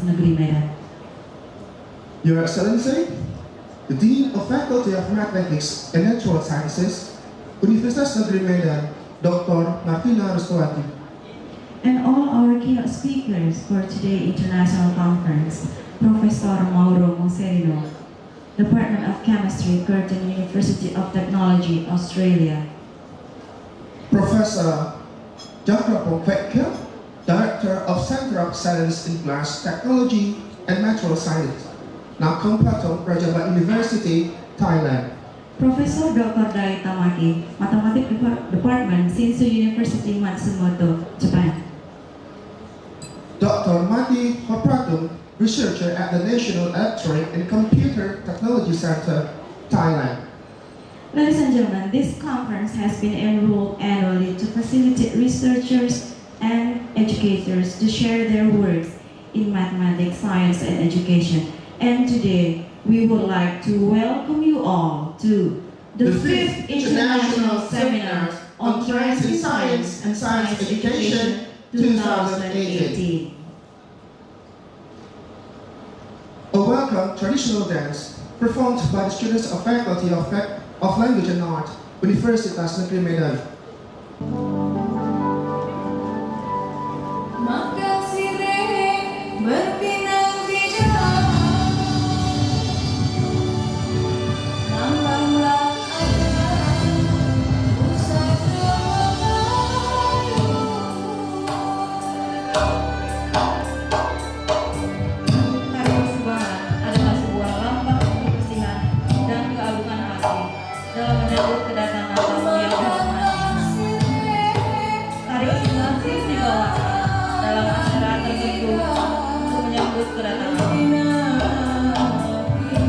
Negeri Medan. Your Excellency, the Dean of Faculty of Mathematics and Natural Sciences, Universitas Negeri Medan, Dr. Martina Rustawati. And all our keynote speakers for today's international conference, Professor Mauro Monserino, Department of Chemistry, Curtin University of Technology, Australia. Professor Jacob Kwekkel, Director of Center of Science in Glass Technology and Natural Science, Nakhon Pathom Prajabat University, Thailand. Professor Dr. Dai Tamaki, Mathematics Department, Shinsu University, Matsumoto, Japan. Dr. Mati Hopratum, Researcher at the National Electronic and Computer Technology Center, Thailand. Ladies and gentlemen, this conference has been enrolled annually to facilitate researchers and educators to share their works in mathematics, science, and education. And today, we would like to welcome you all to the 5th International Seminar on Trends in Science and Science Education 2018. A welcome traditional dance performed by the students of Faculty of Language and Art, Universitas Negeri Medan.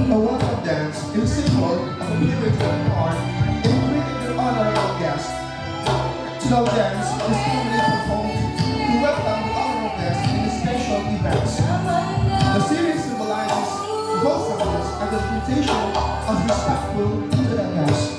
A welcome dance is a symbol of appreciation part in greeting the honorable guest. Today's dance is commonly performed to welcome the honorable guest in special events. The series symbolizes wholesomeness and the reputation of respectful to the guest.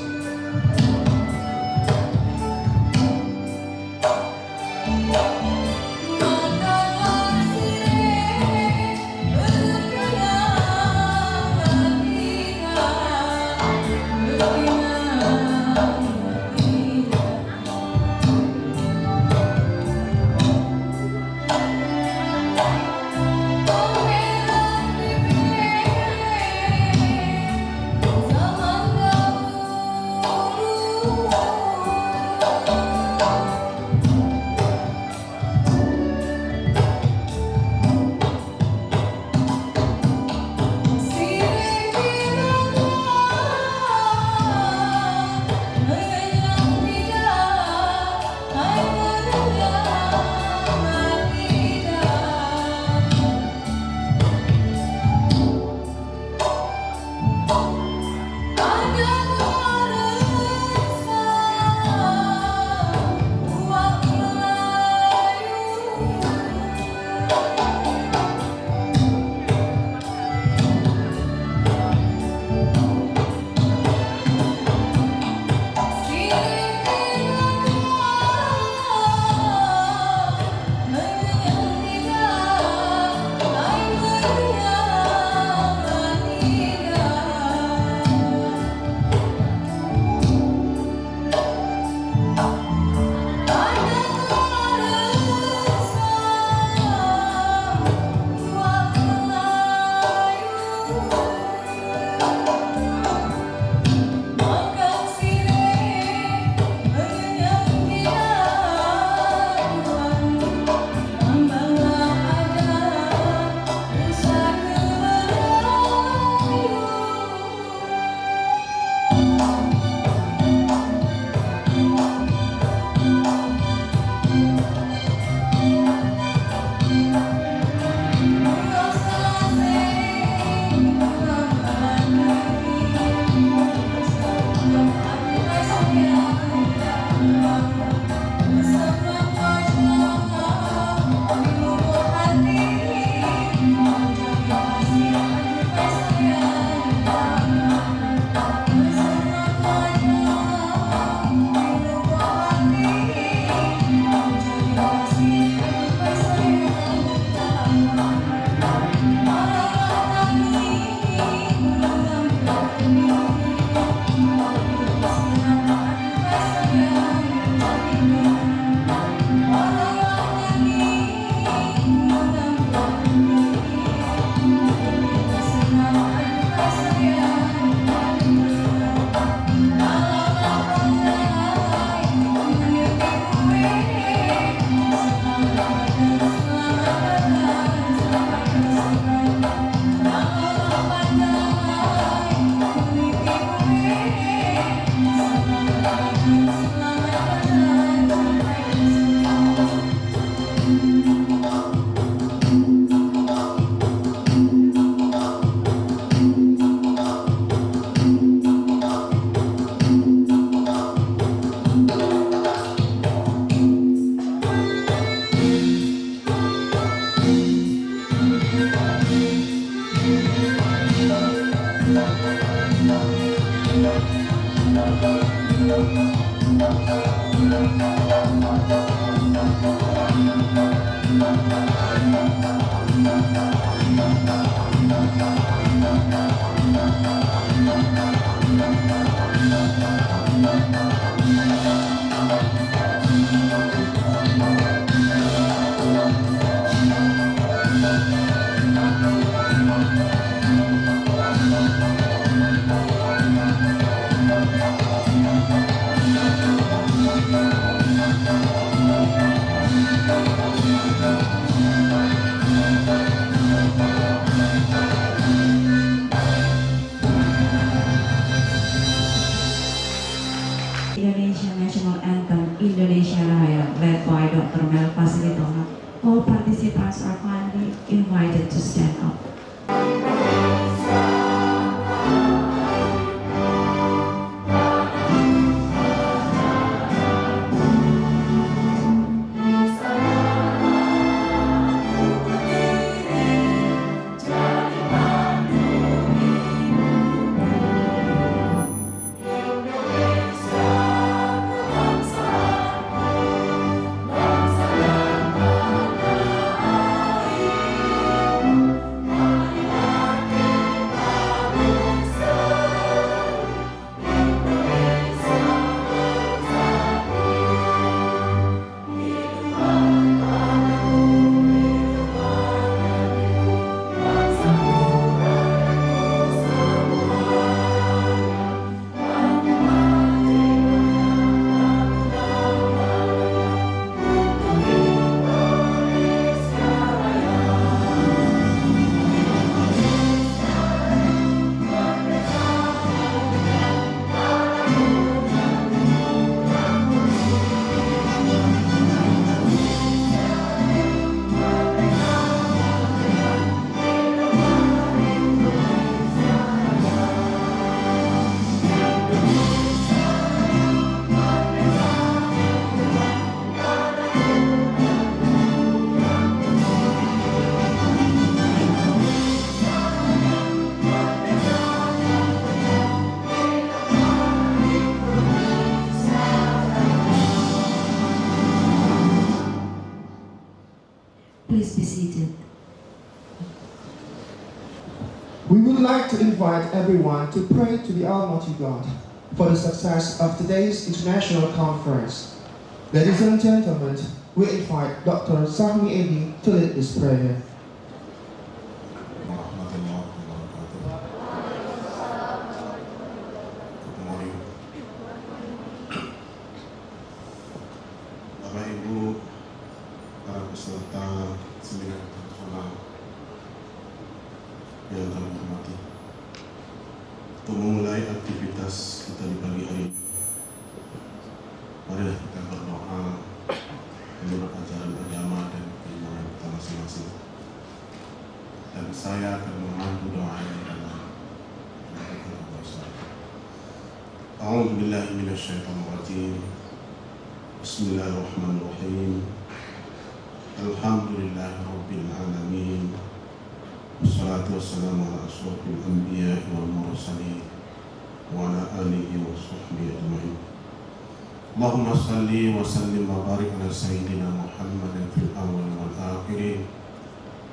National Anthem Indonesia Raya, led by Dr. Mel Fasilitoha. All participants are kindly invited to stand up. Please be seated. We would like to invite everyone to pray to the Almighty God for the success of today's international conference. Ladies and gentlemen, we invite Dr. Sahmi to lead this prayer. Bapak Ibu, para peserta seminar internasional yang kami hormati, untuk memulai aktivitas kita di pagi hari ini, marilah kita berdoa menurut ajaran agama dan keimanan kita masing-masing. Dan saya akan memandu doa ini dalam A'udzu billahi minasyaitonir rajim. Bismillahirrahmanirrahim. Alhamdulillahi rabbil alamin. Wassalatu wassalamu ala asyrofil anbiya'i wal mursalin wa ala alihi wa sahbihi ajma'in. Allahumma salli wa sallim wa barik ala sayyidina Muhammadin fil awwal wal akhirin.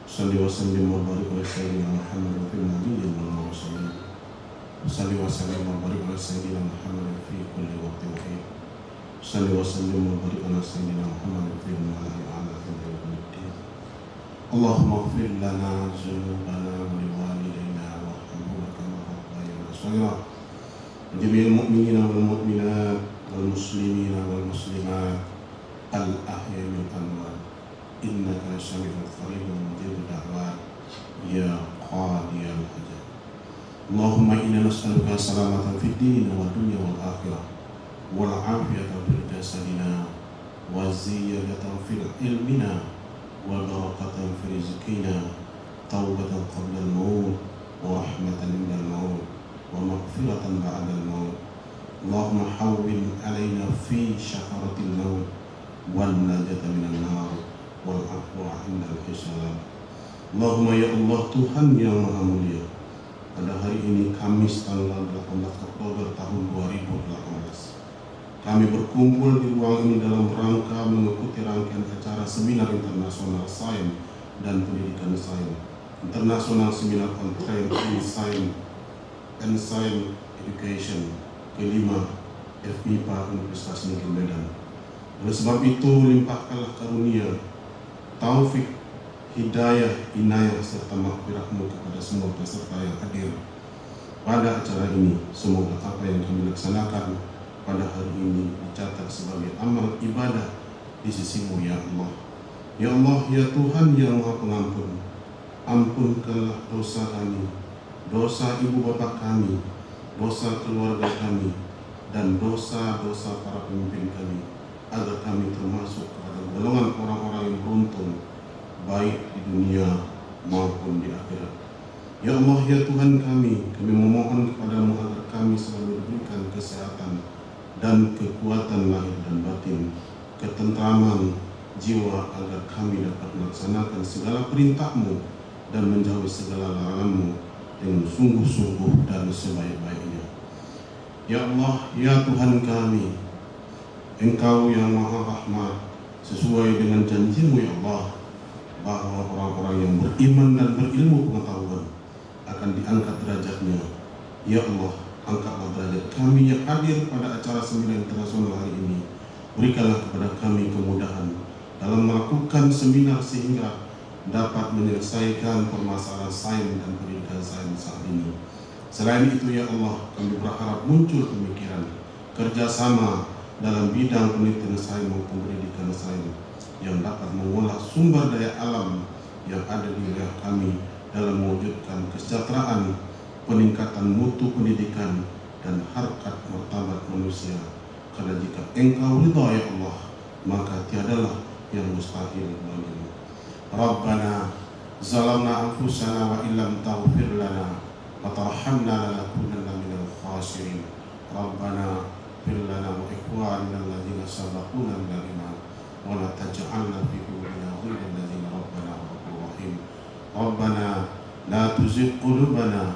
Salli wa sallim wa barik ala sayyidina Muhammadin fil nabiyyin wal mursalin. Salli wa sallim wa barik ala sayyidina Muhammadin fi kulli waqtin wa hin. Salli wa sallim wa barik ala sayyidina Muhammadin fil mala'i a'la fil yawmiddin. Allahumma ighfir lana dzunubana wa liwalidayna warhamhuma kama rabbayana shaghira. Jami'il mu'minina wal mu'minat wal muslimina wal muslimat al ahya'i minhum wal amwat. Innaka sami'un qaribun mujibud da'wat ya qadiyal hajat. Allahumma inna nas'aluka salamatan fid din wa dunya wal akhirah wal afiyata fil jasadina wa ziyadatan fil ilmina wa barakatan fil rizqina tawbatan qabla al-maut wa rahmatan inda al-maut wa maghfiratan ba'da al-maut. Allahumma hawwin alaina fi syakaratil maut wal najata minan nar wal afwa 'inda al-hisab. Allahumma ya Allah Tuhan yang Maha Mulia, pada hari ini Kamis tanggal 18 Oktober tahun 2018. Kami berkumpul di ruang ini dalam rangka mengikuti rangkaian acara Seminar Internasional Sains dan Pendidikan Sains, International Seminar on Trade in Science and Science Education kelima FMIPA Universitas Negeri Medan. Oleh sebab itu, limpahkanlah karunia, taufik, hidayah, inayah, serta maghfirah-Mu kepada semua peserta yang hadir pada acara ini. Semoga apa yang kami laksanakan pada hari ini dicatat sebagai amal ibadah di sisi-Mu, ya Allah. Ya Allah, ya Tuhan yang Maha Pengampun, ampunkanlah dosa kami, dosa ibu bapa kami, dosa keluarga kami, dan dosa-dosa para pemimpin kami, agar kami termasuk kepada golongan orang-orang yang beruntung, baik di dunia maupun di akhirat. Ya Allah, ya Tuhan kami memohon kepadamu agar kami selalu diberikan kesehatan dan kekuatan lahir dan batin, ketentraman jiwa, agar kami dapat melaksanakan segala perintah-Mu dan menjauhi segala larangan-Mu dengan sungguh-sungguh dan sebaik-baiknya. Ya Allah, ya Tuhan kami, Engkau yang Maha Rahmat, sesuai dengan janji-Mu, ya Allah, bahwa orang-orang yang beriman dan berilmu pengetahuan akan diangkat derajatnya. Ya Allah, angkatlah derajat kami yang hadir pada acara Seminar Internasional hari ini. Berikanlah kepada kami kemudahan dalam melakukan seminar sehingga dapat menyelesaikan permasalahan sains dan pendidikan sains saat ini. Selain itu, ya Allah, kami berharap muncul pemikiran kerjasama dalam bidang penelitian sains maupun pendidikan sains yang dapat mengolah sumber daya alam yang ada di wilayah kami dalam mewujudkan kesejahteraan, peningkatan mutu pendidikan, dan harkat martabat manusia. Karena jika Engkau ridha, ya Allah, maka tiadalah yang mustahil bagimu. Rabbana zalamna anfusana wa illam taghfir lana wa tarhamna lanakunanna minal khasirin. Rabbana fir lana wa ikhwanina alladziina sabaquna bil iman wa la taj'alna fi qulubina ghillan lilladzina rabbana ghafurur rahim. Rabbana la tuzigh qulubana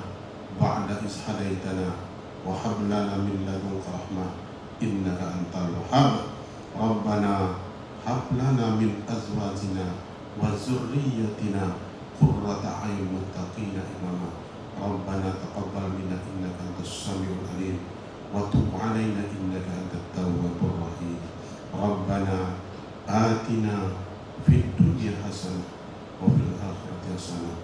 ba'da idh hadaitana wa hab lana min ladunka rahmah innaka antal wahhab. Rabbana hab lana min azwajina wa dzurriyyatina qurrata a'yun wattaqina imama. Rabbana taqabbal minna innaka antas samiul alim wa tub 'alaina innaka antat tawwabur rahim. Rabbana atina fid dunya hasanah wa fil akhirati hasanah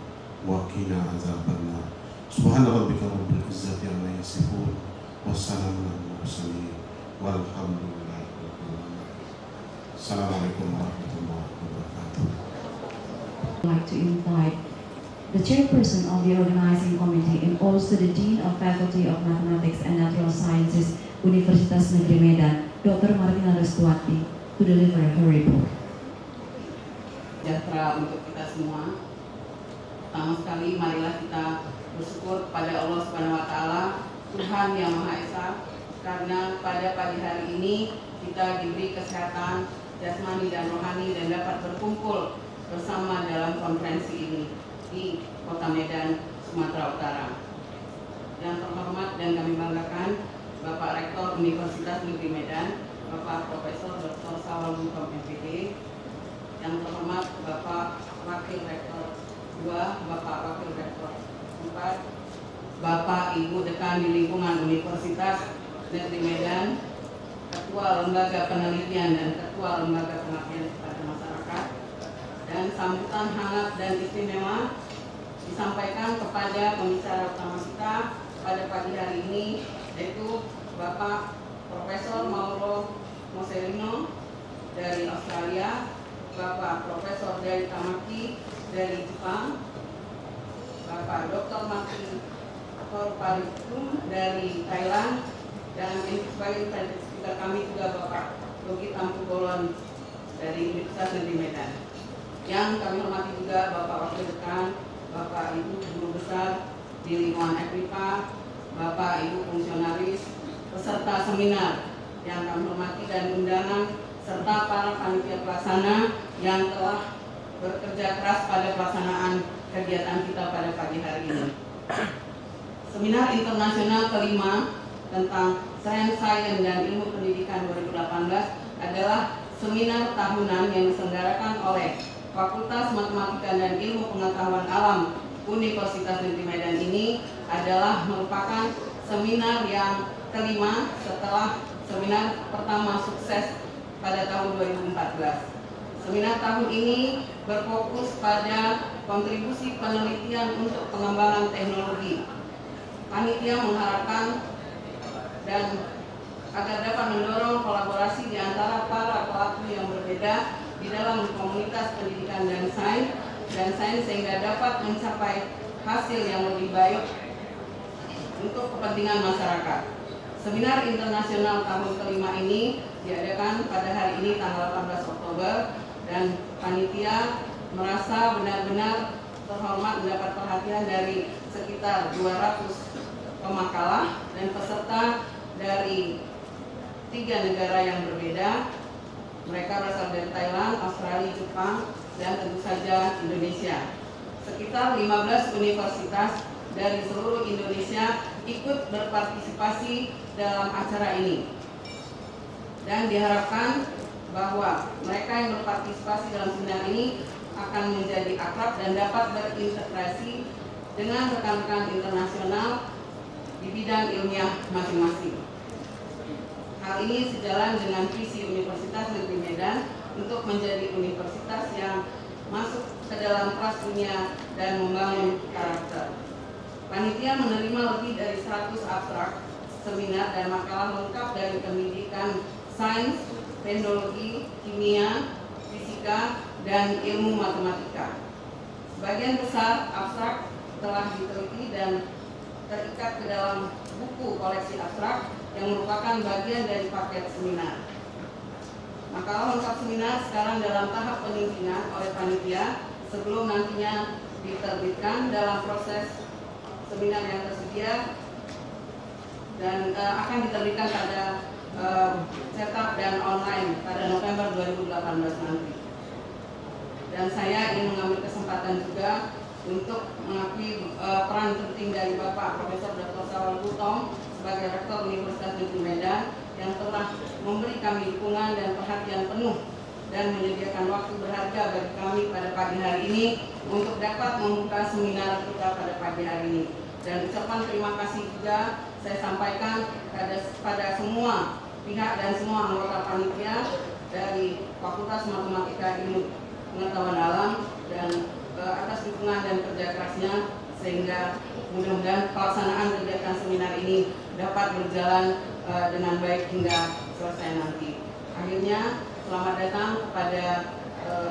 wa qina adzabannar. Subhana rabbika rabbil izzati amma yasifun wa salamun 'alal mursalin walhamdulillahi rabbil alamin. Assalamualaikum warahmatullahi wabarakatuh. I'd like to invite the chairperson of the organizing committee and also the Dean of Faculty of Mathematics and Natural Sciences, Universitas Negeri Medan, Dr. Martina Restuati, to deliver her report. Sejahtera untuk kita semua. Pertama sekali, marilah kita bersyukur kepada Allah Subhanahu wa Ta'ala, Tuhan yang Maha Esa, karena pada pagi hari ini kita diberi kesehatan jasmani dan rohani dan dapat berkumpul bersama dalam konferensi ini di Kota Medan, Sumatera Utara. Yang terhormat dan kami banggakan Bapak Rektor Universitas Negeri Medan, Bapak Profesor Dr. Sawal Mukom MPD. Yang terhormat Bapak Wakil Rektor 2, Bapak Wakil Rektor 4, Bapak Ibu Dekan di lingkungan Universitas Negeri Medan, Ketua Lembaga Penelitian dan Ketua Lembaga Pengabdian kepada Masyarakat, dan sambutan hangat dan istimewa disampaikan kepada pembicara utama kita pada pagi hari ini, yaitu Bapak Profesor Mauro Moselino dari Australia, Bapak Profesor dari Tamaki dari Jepang, Bapak Dr. Martin Korparitum dari Thailand, dan sebagai speaker kami juga Bapak Logi Tampu Bolon dari Universitas Negeri Medan. Yang kami hormati juga Bapak Wakil Dekan, Bapak Ibu Guru Besar di lingkungan FMIPA, Bapak Ibu Fungsionaris, peserta seminar yang kami hormati dan undangan, serta para panitia pelaksana yang telah bekerja keras pada pelaksanaan kegiatan kita pada pagi hari ini. Seminar internasional kelima tentang sains dan ilmu pendidikan 2018 adalah seminar tahunan yang diselenggarakan oleh Fakultas Matematika dan Ilmu Pengetahuan Alam Universitas Negeri Medan. Ini adalah merupakan seminar yang kelima setelah seminar pertama sukses pada tahun 2014. Seminar tahun ini berfokus pada kontribusi penelitian untuk pengembangan teknologi. Panitia mengharapkan dan agar dapat mendorong kolaborasi di antara para pelaku yang berbeda di dalam komunitas pendidikan dan sains sehingga dapat mencapai hasil yang lebih baik untuk kepentingan masyarakat. Seminar internasional tahun kelima ini diadakan pada hari ini tanggal 18 Oktober dan panitia merasa benar-benar terhormat mendapat perhatian dari sekitar 200 pemakalah dan peserta dari 3 negara yang berbeda. Mereka berasal dari Thailand, Australia, Jepang, dan tentu saja Indonesia. Sekitar 15 universitas dari seluruh Indonesia ikut berpartisipasi dalam acara ini. Dan diharapkan bahwa mereka yang berpartisipasi dalam seminar ini akan menjadi akrab dan dapat berintegrasi dengan rekan-rekan internasional di bidang ilmiah masing-masing. Hal ini sejalan dengan visi Universitas Negeri Medan untuk menjadi universitas yang masuk ke dalam kelas dunia dan membangun karakter. Panitia menerima lebih dari 100 abstrak, seminar, dan makalah lengkap dari pendidikan sains, teknologi, kimia, fisika, dan ilmu matematika. Sebagian besar abstrak telah diteliti dan terikat ke dalam buku koleksi abstrak yang merupakan bagian dari paket seminar. Makalah lengkap seminar sekarang dalam tahap penyusunan oleh panitia sebelum nantinya diterbitkan dalam proses seminar yang tersedia dan akan diterbitkan pada cetak dan online pada November 2018 nanti. Dan saya ingin mengambil kesempatan juga untuk mengakui peran penting dari Bapak Profesor Dr. Sawal Butom sebagai Rektor Universitas Negeri Medan yang telah memberi kami dukungan dan perhatian penuh dan menyediakan waktu berharga bagi kami pada pagi hari ini untuk dapat membuka seminar kita pada pagi hari ini. Dan ucapan terima kasih juga saya sampaikan pada semua pihak dan semua anggota panitia dari Fakultas Matematika Ilmu Pengetahuan Alam dan atas dukungan dan kerja kerasnya sehingga mudah-mudahan pelaksanaan kegiatan seminar ini dapat berjalan dengan baik hingga selesai nanti. Akhirnya selamat datang kepada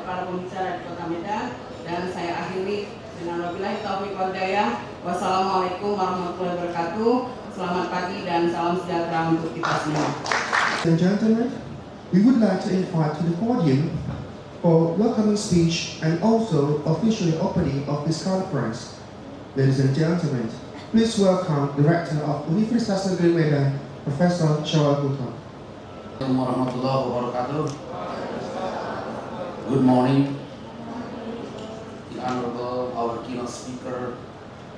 para pembicara di Kota Medan dan saya akhiri dengan wabillahi taufiq wal hidayah. Wassalamualaikum warahmatullahi wabarakatuh. Selamat pagi dan salam sejahtera untuk kita semua. Ladies and gentlemen, we would like to invite to the podium for welcoming speech and also officially opening of this conference. Ladies and gentlemen, please welcome the Rector of Universitas Negeri Medan, Profesor Sawal Butom. Assalamualaikum warahmatullahi wabarakatuh. Good morning. The Honorable, our keynote speaker,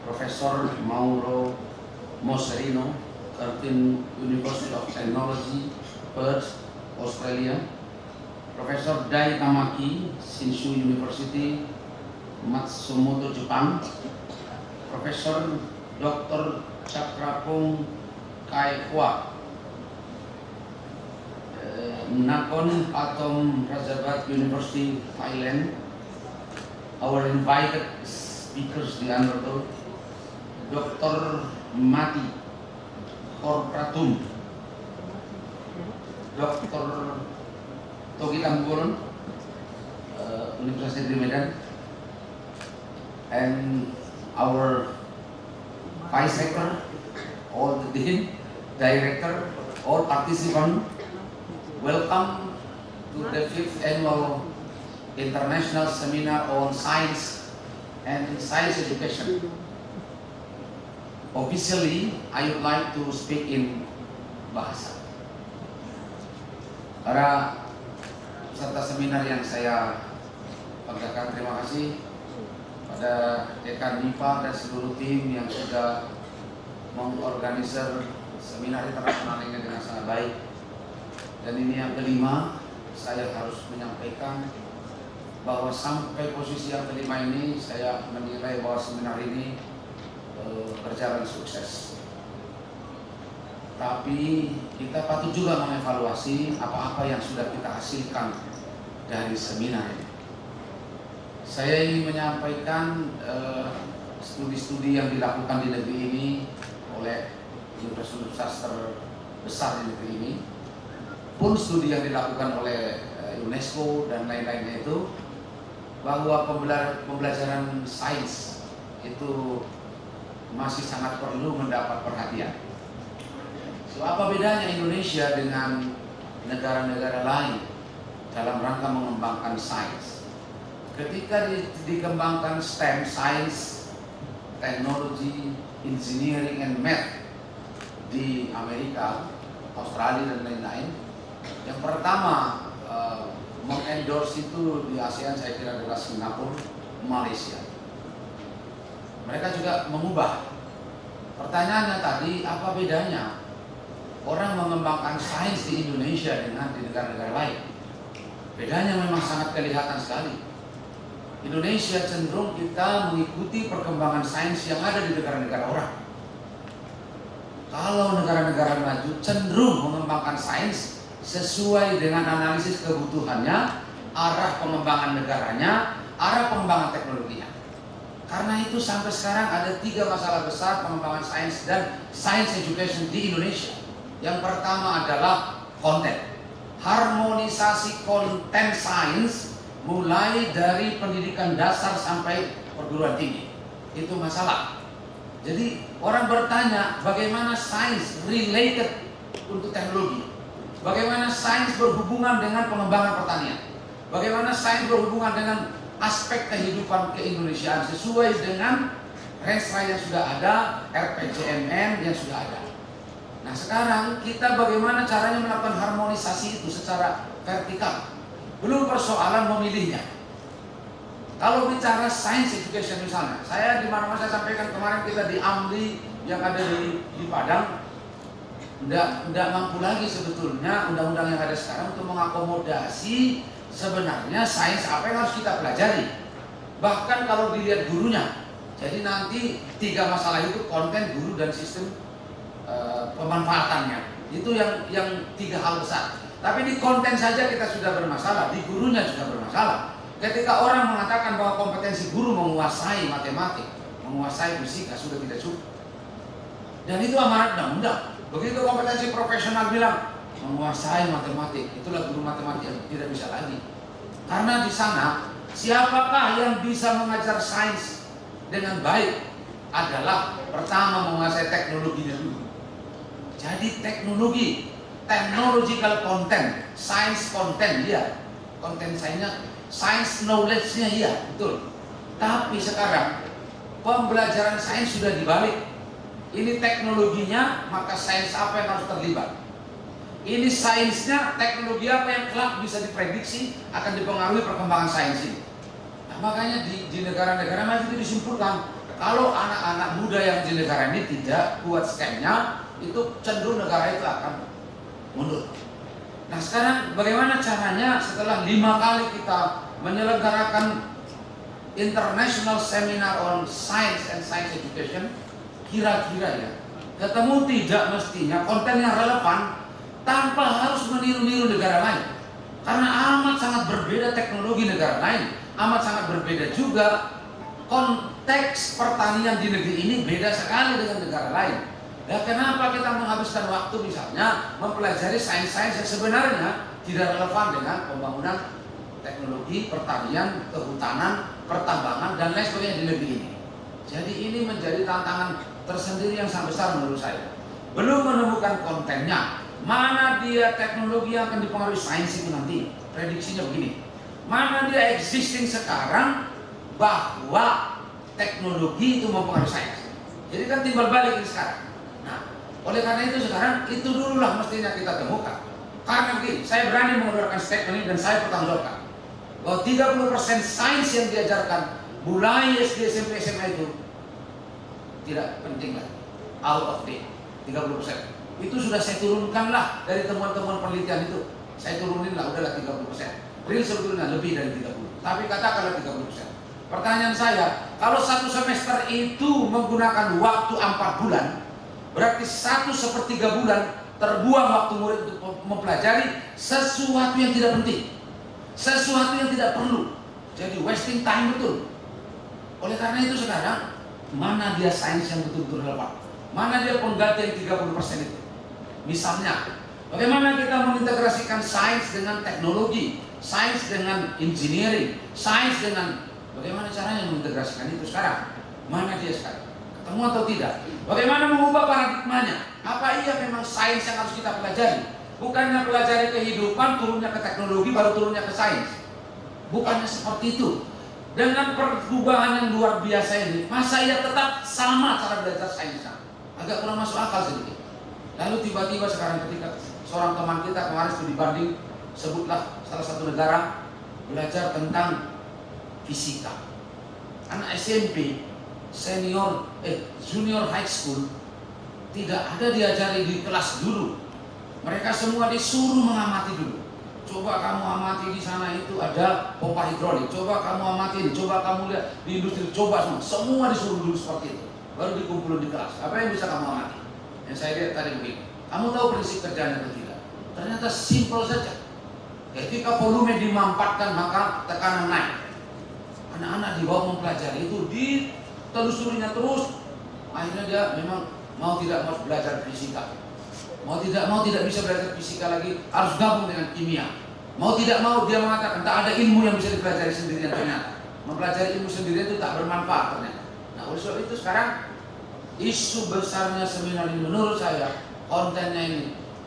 Professor Mauro Moserino, Curtin University of Technology, Perth, Australia. Profesor Dai Tamaki, Shinshu University, Matsumoto, Jepang. Profesor Dr. Chakrapong Kaikwa, Nakhon Pathom Rajabat University, Thailand. Our invited speakers, the Honorable Dr. Mati Korpratum, Dr. Togi Tamburon, Universitas Negeri Medan, and our Vice Rector, all the Dean, Director, all participants, welcome to the 5th Annual International Seminar on Science and Science Education. Officially, I would like to speak in Bahasa. Para peserta seminar yang saya banggakan, terima kasih pada Dekan MIPA dan seluruh tim yang sudah mengorganisir seminar internasional ini dengan sangat baik. Dan ini yang kelima, saya harus menyampaikan bahwa sampai posisi yang kelima ini saya menilai bahwa seminar ini berjalan sukses. Tapi kita patut juga mengevaluasi apa-apa yang sudah kita hasilkan dari seminar ini. Saya ingin menyampaikan studi-studi yang dilakukan di negeri ini oleh universitas terbesar di negeri ini, pun studi yang dilakukan oleh UNESCO dan lain-lainnya itu, bahwa pembelajaran sains itu masih sangat perlu mendapat perhatian. So, apa bedanya Indonesia dengan negara-negara lain dalam rangka mengembangkan sains? Ketika dikembangkan STEM, Science, Technology, Engineering, and Math di Amerika, Australia, dan lain-lain, yang pertama mengendorse itu di ASEAN saya kira adalah Singapura, Malaysia. Mereka juga mengubah. Pertanyaannya tadi, apa bedanya orang mengembangkan sains di Indonesia dengan di negara-negara lain? Bedanya memang sangat kelihatan sekali. Indonesia cenderung kita mengikuti perkembangan sains yang ada di negara-negara orang. Kalau negara-negara maju cenderung mengembangkan sains sesuai dengan analisis kebutuhannya, arah pengembangan negaranya, arah pengembangan teknologinya. Karena itu sampai sekarang ada 3 masalah besar pengembangan sains dan science education di Indonesia. Yang pertama adalah konten. Harmonisasi konten sains mulai dari pendidikan dasar sampai perguruan tinggi. Itu masalah. Jadi orang bertanya bagaimana sains related untuk teknologi. Bagaimana sains berhubungan dengan pengembangan pertanian. Bagaimana sains berhubungan dengan aspek kehidupan keindonesiaan sesuai dengan renstra yang sudah ada, RPJMN yang sudah ada. Nah sekarang kita bagaimana caranya melakukan harmonisasi itu secara vertikal. Belum persoalan memilihnya. Kalau bicara science education misalnya, saya di mana-mana saya sampaikan kemarin kita di AMLI yang ada di Padang, tidak mampu lagi sebetulnya undang-undang yang ada sekarang untuk mengakomodasi sebenarnya sains apa yang harus kita pelajari. Bahkan kalau dilihat gurunya, jadi nanti 3 masalah itu konten, guru, dan sistem pemanfaatannya. Itu yang 3 hal besar. Tapi di konten saja kita sudah bermasalah, di gurunya juga bermasalah. Ketika orang mengatakan bahwa kompetensi guru menguasai matematik, menguasai fisika sudah tidak cukup. Dan itu amanat undang-undang. Begitu kompetensi profesional bilang menguasai matematik, itulah guru matematik yang tidak bisa lagi. Karena di sana siapakah yang bisa mengajar sains dengan baik adalah pertama menguasai teknologinya dulu. Jadi teknologi, technological content, science content dia, konten sainsnya, science knowledge-nya iya, betul. Tapi sekarang pembelajaran sains sudah dibalik. Ini teknologinya, maka sains apa yang harus terlibat? Ini sainsnya, teknologi apa yang kelak bisa diprediksi akan dipengaruhi perkembangan sains ini. Nah, makanya di negara-negara maju itu disimpulkan kalau anak-anak muda yang di negara ini tidak kuat STEM-nya, itu cenderung negara itu akan mundur. Nah sekarang bagaimana caranya setelah 5 kali kita menyelenggarakan International Seminar on Science and Science Education, kira-kira ya ketemu tidak mestinya konten yang relevan tanpa harus meniru-niru negara lain. Karena amat sangat berbeda teknologi negara lain, amat sangat berbeda juga konteks pertanian di negeri ini, beda sekali dengan negara lain. Nah, kenapa kita menghabiskan waktu misalnya mempelajari sains-sains yang sebenarnya tidak relevan dengan pembangunan teknologi, pertanian, kehutanan, pertambangan, dan lain sebagainya di negeri ini. Jadi ini menjadi tantangan tersendiri yang sangat besar menurut saya. Belum menemukan kontennya. Mana dia teknologi yang akan dipengaruhi sains itu nanti? Prediksinya begini. Mana dia existing sekarang bahwa teknologi itu mempengaruhi sains. Jadi kan timbal balik ini sekarang. Nah, oleh karena itu sekarang itu dululah mestinya kita temukan. Karena begini, saya berani mengeluarkan statement ini dan saya bertanggungjawabkan bahwa 30% sains yang diajarkan mulai SD, SMP, SMA itu tidak penting lagi. out of date, 30%. Itu sudah saya turunkan lah dari temuan-temuan penelitian itu. Saya turunin lah, udahlah 30%. Real sebetulnya lebih dari 30%, tapi katakanlah 30%. Pertanyaan saya, kalau satu semester itu menggunakan waktu 4 bulan, berarti 1/3 bulan terbuang waktu murid untuk mempelajari sesuatu yang tidak penting, sesuatu yang tidak perlu. Jadi wasting time betul. Oleh karena itu sekarang, mana dia sains yang betul-betul relevan? Mana dia pengganti yang 30% itu? Misalnya, bagaimana kita mengintegrasikan sains dengan teknologi, sains dengan engineering, sains dengan bagaimana caranya mengintegrasikan itu sekarang? Mana dia sekarang? Ketemu atau tidak? Bagaimana mengubah paradigmanya? Apa iya memang sains yang harus kita pelajari? Bukannya pelajari kehidupan, turunnya ke teknologi, baru turunnya ke sains. Bukannya seperti itu. Dengan perubahan yang luar biasa ini, masa ia tetap sama cara belajar sainsnya? Agak kurang masuk akal sedikit. Lalu tiba-tiba sekarang ketika seorang teman kita kemarin studi banding, sebutlah salah satu negara, belajar tentang fisika. Anak SMP, junior high school, tidak ada diajari di kelas dulu. Mereka semua disuruh mengamati dulu. Coba kamu amati di sana itu ada pompa hidrolik. Coba kamu amati, coba kamu lihat di industri, coba semua disuruh dulu seperti itu. Baru dikumpulin di kelas. Apa yang bisa kamu amati? Yang saya lihat tadi begini. Kamu tahu prinsip kerjanya atau tidak? Ternyata simpel saja. Ketika volume dimampatkan maka tekanan naik. Anak-anak dibawa mempelajari itu ditelusurinya terus. Akhirnya dia memang mau tidak mau belajar fisika. Mau tidak bisa belajar fisika lagi, harus gabung dengan kimia. Mau tidak mau dia mengatakan tak ada ilmu yang bisa dipelajari sendirian ternyata. Mempelajari ilmu sendirian itu tak bermanfaat ternyata. Nah, oleh sebab itu sekarang isu besarnya seminar ini menurut saya, kontennya ini,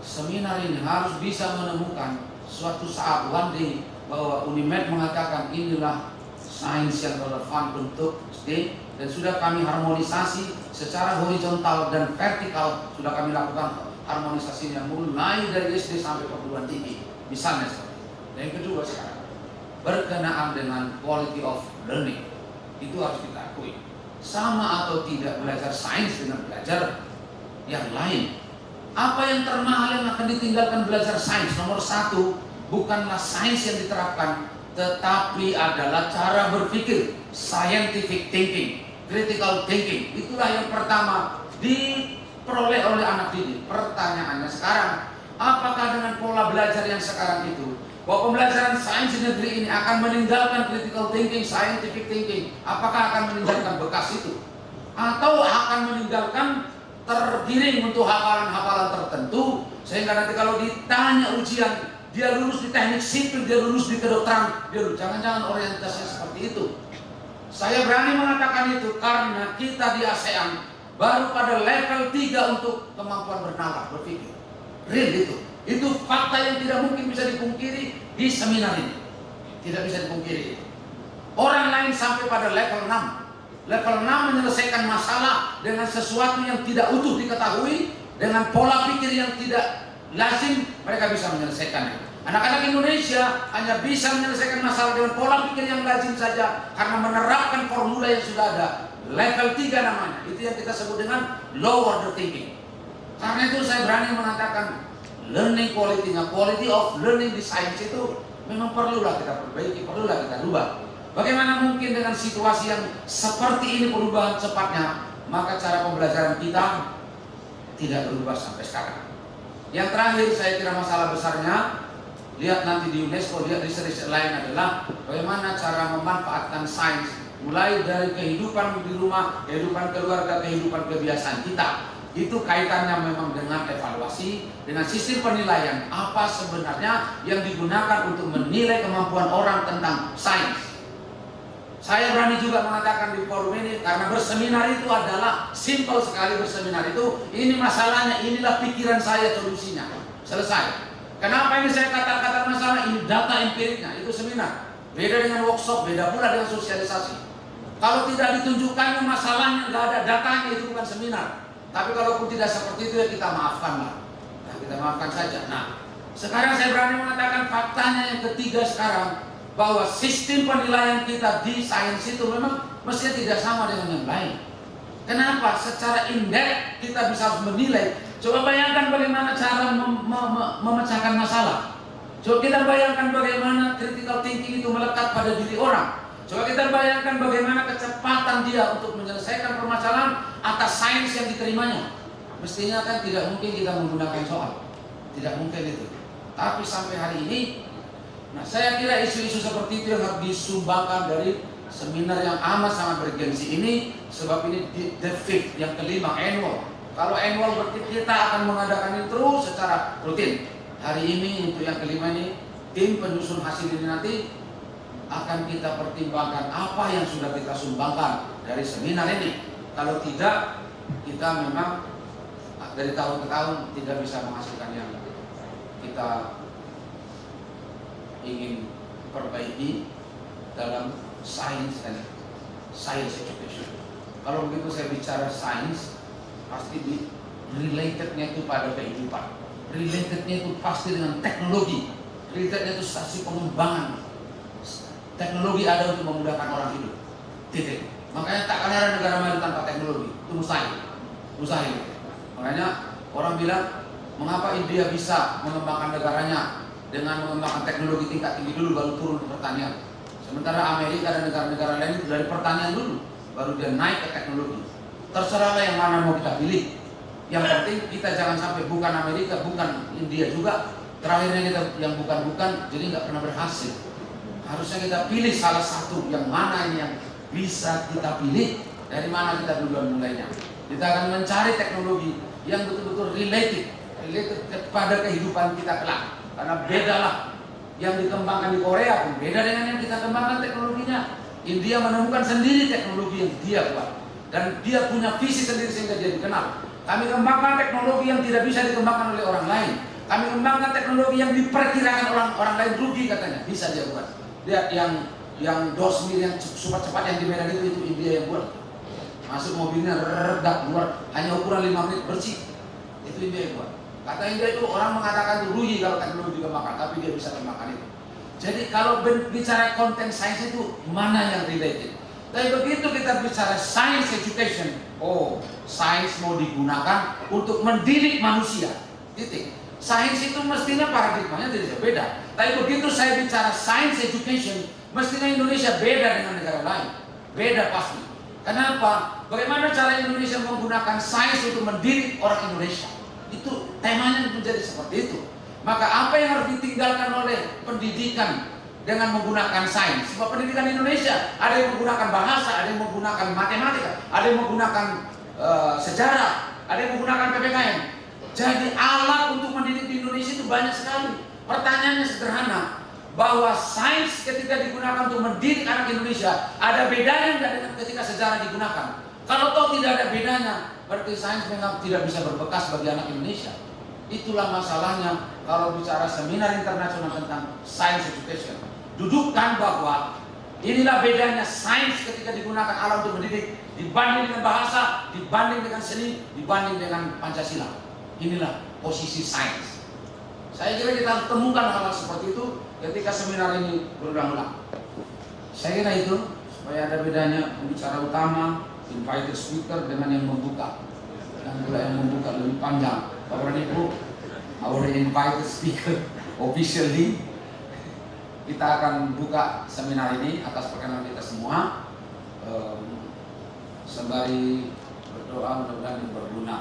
seminar ini harus bisa menemukan suatu saat one day bahwa Unimed mengatakan inilah sains yang relevan untuk SD, dan sudah kami harmonisasi secara horizontal dan vertikal, sudah kami lakukan harmonisasinya mulai dari SD sampai perguruan tinggi, misalnya seperti itu. Dan yang kedua sekarang, berkenaan dengan quality of learning, itu harus kita akui. Sama atau tidak belajar sains dengan belajar yang lain. Apa yang termahal yang akan ditinggalkan belajar sains? Nomor 1, bukanlah sains yang diterapkan, tetapi adalah cara berpikir, scientific thinking, critical thinking. Itulah yang pertama diperoleh oleh anak didik. Pertanyaannya sekarang, apakah dengan pola belajar yang sekarang itu, bahwa pembelajaran sains di negeri ini akan meninggalkan critical thinking, scientific thinking? Apakah akan meninggalkan bekas itu? Atau akan meninggalkan tergiring untuk hafalan-hafalan tertentu, sehingga nanti kalau ditanya ujian, dia lulus di teknik sipil, dia lulus di kedokteran, dia lulus. Jangan-jangan orientasinya seperti itu. Saya berani mengatakan itu karena kita di ASEAN baru pada level 3 untuk kemampuan bernalar, berpikir. Real itu. Itu fakta yang tidak mungkin bisa dipungkiri di seminar ini. Tidak bisa dipungkiri. Orang lain sampai pada level 6. Level 6 menyelesaikan masalah dengan sesuatu yang tidak utuh diketahui, dengan pola pikir yang tidak lazim, mereka bisa menyelesaikannya. Anak-anak Indonesia hanya bisa menyelesaikan masalah dengan pola pikir yang lazim saja karena menerapkan formula yang sudah ada. Level 3 namanya. Itu yang kita sebut dengan low order thinking. Karena itu saya berani mengatakan learning quality-nya, quality of learning di sains itu memang perlulah kita perbaiki, perlulah kita rubah. Bagaimana mungkin dengan situasi yang seperti ini perubahan cepatnya, maka cara pembelajaran kita tidak berubah sampai sekarang. Yang terakhir saya kira masalah besarnya, lihat nanti di UNESCO, lihat riset-riset lain adalah bagaimana cara memanfaatkan sains mulai dari kehidupan di rumah, kehidupan keluarga, kehidupan kebiasaan kita. Itu kaitannya memang dengan evaluasi, dengan sistem penilaian. Apa sebenarnya yang digunakan untuk menilai kemampuan orang tentang sains. Saya berani juga mengatakan di forum ini, karena berseminar itu adalah simple sekali berseminar itu. Ini masalahnya, inilah pikiran saya solusinya. Selesai. Kenapa ini saya katakan masalah? Ini data empiriknya, itu seminar. Beda dengan workshop, beda pula dengan sosialisasi. Kalau tidak ditunjukkannya masalahnya, nggak ada datanya, itu bukan seminar. Tapi kalaupun tidak seperti itu ya kita maafkan lah. Nah, kita maafkan saja. Nah, sekarang saya berani mengatakan faktanya yang ketiga sekarang, bahwa sistem penilaian kita di sains itu memang mestinya tidak sama dengan yang lain. Kenapa? Secara indeks kita bisa harus menilai. Coba bayangkan bagaimana cara memecahkan masalah. Coba kita bayangkan bagaimana critical thinking itu melekat pada diri orang. Coba kita bayangkan bagaimana kecepatan dia untuk menyelesaikan permasalahan atas sains yang diterimanya. Mestinya kan tidak mungkin kita menggunakan soal. Tidak mungkin itu. Tapi sampai hari ini, nah saya kira isu-isu seperti itu yang harus disumbangkan dari seminar yang amat sangat bergengsi ini. Sebab ini the fifth, yang kelima, annual. Kalau annual berarti kita akan mengadakan ini terus secara rutin. Hari ini untuk yang kelima ini, tim penyusun hasil ini nanti akan kita pertimbangkan apa yang sudah kita sumbangkan dari seminar ini. Kalau tidak, kita memang dari tahun ke tahun tidak bisa menghasilkan yang kita ingin perbaiki dalam sains dan science education. Kalau begitu saya bicara sains, pasti relatednya itu pada kehidupan, relatednya itu pasti dengan teknologi, relatednya itu stasi pengembangan. Teknologi ada untuk memudahkan orang hidup. Titik. Makanya tak akan ada negara maju tanpa teknologi. Itu mustahil. Makanya orang bilang, mengapa India bisa mengembangkan negaranya dengan mengembangkan teknologi tingkat tinggi dulu baru turun ke pertanian. Sementara Amerika dan negara-negara lain itu dari pertanian dulu baru dia naik ke teknologi. Terserahlah yang mana mau kita pilih. Yang penting kita jangan sampai bukan Amerika, bukan India juga. Terakhirnya kita yang bukan-bukan, jadi nggak pernah berhasil. Harusnya kita pilih salah satu yang mana ini yang bisa kita pilih, dari mana kita duluan mulainya. Kita akan mencari teknologi yang betul-betul related kepada kehidupan kita kelak. Karena bedalah yang dikembangkan di Korea pun beda dengan yang kita kembangkan teknologinya. India menemukan sendiri teknologi yang dia buat dan dia punya visi sendiri sehingga dia dikenal. Kami kembangkan teknologi yang tidak bisa dikembangkan oleh orang lain. Kami kembangkan teknologi yang diperkirakan orang lain rugi katanya, bisa dia buat. Lihat yang dosmir yang super cepat yang di Medan itu India yang buat. Masuk mobilnya redak keluar hanya ukuran 5 menit bersih. Itu India yang buat. Kata India itu orang mengatakan itu rugi kalau teknologi dikembangkan, tapi dia bisa kembangkan itu. Jadi kalau bicara konten sains itu mana yang related? Tapi begitu kita bicara science education, oh sains mau digunakan untuk mendidik manusia. Titik. Sains itu mestinya paradigmanya tidak beda. Tapi begitu saya bicara science education, mestinya Indonesia beda dengan negara lain. Beda pasti. Kenapa? Bagaimana cara Indonesia menggunakan sains untuk mendidik orang Indonesia? Itu temanya menjadi seperti itu. Maka apa yang harus ditinggalkan oleh pendidikan dengan menggunakan sains? Sebab pendidikan Indonesia ada yang menggunakan bahasa, ada yang menggunakan matematika, ada yang menggunakan sejarah, ada yang menggunakan PPKN. Jadi alat untuk mendidik di Indonesia itu banyak sekali. Pertanyaannya sederhana, bahwa sains ketika digunakan untuk mendidik anak Indonesia ada bedanya nggak dengan ketika sejarah digunakan? Kalau toh tidak ada bedanya, berarti sains memang tidak bisa berbekas bagi anak Indonesia. Itulah masalahnya kalau bicara seminar internasional tentang science education. Dudukkan bahwa inilah bedanya sains ketika digunakan alat untuk mendidik dibanding dengan bahasa, dibanding dengan seni, dibanding dengan Pancasila. Inilah posisi sains. Saya kira kita temukan hal-hal seperti itu ketika seminar ini berulang-ulang. Saya kira itu supaya ada bedanya pembicara utama, invited speaker dengan yang membuka. Yang membuka lebih panjang. Bapak dan Ibu, our invited speaker officially, kita akan buka seminar ini atas perkenan kita semua. Sembari berdoa mudah-mudahan berguna.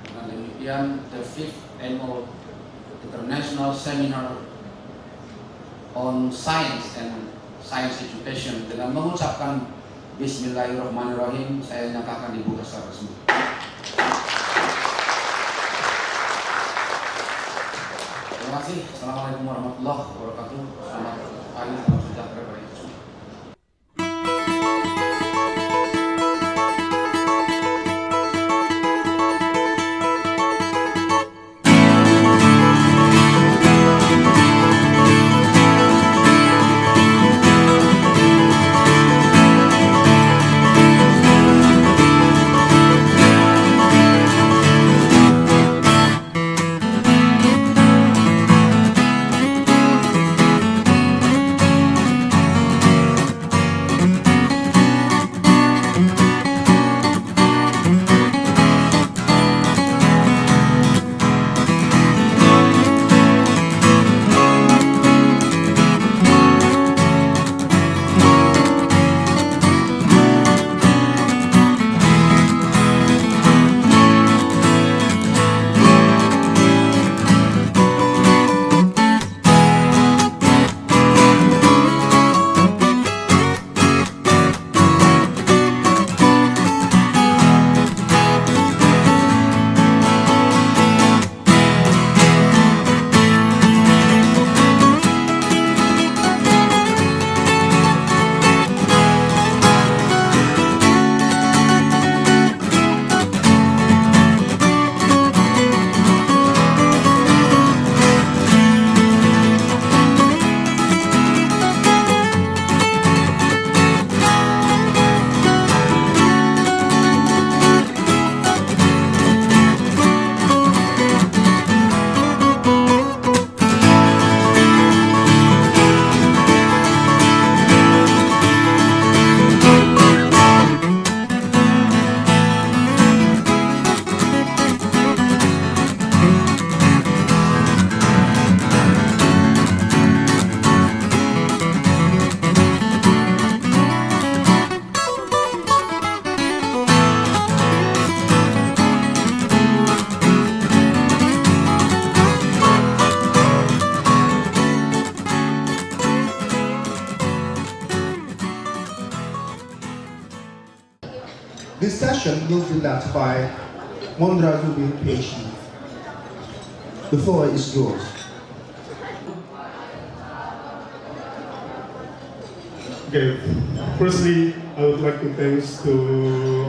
Dengan demikian, the 5th Annual International Seminar on Science and Science Education, dengan mengucapkan Bismillahirrahmanirrahim, saya nyatakan dibuka secara resmi. Terima kasih. Assalamualaikum warahmatullahi wabarakatuh. Selamat pagi, salam sejahtera bagi kita semua. session will be led by Mondra Zubin, PhD. The floor is yours. Okay, firstly, I would like to thank to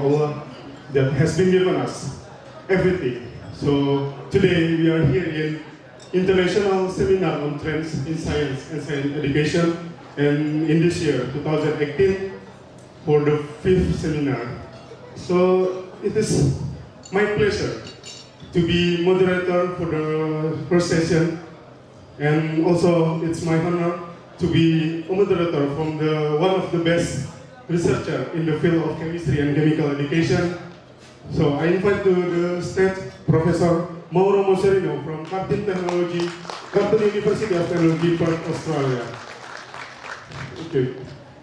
Allah that has been given us everything. So today we are here in International Seminar on Trends in Science and Science Education, and in this year, 2018, for the 5th seminar. So it is my pleasure to be moderator for the first session, and also it's my honor to be a moderator from one of the best researcher in the field of chemistry and chemical education. So I invite to the stage Professor Mauro Moserino from Cartin Technology, Cartin University of Technology, Perth, Australia. Okay,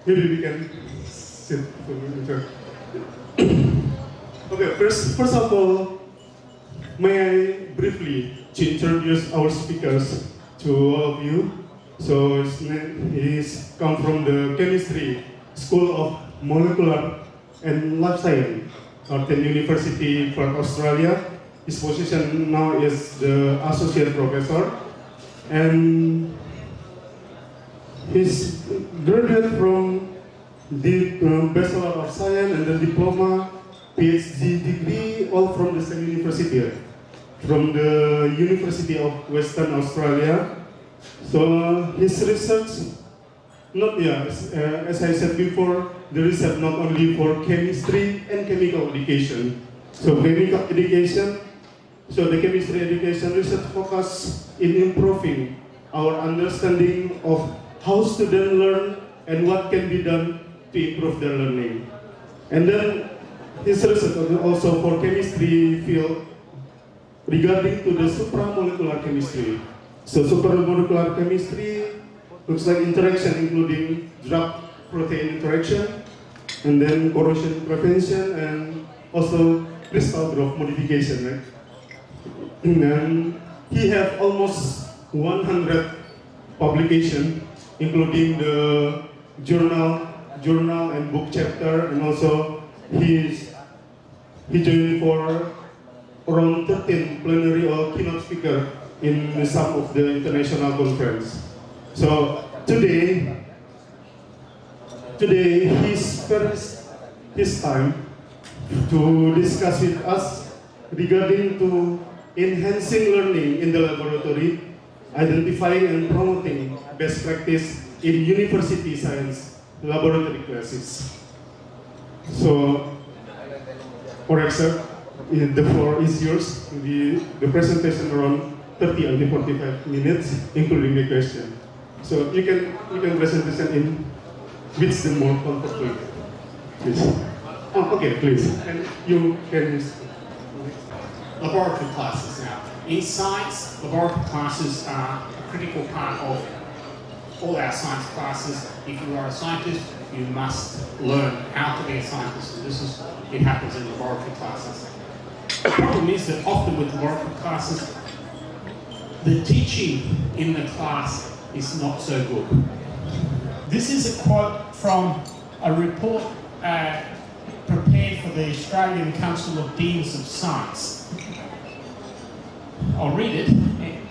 maybe we can sit for a minute. Okay, first of all, may I briefly introduce our speakers to all of you. So he's come from the Chemistry School of Molecular and Life Science, Cartin University, Perth, Australia. His position now is the Associate Professor, and he's graduated from the Bachelor of Science and the Diploma, PhD degree, all from the same university, from the University of Western Australia. So his research, as I said before, the research not only for chemistry and chemical education. So chemical education, so the chemistry education research focus in improving our understanding of how students learn and what can be done to improve their learning. And then his research also for chemistry field regarding to the supramolecular chemistry. So supramolecular chemistry looks like interaction including drug-protein interaction, and then corrosion prevention, and also crystal growth modification, right? And then he has almost 100 publications, including the journal and book chapter, and also he joined for around 13 plenary or keynote speaker in some of the international conference. So today he spares his time to discuss with us regarding to enhancing learning in the laboratory, identifying and promoting best practice in university science laboratory classes. So, for example, the floor is yours. The presentation around 30 until 45 minutes, including the question. So you can presentation in which the more comfortable, please. Oh, okay, please. And you can use laboratory classes now. In science, laboratory classes are a critical part of all our science classes. If you are a scientist, you must learn how to be a scientist. And it happens in laboratory classes. The problem is that often with laboratory classes, the teaching in the class is not so good. This is a quote from a report prepared for the Australian Council of Deans of Science. I'll read it.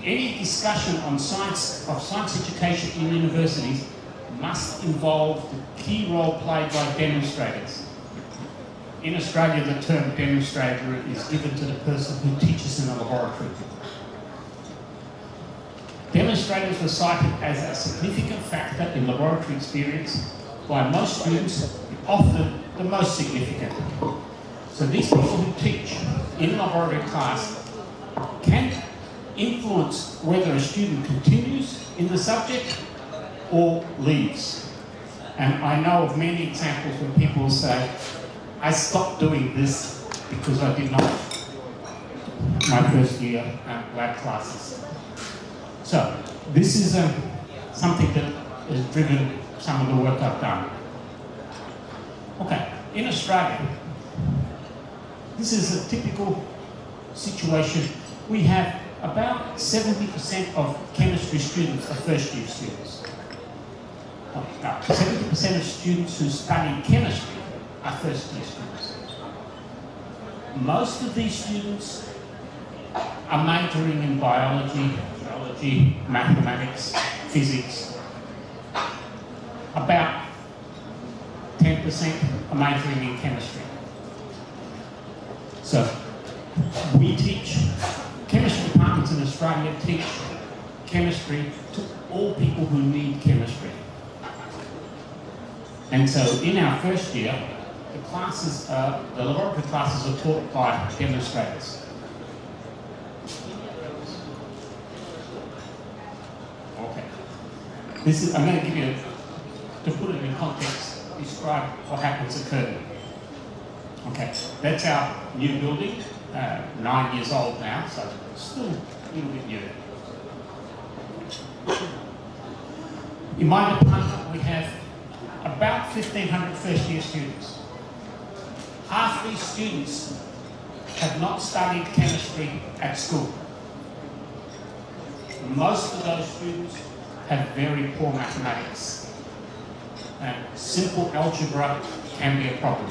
Any discussion on science education in universities must involve the key role played by demonstrators. In Australia, the term demonstrator is given to the person who teaches in a laboratory. Demonstrators were cited as a significant factor in laboratory experience by most students, often the most significant. So these people who teach in laboratory class can influence whether a student continues in the subject or leaves. And I know of many examples where people say, I stopped doing this because I did not my first year lab classes. So this is something that has driven some of the work I've done. Okay, in Australia, this is a typical situation. We have about 70% of chemistry students are first year students. 70% of students who study chemistry are first year students. Most of these students are majoring in biology, geology, mathematics, physics. About 10% are majoring in chemistry. So we teach, chemistry departments in Australia teach chemistry to all people who need chemistry. And so in our first year, the laboratory classes are taught by demonstrators. Okay. I'm going to give you, to put it in context, describe what happens at Curtin. Okay, that's our new building, 9 years old now, so still a little bit new. In my department, we have about 1,500 first-year students. Half these students have not studied chemistry at school. Most of those students have very poor mathematics. And simple algebra can be a problem.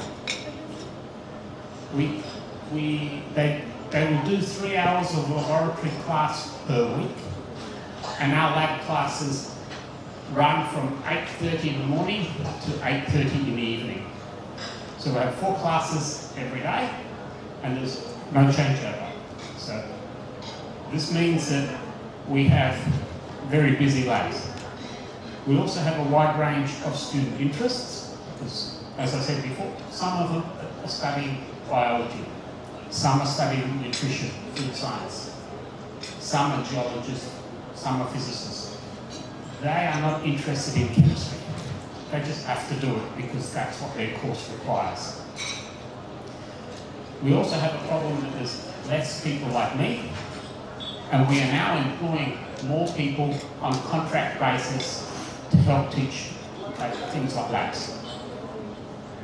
They will do 3 hours of laboratory class per week, and our lab classes run from 8:30 in the morning to 8:30 in the evening. So we have 4 classes every day, and there's no changeover. So this means that we have very busy labs. We also have a wide range of student interests, because, as I said before, some of them are studying biology, some are studying nutrition, food science, some are geologists, some are physicists. They are not interested in chemistry. They just have to do it because that's what their course requires. We also have a problem that there's less people like me, and we are now employing more people on contract basis to help teach things like labs.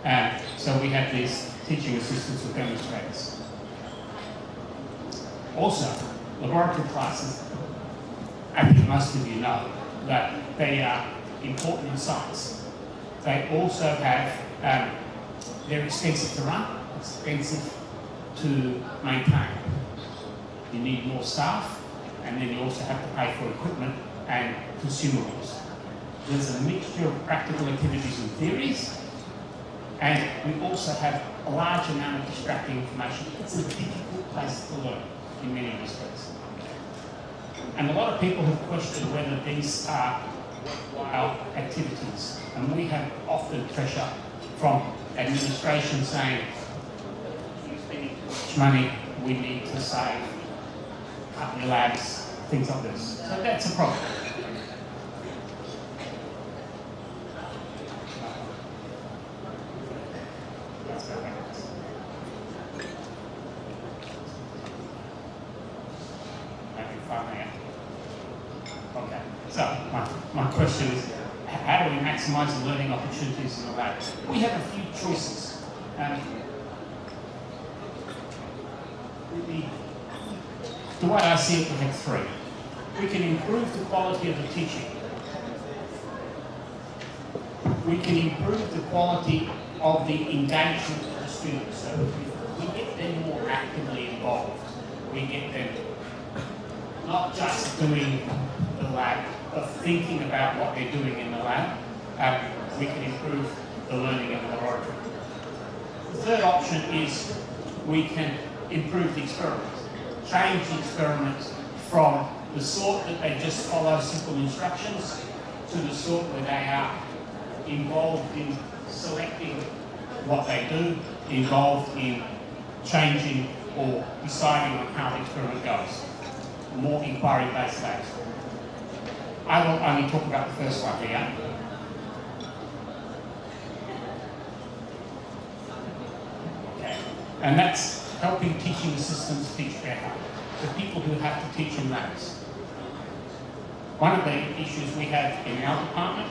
And so we have these teaching assistants or demonstrators. Also, laboratory classes, I think most of you know that they are important in science. They also have, they're expensive to run, expensive to maintain. You need more staff, and then you also have to pay for equipment and consumables. There's a mixture of practical activities and theories, and we also have a large amount of distracting information. It's a difficult place to learn in many respects. And a lot of people have questioned whether these are worthwhile activities. And we have often pressure from administration saying, you're spending too much money, we need to save, cut your labs, things like this. So that's a problem. Okay, so my question is, how do we maximise the learning opportunities in the lab? We have a few choices. The way I see it, we have 3. We can improve the quality of the teaching. We can improve the quality of the engagement of the students. So if we get them more actively involved, we get them not just doing the lab, but thinking about what they're doing in the lab, we can improve the learning in the laboratory. The third option is we can improve the experiments, change the experiments from the sort that they just follow simple instructions to the sort where they are involved in selecting what they do, involved in changing or deciding on how the experiment goes. More inquiry-based labs. I will only talk about the first one here. Okay. And that's helping teaching assistants teach better. The people who have to teach in labs. One of the issues we have in our department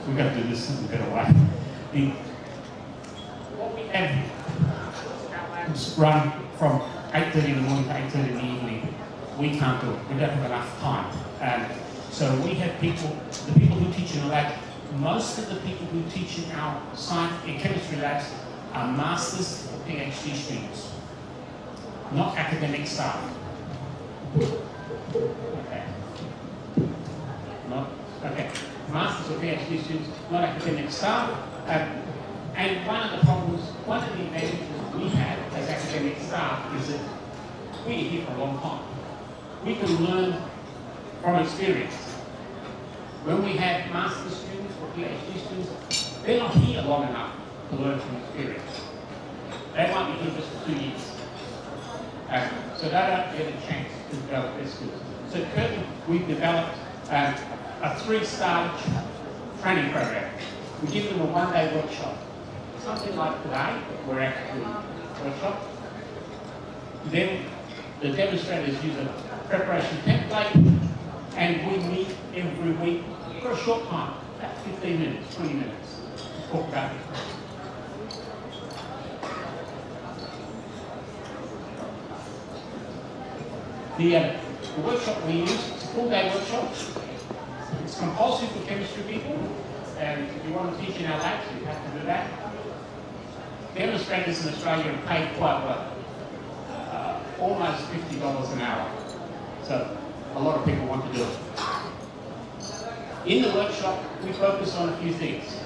we've got to do this in a better way. run from 8:30 in the morning to 8:30 in the evening. We can't do it. We don't have enough time. So we have people, the people who teach in the lab, most of the people who teach in our science and chemistry labs are masters or PhD students, not academic staff. Okay. Okay. Masters or PhD students, not academic staff. And one of the problems, one of the advantages we have as academic staff is that we're here for a long time. We can learn from experience. When we have master's students or PhD students, they're not here long enough to learn from experience. They might be here just for 2 years. So they don't get a chance to develop their skills. So at Curtin, we've developed a 3-stage training program. We give them a 1-day workshop. Something like today, we're actually workshop. Then the demonstrators use a preparation template, and we meet every week for a short time, about 15 minutes, 20 minutes, to talk about it. The workshop we use, it's a full-day workshop. It's compulsory for chemistry people, and if you want to teach in our labs, you have to do that. Demonstrators in Australia are paid quite well, almost $50 an hour. So a lot of people want to do it. In the workshop, we focus on a few things.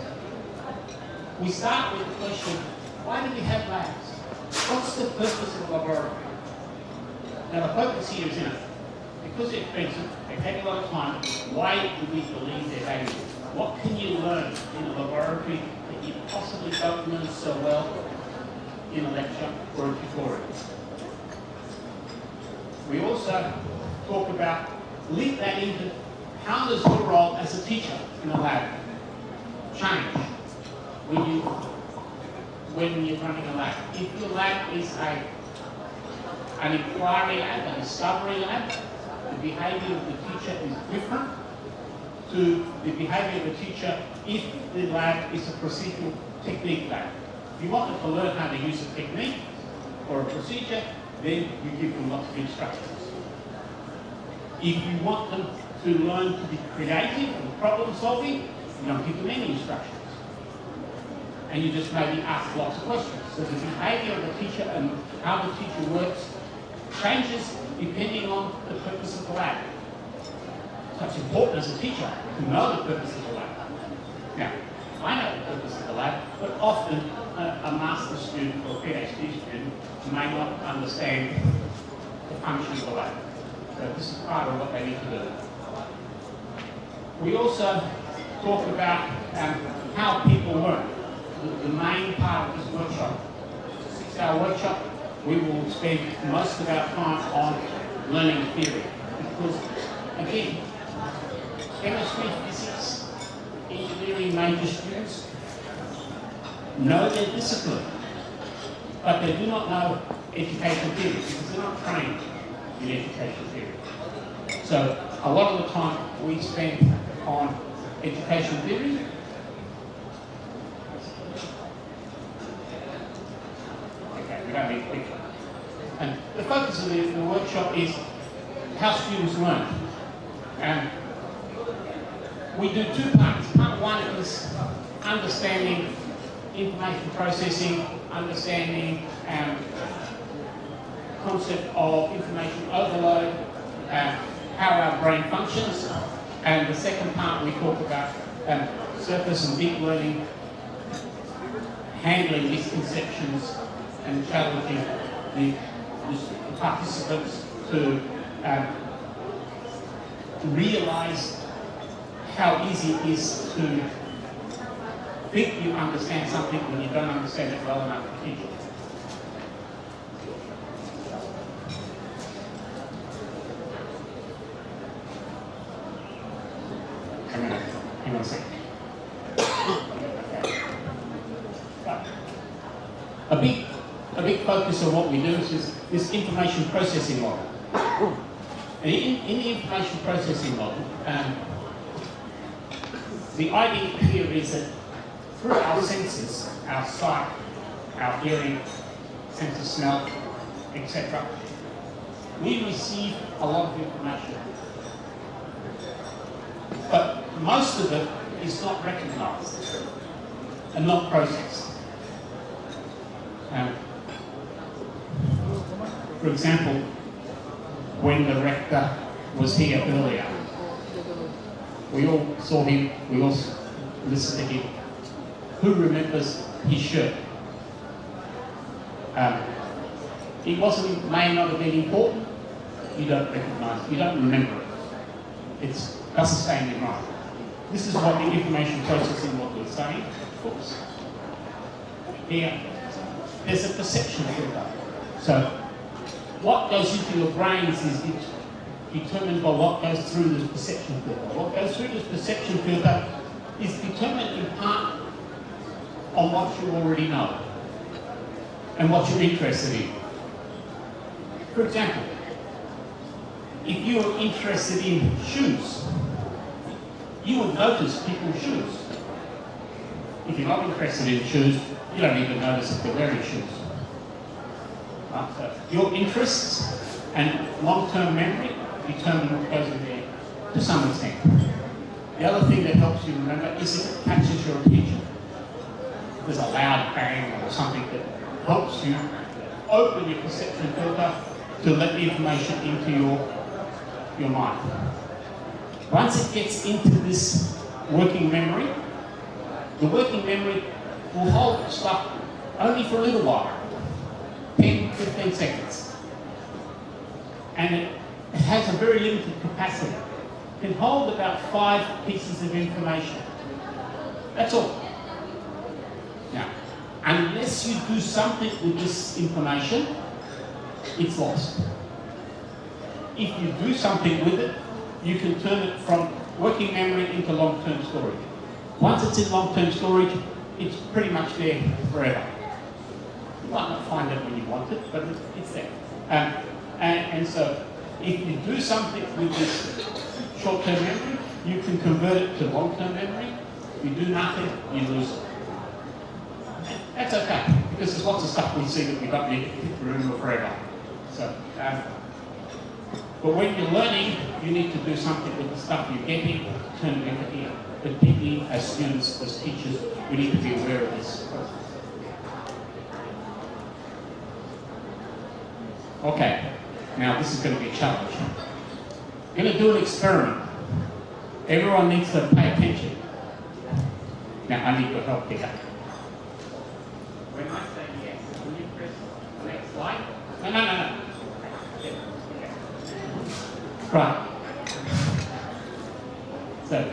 We start with the question, why do we have labs? What's the purpose of a laboratory? Now the focus here is in it. Because they're expensive, they take a lot of time, why do we believe they're valuable? What can you learn in a laboratory that you possibly don't learn so well in a lecture or a tutorial? We also talk about, link that into how does your role as a teacher in a lab change when you're running a lab. If your lab is an inquiry lab, a discovery lab, the behaviour of the teacher is different to the behaviour of the teacher if the lab is a procedural technique lab. If you want them to learn how to use a technique or a procedure, then you give them lots of instructions. If you want them to learn to be creative and problem solving, you don't give them any instructions. And you just maybe ask lots of questions. So the behaviour of the teacher and how the teacher works changes depending on the purpose of the lab. So it's important as a teacher to know the purpose of the lab. Now, I know the purpose of the lab, but often a master's student or PhD student may not understand the function of the lab. So this is part of what they need to do. We also talk about how people learn. The main part of this workshop, it's a 6-hour workshop, we will spend most of our time on learning theory. Because, again, chemistry, physics, engineering major students know their discipline, but they do not know education theory because they're not trained in education theory. So a lot of the time we spend on education theory. Okay, we don't need a picture. And the focus of the workshop is how students learn. And we do 2 parts. Part 1 is understanding information processing, understanding concept of information overload, how our brain functions. And the second part we talk about surface and deep learning, handling misconceptions and challenging the participants to realize how easy it is to think you understand something when you don't understand it well enough to teach it. Hang on a second. A big focus of what we do is this information processing model. And in the information processing model, the idea here is that through our senses, our sight, our hearing, sense of smell, etc. We receive a lot of information, but most of it is not recognised and not processed. For example, when the rector was here earlier, we all saw him, we all listened to him. Who remembers his shirt? It may not have been important. You don't recognise it, you don't remember it. It doesn't stay in your mind. This is what the information processing what we're saying. Of course. Here, there's a perception filter. So, what goes into your brains is determined by what goes through this perception filter. What goes through this perception filter is determined in part on what you already know and what you're interested in. For example, if you were interested in shoes, you would notice people's shoes. If you're not interested in shoes, you don't even notice if they're wearing shoes. So your interests and long-term memory determine what goes in there to some extent. The other thing that helps you remember is if it catches your attention. There's a loud bang or something that helps you open your perception filter to let the information into your mind. Once it gets into this working memory, the working memory will hold stuff only for a little while, 10, 15 seconds. And it has a very limited capacity. It can hold about 5 pieces of information. That's all. Now, unless you do something with this information, it's lost. If you do something with it, you can turn it from working memory into long-term storage. Once it's in long-term storage, it's pretty much there forever. You might not find it when you want it, but it's there. And so, if you do something with this short-term memory, you can convert it to long-term memory. If you do nothing, you lose it. That's okay, because there's lots of stuff we see that we don't need to remember forever. So, but when you're learning, you need to do something with the stuff you're getting, turn it into here. Particularly as students, as teachers, we need to be aware of this. Okay, now this is going to be a challenge. I'm going to do an experiment. Everyone needs to pay attention. Now I need your help here. When I say yes, will you press the next slide? No. Right. So.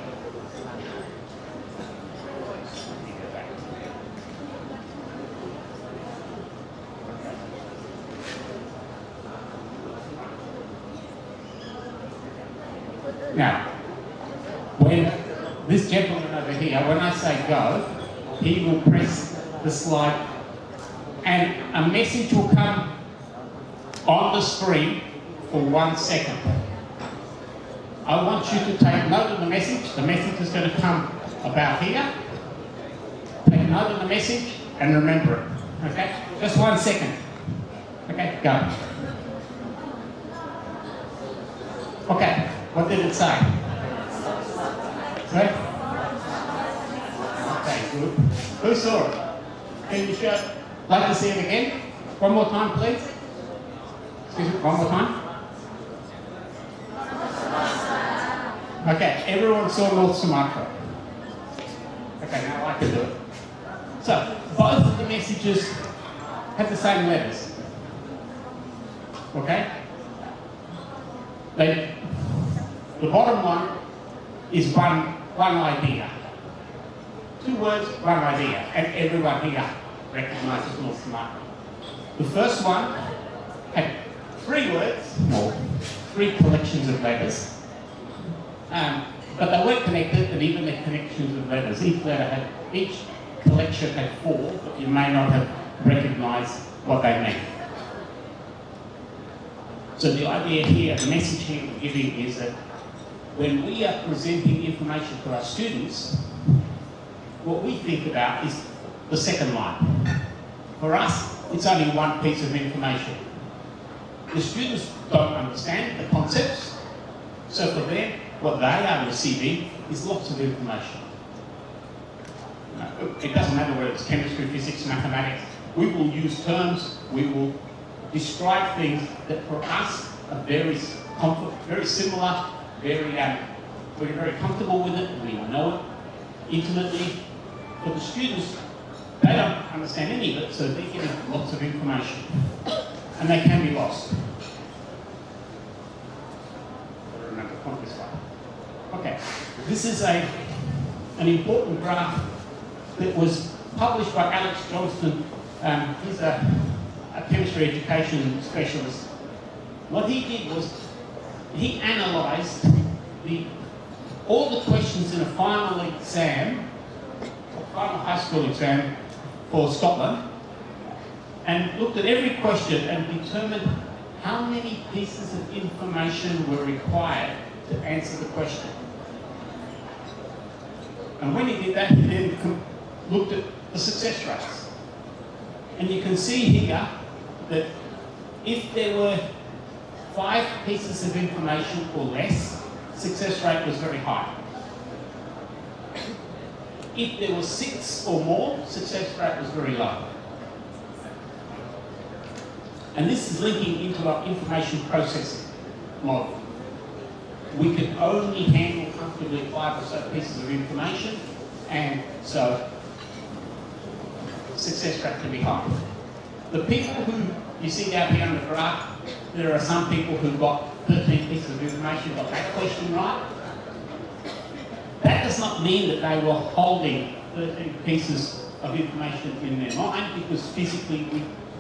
Now, when this gentleman over here, when I say go, he will press the slide and a message will come on the screen for 1 second. I want you to take note of the message. The message is going to come about here. Take note of the message and remember it. Okay? Just 1 second. Okay, go. Okay, what did it say? Sorry? Okay, good. Who saw it? Can you show? Like to see it again? One more time, please. Excuse me, one more time. Okay, everyone saw North Sumatra. Okay, now I can do it. So, both of the messages have the same letters. Okay? The bottom one is one idea. 2 words, one idea. And everyone here recognizes North Sumatra. The first one had 3 words, or 3 collections of letters. But they weren't connected, and even the connections of letters. Each collection had 4, but you may not have recognized what they meant. So the idea here, the message here we're giving is that when we are presenting information to our students, what we think about is the second line. For us, it's only one piece of information. The students don't understand the concepts, so for them, what they are receiving is lots of information. It doesn't matter whether it's chemistry, physics, mathematics. We will use terms, we will describe things that for us are very similar, we're very comfortable with it, we know it intimately. For the students, they don't understand any of it, so they're getting lots of information. And they can be lost. Remember, point this way. Okay, this is an important graph that was published by Alex Johnston. He's a chemistry education specialist. What he did was he analysed all the questions in a final exam, a final high school exam for Scotland, and looked at every question and determined how many pieces of information were required to answer the question. And when he did that, he then looked at the success rates. And you can see here that if there were 5 pieces of information or less, success rate was very high. If there were 6 or more, success rate was very low. And this is linking into our information processing model. We can only handle comfortably 5 or so pieces of information, and so success rate can be high. The people who you see down here on the graph, there are some people who got 13 pieces of information, got that question right. That does not mean that they were holding 13 pieces of information in their mind, because physically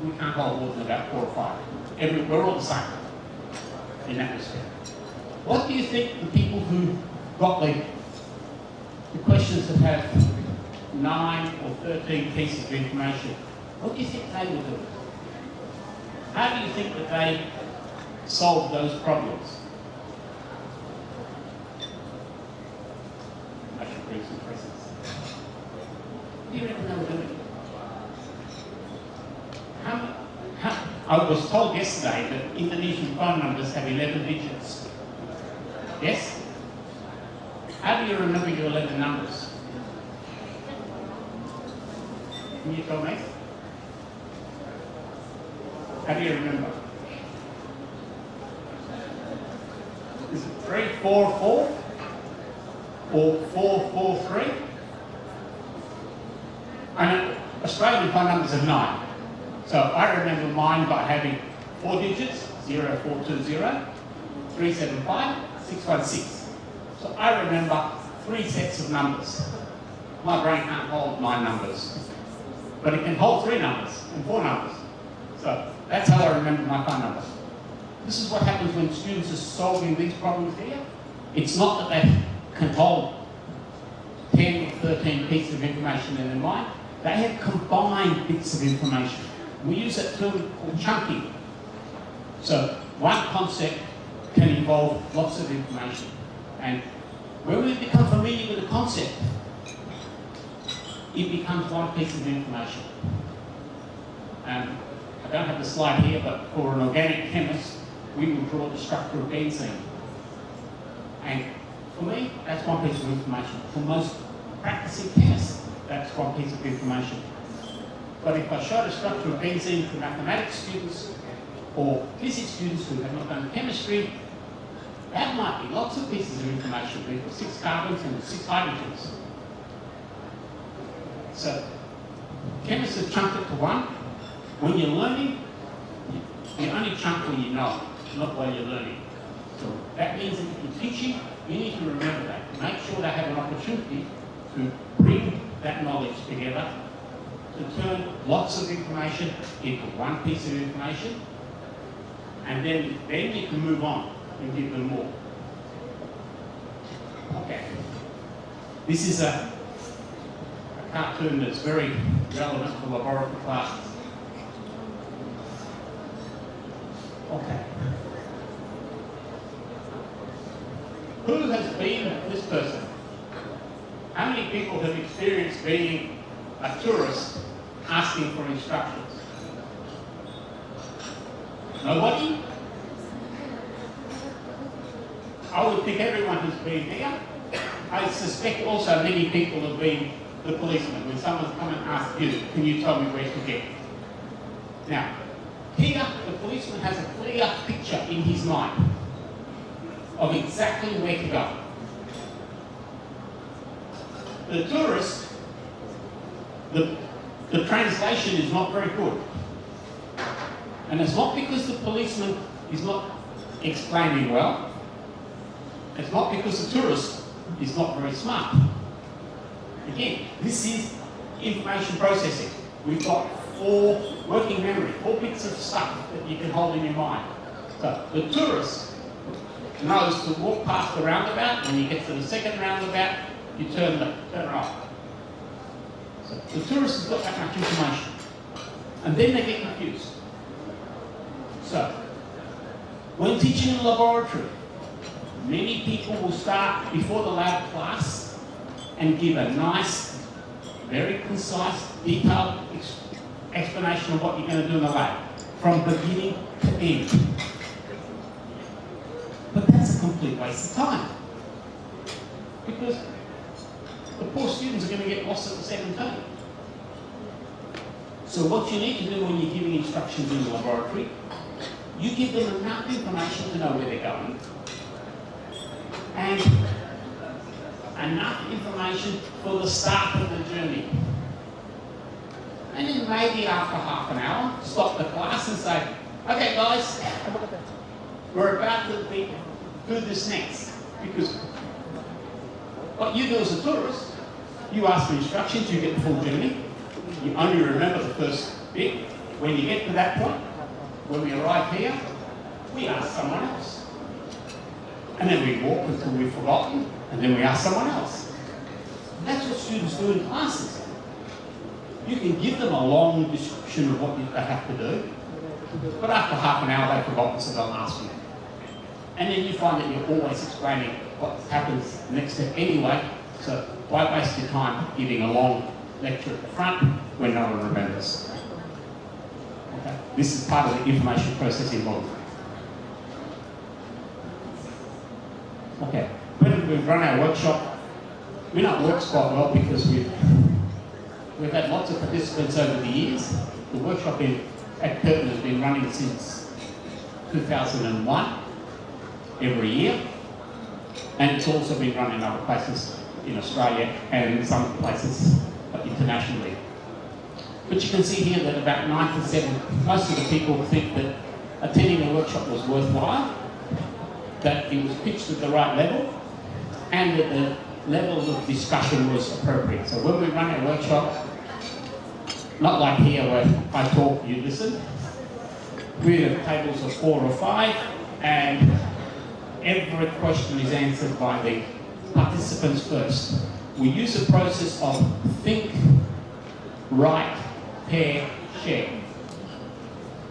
we can't hold more than about 4 or 5. We're all the same in that respect. What do you think the people who got the questions that have 9 or 13 pieces of information, what do you think they will do? How do you think that they solved those problems? I should bring some presents. Do you reckon they were doing? I was told yesterday that Indonesian phone numbers have 11 digits. Yes? How do you remember your 11 numbers? Can you tell me? How do you remember? Is it 344 or 443? And Australian phone numbers are 9. So I remember mine by having 4 digits, 0420, 375, 616. So I remember 3 sets of numbers. My brain can't hold 9 numbers, but it can hold 3 numbers and 4 numbers. So that's how I remember my phone numbers. This is what happens when students are solving these problems here. It's not that they can hold 10 or 13 pieces of information in their mind. They have combined bits of information. We use that term called chunking. So one concept can involve lots of information. And when we become familiar with the concept, it becomes one piece of information. I don't have the slide here, but for an organic chemist, we will draw the structure of benzene. And for me, that's one piece of information. For most practicing chemists, that's one piece of information. But if I show the structure of benzene to mathematics students or physics students who have not done chemistry, that might be lots of pieces of information. We've got 6 carbons and 6 hydrogens. So chemists have chunked it to 1. When you're learning, you only chunk when you know, not while you're learning. So that means that if you're teaching, you need to remember that. Make sure they have an opportunity to bring that knowledge together, to turn lots of information into one piece of information, and then you can move on and give them more. Okay. This is a cartoon that's very relevant for laboratory classes. Okay. Who has been this person? How many people have experienced being a tourist asking for instructions? Nobody? I would think everyone has been here. I suspect also many people have been the policeman. When someone's come and asked you, can you tell me where to get? Now, here the policeman has a clear picture in his mind of exactly where to go. The tourist, the translation is not very good. And it's not because the policeman is not explaining well. It's not because the tourist is not very smart. Again, this is information processing. We've got 4 working memory, 4 bits of stuff that you can hold in your mind. So the tourist knows to walk past the roundabout. When you get to the second roundabout, you turn right. So the tourist has got that much information. And then they get confused. So, when teaching in a laboratory, many people will start before the lab class and give a nice, very concise, detailed explanation of what you're going to do in the lab, from beginning to end. But that's a complete waste of time. Because the poor students are going to get lost at the second term. So what you need to do when you're giving instructions in the laboratory, you give them enough information to know where they're going, and enough information for the start of the journey. And then maybe after half an hour, stop the class and say, okay guys, we're about to do this next. Because what you do as a tourist, you ask for instructions, you get the full journey. You only remember the first bit. When you get to that point, when we arrive here, we ask someone else. And then we walk until we've forgotten, and then we ask someone else. And that's what students do in classes. You can give them a long description of what they have to do, but after half an hour they've forgotten, so they'll ask you. And then you find that you're always explaining what happens next step anyway, so why waste your time giving a long lecture at the front when no one remembers? Okay. This is part of the information processing model. Okay, when we run our workshop, we know it works quite well because we've had lots of participants over the years. The workshop at Curtin has been running since 2001, every year, and it's also been run in other places in Australia and in some places internationally. But you can see here that about 97%, most of the people think that attending a workshop was worthwhile, that it was pitched at the right level, and that the level of discussion was appropriate. So when we run a workshop, not like here where I talk, you listen, we have tables of 4 or 5, and every question is answered by the participants first. We use a process of think, write, pair, share.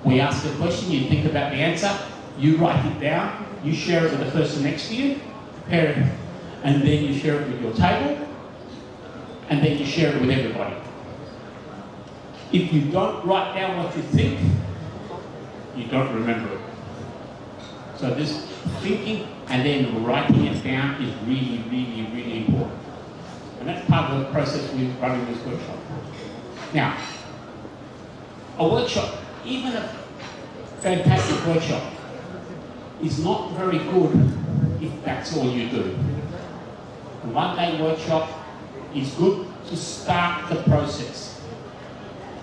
We ask a question, you think about the answer, you write it down, you share it with the person next to you, pair it, and then you share it with your table, and then you share it with everybody. If you don't write down what you think, you don't remember it. So this thinking and then writing it down is really, really, really important. And that's part of the process we're running this workshop. Now, a workshop, even a fantastic workshop, is not very good if that's all you do. A one-day workshop is good to start the process.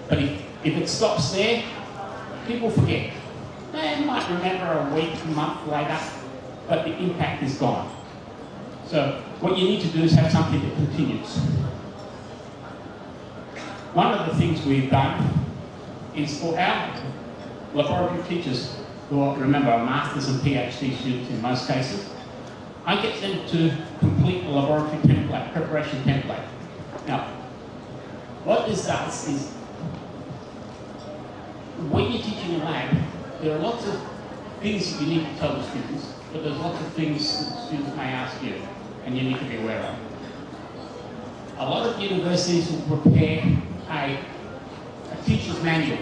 But if it stops there, people forget. They might remember a week, a month later, but the impact is gone. So what you need to do is have something that continues. One of the things we've done is for our laboratory teachers, who are, remember, are masters and PhD students in most cases, I get them to complete a laboratory template, preparation template. Now, what this does is, when you're teaching a lab, there are lots of things that you need to tell the students, but there's lots of things that students may ask you, and you need to be aware of. A lot of universities will prepare a teacher's manual,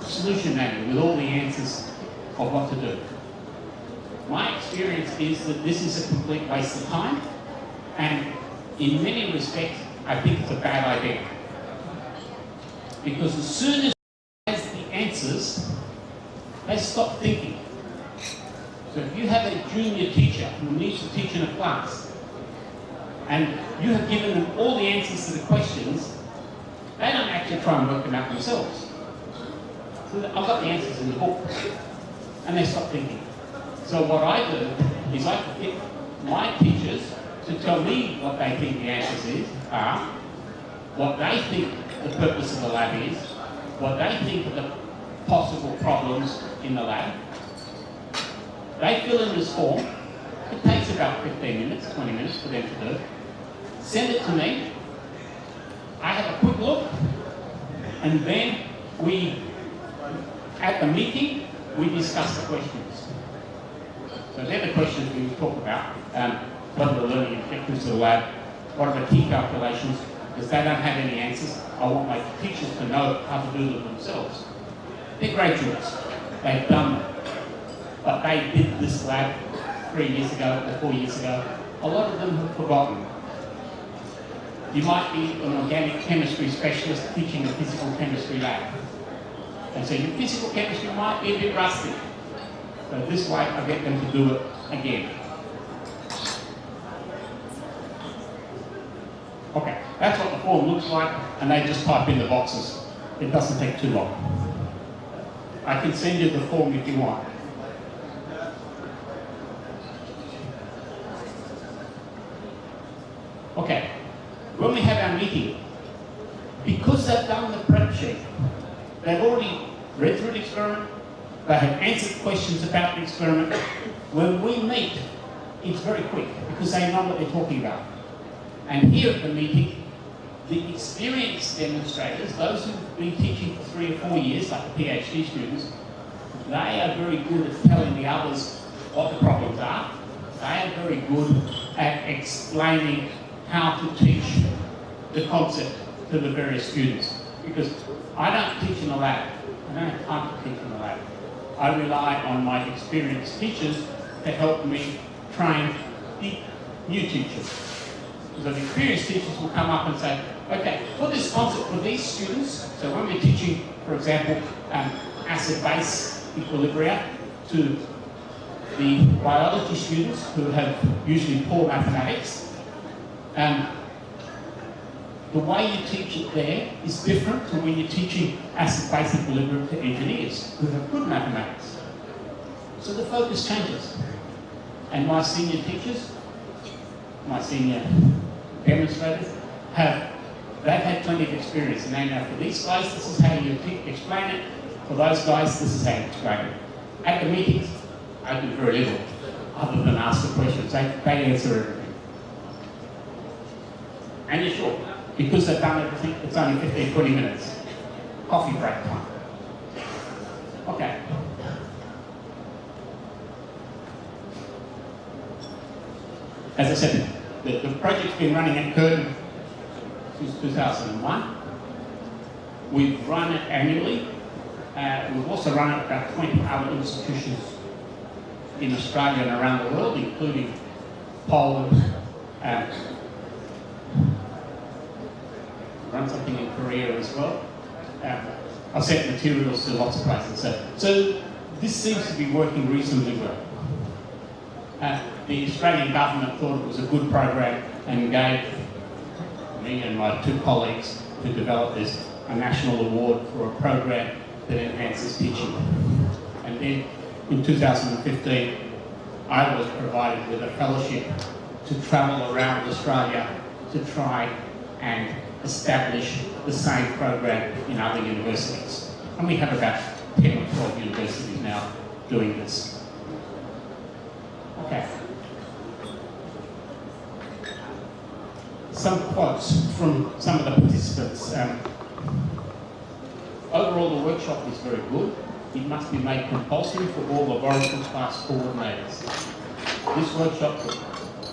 a solution manual, with all the answers of what to do. My experience is that this is a complete waste of time, and in many respects, I think it's a bad idea. Because as soon as they has the answers, they stop thinking. So if you have a junior teacher who needs to teach in a class, and you have given them all the answers to the questions, they don't actually try and work them out themselves. So I've got the answers in the book, and they stop thinking. So what I do is I get my teachers to tell me what they think the answers are, what they think the purpose of the lab is, what they think are the possible problems in the lab. They fill in this form. It takes about 15 minutes, 20 minutes for them to do. Send it to me. I have a quick look, and then at the meeting, we discuss the questions. So they're the questions we talk about. What are the learning objectives of the lab? What are the key calculations? Because they don't have any answers. I want my teachers to know how to do them themselves. They're graduates. They've done them. But they did this lab 3 years ago or 4 years ago. A lot of them have forgotten. You might be an organic chemistry specialist teaching a physical chemistry lab. And so your physical chemistry might be a bit rusty. So this way I get them to do it again. Okay, that's what the form looks like, and they just type in the boxes. It doesn't take too long. I can send you the form if you want. Okay, when we have our meeting, because they've done the prep sheet, they've already read through the experiment, they have answered questions about the experiment. When we meet, it's very quick because they know what they're talking about. And here at the meeting, the experienced demonstrators, those who've been teaching for 3 or 4 years, like the PhD students, they are very good at telling the others what the problems are. They are very good at explaining how to teach the concept to the various students. Because I don't teach in a lab. I don't have time to teach in a lab. I rely on my experienced teachers to help me train the new teachers. So the experienced teachers will come up and say, okay, for this concept for these students, so when we're teaching, for example, acid-base equilibria to the biology students who have usually poor mathematics, the way you teach it there is different to when you're teaching acid-base equilibrium to engineers who have good mathematics. So the focus changes. And my senior teachers, my senior demonstrators, they've had plenty of experience, and they know for these guys, this is how you explain it. For those guys, this is how you explain it. At the meetings, I do very little, other than ask the questions. They answer everything. And you're sure, because they've done everything, it's only 15, 20 minutes. Coffee break time. Okay. As I said, the project's been running at Curtin since 2001. We've run it annually. We've also run it at about 20 other institutions in Australia and around the world, including Poland. Run something in Korea as well. I've sent materials to lots of places. So this seems to be working reasonably well. The Australian government thought it was a good program and gave me and my 2 colleagues who developed this a national award for a program that enhances teaching. And then in 2015, I was provided with a fellowship to travel around Australia to try and establish the same program in other universities. And we have about 10 or 12 universities now doing this. Okay. Some quotes from some of the participants. Overall, the workshop is very good. It must be made compulsory for all laboratory class coordinators. This workshop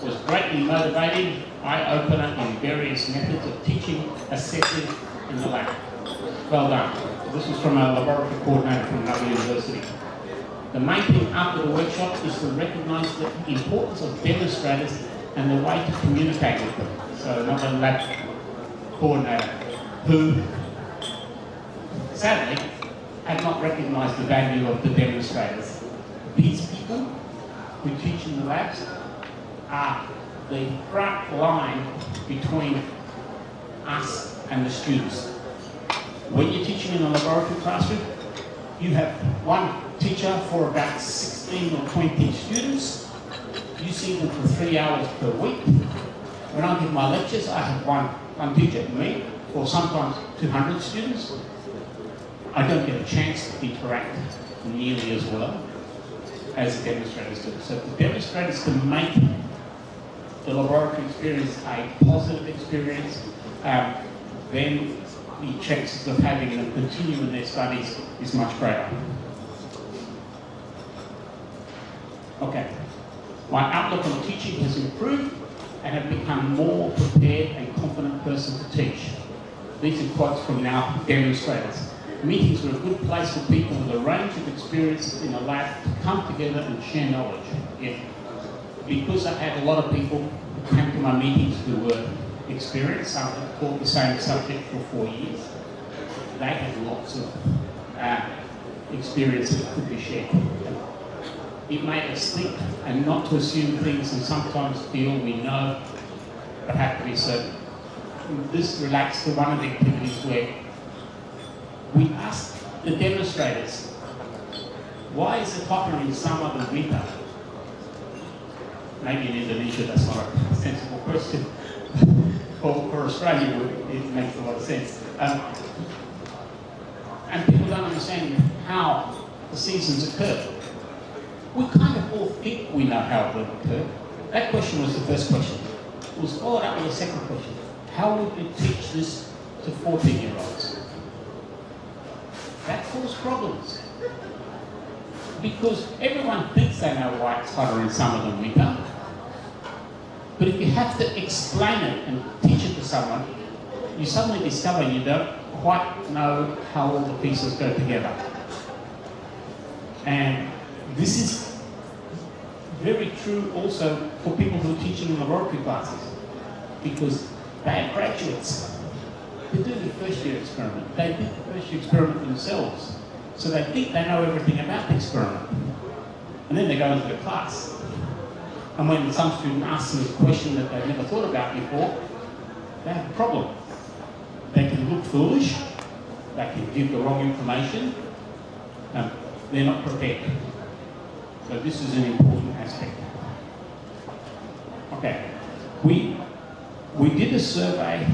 was greatly motivating, eye-opener in various methods of teaching, assessing in the lab. Well done. This was from a laboratory coordinator from another university. The main thing after the workshop is to recognise the importance of demonstrators and the way to communicate with them. So another lab coordinator who sadly had not recognised the value of the demonstrators. These people who teach in the labs are the front line between us and the students. When you're teaching in a laboratory classroom, you have one teacher for about 16 or 20 students. You see them for 3 hours per week. When I give my lectures, I have one teacher, me, for sometimes 200 students. I don't get a chance to interact nearly as well as the demonstrators do. So the demonstrators can make the laboratory experience a positive experience, then the chances of having them continue in their studies is much greater. Okay, my outlook on teaching has improved and have become more prepared and confident person to teach. These are quotes from our demonstrators. Meetings are a good place for people with a range of experiences in a lab to come together and share knowledge. Yeah. Because I had a lot of people who came to my meetings who were experienced, some had taught the same subject for 4 years. They had lots of experience that could be shared. It made us think and not to assume things and sometimes feel we know but have to be certain. This relates to one of the activities where we asked the demonstrators, why is it hotter in summer than winter? Maybe in Indonesia that's not a sensible question. For Australia it makes a lot of sense. And people don't understand how the seasons occur. We kind of all think we know how it will occur. That question was the first question. It was followed up with a second question. How would we teach this to 14-year-olds? That caused problems. Because everyone thinks they know why it's hotter in summer than winter. But if you have to explain it and teach it to someone, you suddenly discover you don't quite know how all the pieces go together. And this is very true also for people who are teaching in laboratory classes, because they are graduates. They're doing the first year experiment. They did the first year experiment themselves. So they think they know everything about the experiment. And then they go into the class. And when some student asks them a question that they've never thought about before, they have a problem. They can look foolish, they can give the wrong information, they're not prepared. So this is an important aspect. Okay, we did a survey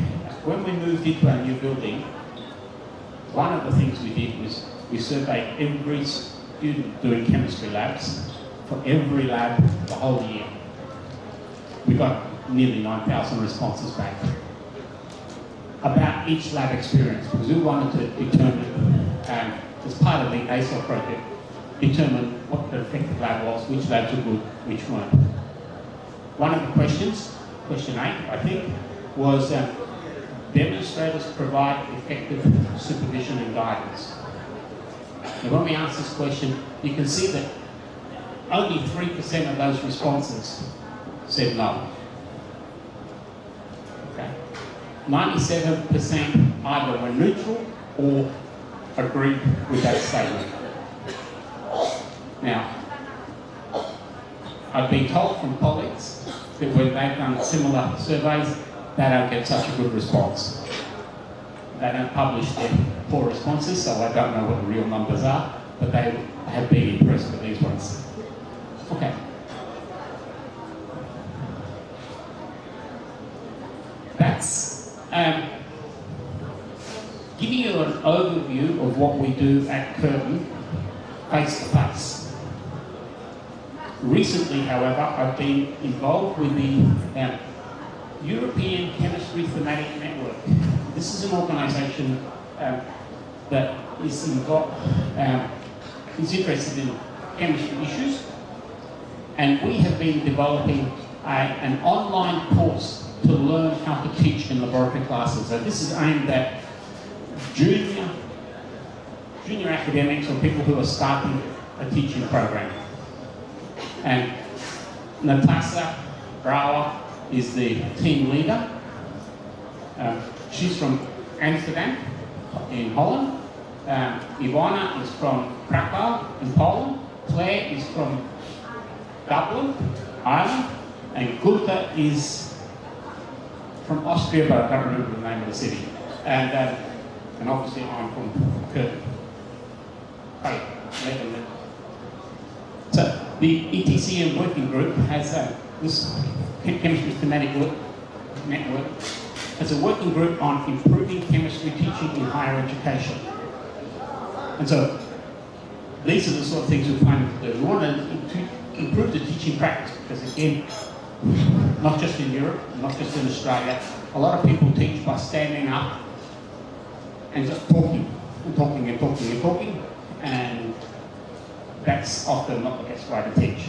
when we moved into our new building. One of the things we did was we surveyed every student doing chemistry labs for every lab the whole year. We got nearly 9,000 responses back about each lab experience, because we wanted to determine, as part of the AISTSSE project, determine what the effective lab was, which labs were good, which weren't. One of the questions, question 8, I think, was demonstrators provide effective supervision and guidance. Now, when we asked this question, you can see that only 3% of those responses said no. Okay. 97% either were neutral or agreed with that statement. Now, I've been told from colleagues that when they've done similar surveys, they don't get such a good response. They don't publish their poor responses, so I don't know what the real numbers are, but they have been impressed with these ones. Okay. That's giving you an overview of what we do at Curtin face to face. Recently, however, I've been involved with the European Chemistry Thematic Network. This is an organisation that is interested in chemistry issues, and we have been developing an online course to learn how to teach in laboratory classes. So this is aimed at junior academics or people who are starting a teaching program. And Natasha Brouwer is the team leader. She's from Amsterdam in Holland. Ivana is from Krakow in Poland. Claire is from Dublin, Ireland. And Gulta is from Austria, but I can't remember the name of the city. And obviously I'm from Curtin. So the ETCM working group has this chemistry thematic network has a working group on improving chemistry teaching in higher education. And so these are the sort of things we're planning to do. We want to improve the teaching practice because, again, not just in Europe, not just in Australia, a lot of people teach by standing up and just talking and talking and talking and talking, and that's often not the best way to teach.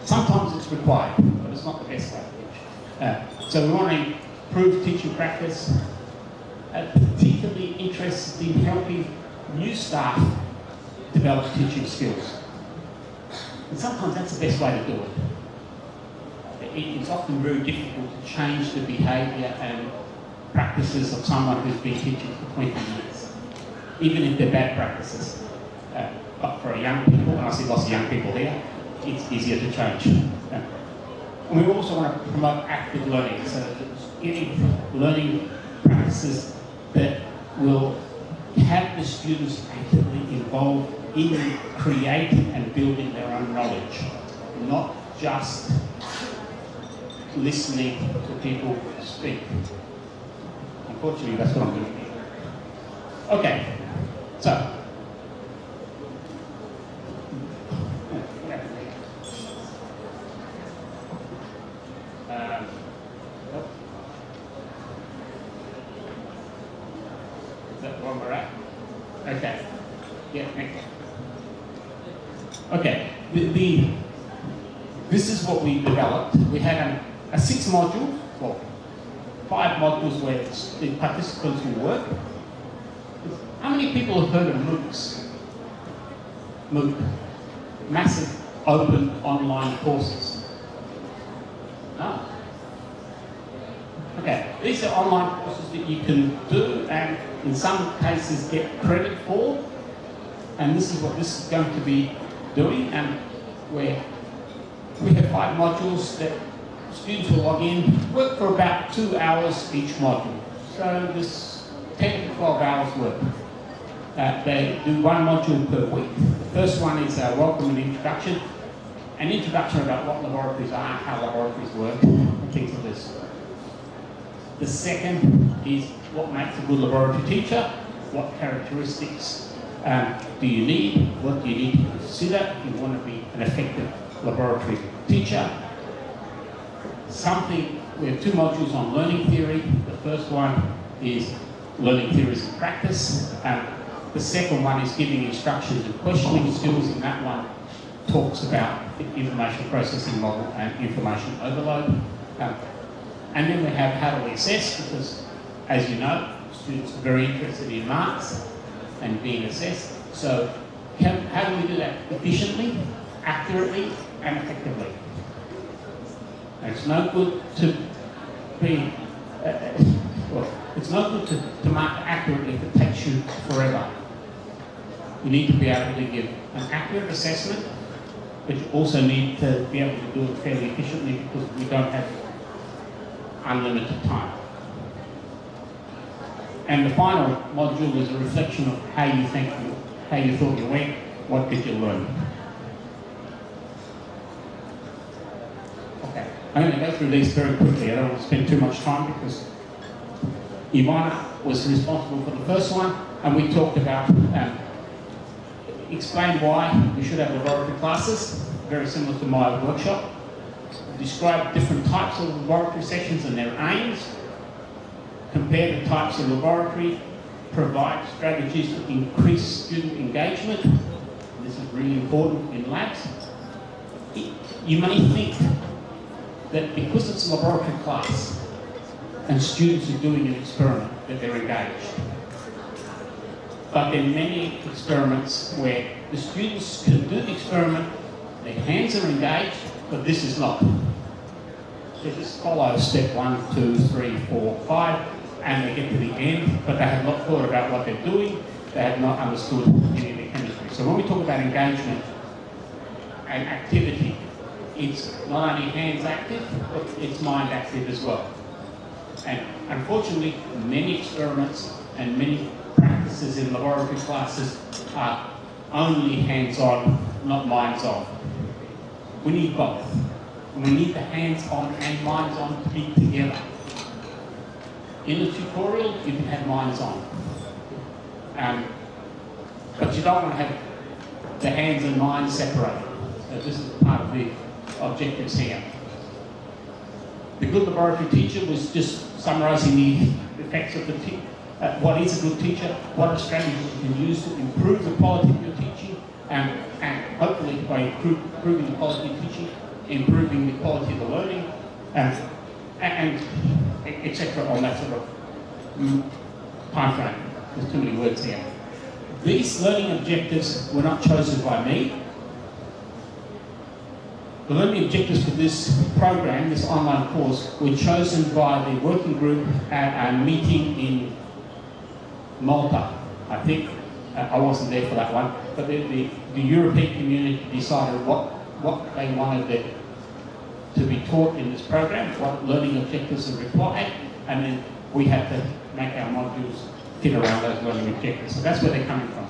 Sometimes it's required, but it's not the best way to teach. So we want to improve teaching practice, particularly interested in helping new staff develop teaching skills. And sometimes that's the best way to do it. It's often very difficult to change the behaviour and practices of someone who's been teaching for 20 years, even if they're bad practices. But for young people, and I see lots of young people here, it's easier to change. And we also want to promote active learning, so getting learning practices that will have the students actively involved in creating and building their own knowledge, not just listening to people speak. Unfortunately, that's what I'm doing here. Okay, so. Is that where we're at? Okay. Yeah, next. Okay, this is what we developed. We had a 6 module, well, 5 modules where the participants will work. How many people have heard of MOOCs? MOOC, massive open online courses. No. Okay, these are online courses that you can do and in some cases get credit for. And this is what this is going to be doing, and where we have 5 modules that students will log in, work for about 2 hours each module. So this 10 to 12 hours work. They do 1 module per week. The first one is welcome and introduction. An introduction about what laboratories are, how laboratories work, and things like this. The second is what makes a good laboratory teacher, what characteristics do you need, what do you need to consider if you want to be an effective laboratory teacher. We have 2 modules on learning theory. The first one is learning theories and practice. The second one is giving instructions and questioning skills, and that one talks about the information processing model and information overload. And then we have how do we assess, because as you know, students are very interested in marks and being assessed. So how do we do that efficiently, accurately, and effectively? It's no good to be, it's no good to mark accurately if it takes you forever. You need to be able to give an accurate assessment, but you also need to be able to do it fairly efficiently because we don't have unlimited time. And the final module is a reflection of how you thought you went, what did you learn? Okay, I'm going to go through these very quickly. I don't want to spend too much time because Ivana was responsible for the first one, and we talked about explain why we should have laboratory classes, very similar to my workshop. Describe different types of laboratory sessions and their aims. Compare the types of laboratory. Provide strategies to increase student engagement. This is really important in labs. You may think that because it's a laboratory class and students are doing an experiment that they're engaged. but there are many experiments where the students can do the experiment, their hands are engaged, but this is not. They just follow step 1, 2, 3, 4, 5, and they get to the end, but they have not thought about what they're doing, they have not understood any of the chemistry. So when we talk about engagement and activity, it's not only hands active, but it's mind active as well. And unfortunately, many experiments and many practices in laboratory classes are only hands-on, not minds-on. We need both. We need the hands-on and minds-on to be together. In a tutorial, you can have minds-on. But you don't want to have the hands and minds separated. So this is part of the objectives here. The good laboratory teacher was just summarising the effects of the what is a good teacher, what are strategies you can use to improve the quality of your teaching, and hopefully by improving the quality of teaching, improving the quality of the learning, and etc. on that sort of time frame. There's too many words here. These learning objectives were not chosen by me. The learning objectives for this program, this online course, were chosen by the working group at a meeting in Malta. I think I wasn't there for that one, but the European community decided what they wanted to be taught in this program, what learning objectives are required, and then we had to make our modules fit around those learning objectives. So that's where they're coming from.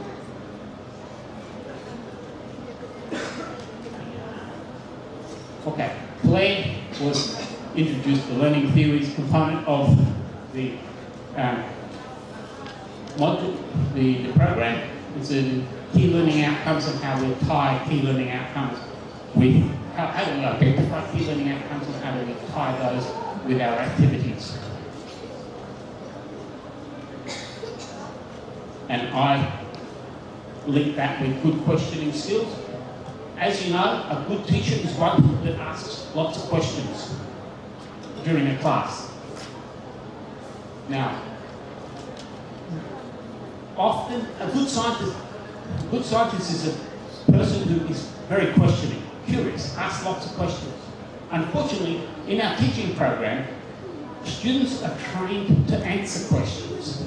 Okay, Claire was introduced the learning theories component of the module, the program. It's a key learning outcomes and how we tie key learning outcomes with how do we identify key learning outcomes and how do we tie those with our activities. And I link that with good questioning skills. As you know, a good teacher is one that asks lots of questions during a class. Now, often a good scientist is a person who is very questioning, curious, asks lots of questions. Unfortunately, in our teaching program, students are trained to answer questions.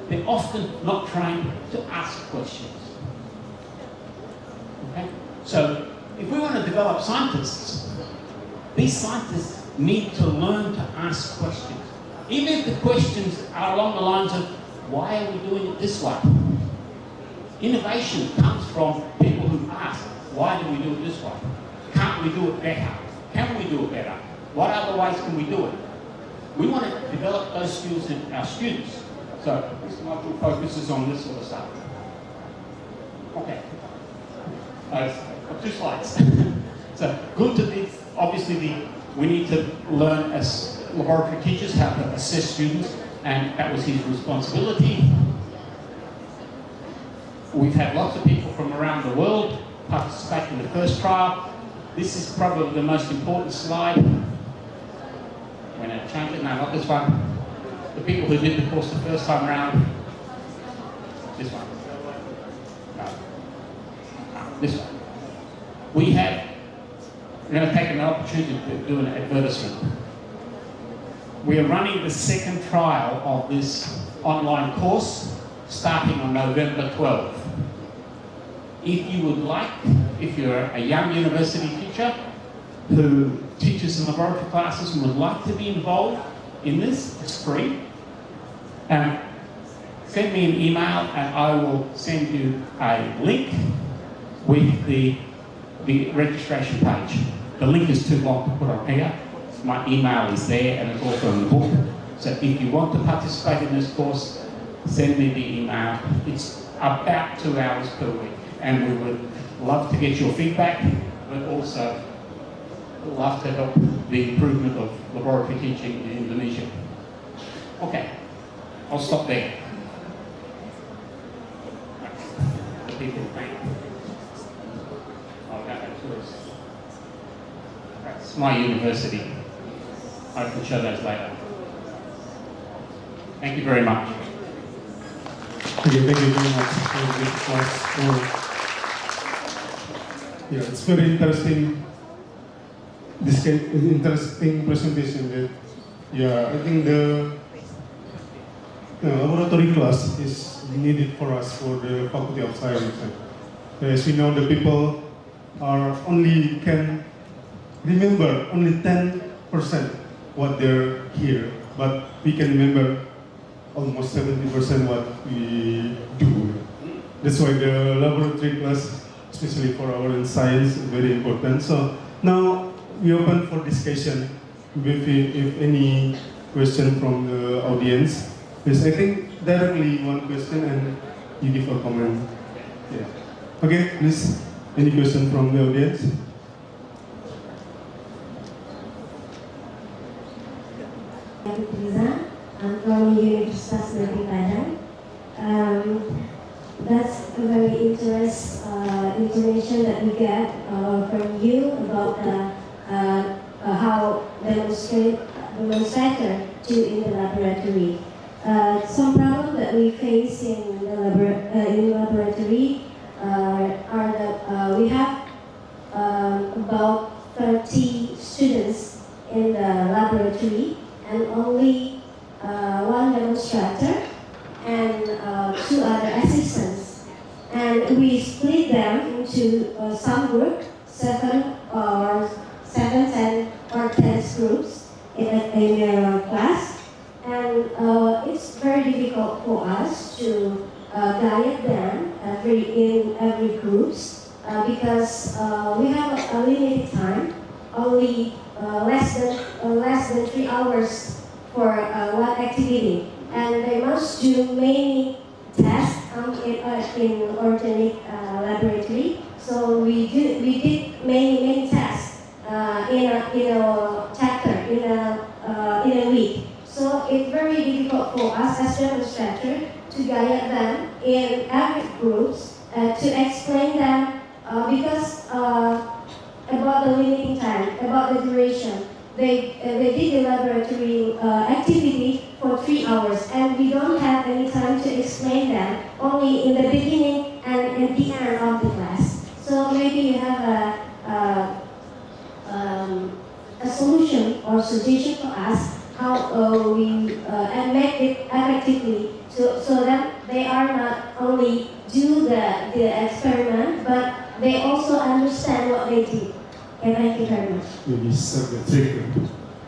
They're often not trained to ask questions. Okay? So, if we want to develop scientists, these scientists need to learn to ask questions. Even if the questions are along the lines of, why are we doing it this way? Innovation comes from people who ask, why do we do it this way? Can't we do it better? Can we do it better? What other ways can we do it? We want to develop those skills in our students. So this module focuses on this sort of stuff. Okay. Two slides. So good to be, obviously we need to learn as laboratory teachers how to assess students, and that was his responsibility. We've had lots of people from around the world participate in the first trial. This is probably the most important slide. When I change it, no, not this one. The people who did the course the first time around. This one. No. This one. We're going to take an opportunity to do an advertisement. We are running the second trial of this online course starting on November 12th. If you would like, if you're a young university teacher who teaches in laboratory classes and would like to be involved in this, it's free. Send me an email and I will send you a link with the registration page. The link is too long to put on here. My email is there and it's also in the book. So if you want to participate in this course, send me the email. It's about 2 hours per week. And we would love to get your feedback, but also love to help the improvement of laboratory teaching in Indonesia. Okay, I'll stop there. The people think. I'll go back to us. That's my university. I can show those later. Thank you very much. Okay, thank you very much for this class. Yeah, it's very interesting. This interesting presentation. That I think the laboratory class is needed for us for the Faculty of Science. As we know, the people can remember only 10% what they're here, but we can remember almost 70% what we do. That's why the laboratory class, especially for our science, is very important. So now we open for discussion. If any question from the audience, yes, I think directly one question and you give a comment. Yeah. Okay, please. Any question from the audience? I'm from Universitas Negeri Medan. That's a very information that we get from you about how demonstrator do in the laboratory. Some problems that we face in the laboratory are that we have about 30 students in the laboratory and only one demonstrator and 2 other assistants. And we split them into some group, 7, 10 or 10 groups in a class. And it's very difficult for us to guide them in every groups because we have a limited time, only less than 3 hours for one activity, and they must do many tests in organic laboratory. So we did many tests in a chapter in a week. So it's very difficult for us as demonstrators to guide them in every groups to explain them because about the limiting time, about the duration. They did the laboratory activity for 3 hours, and we don't have any time to explain them, only in the beginning and at the end of the class. So maybe you have a solution or suggestion for us how we make it effectively so that they are not only do the experiment, but they also understand what they do. Okay, thank you very much.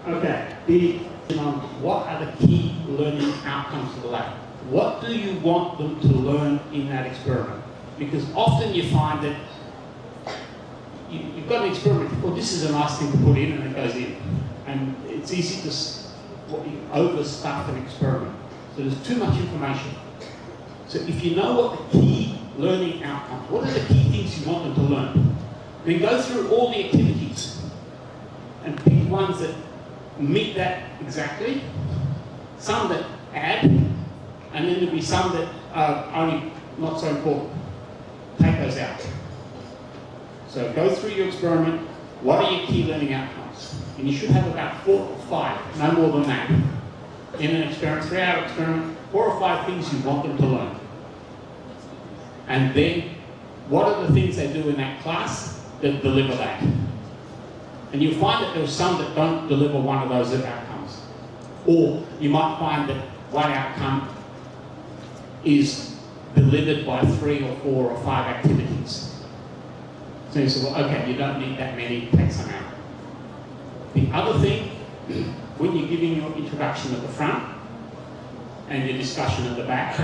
Okay, what are the key learning outcomes of the lab? What do you want them to learn in that experiment? Because often you find that you've got an experiment, well, this is a nice thing to put in, and it goes in. And it's easy to overstuff an experiment. So there's too much information. So if you know what the key learning outcomes, what are the key things you want them to learn, then go through all the activities and pick ones that meet that exactly, some that add, and then there'll be some that are only not so important. Take those out. So go through your experiment. What are your key learning outcomes? And you should have about 4 or 5, no more than that. In an experiment, 3-hour experiment, 4 or 5 things you want them to learn. And then, what are the things they do in that class that deliver that? And you'll find that there are some that don't deliver one of those outcomes. Or you might find that one outcome is delivered by 3 or 4 or 5 activities. So you say, well, okay, you don't need that many, take some out. The other thing, when you're giving your introduction at the front and your discussion at the back,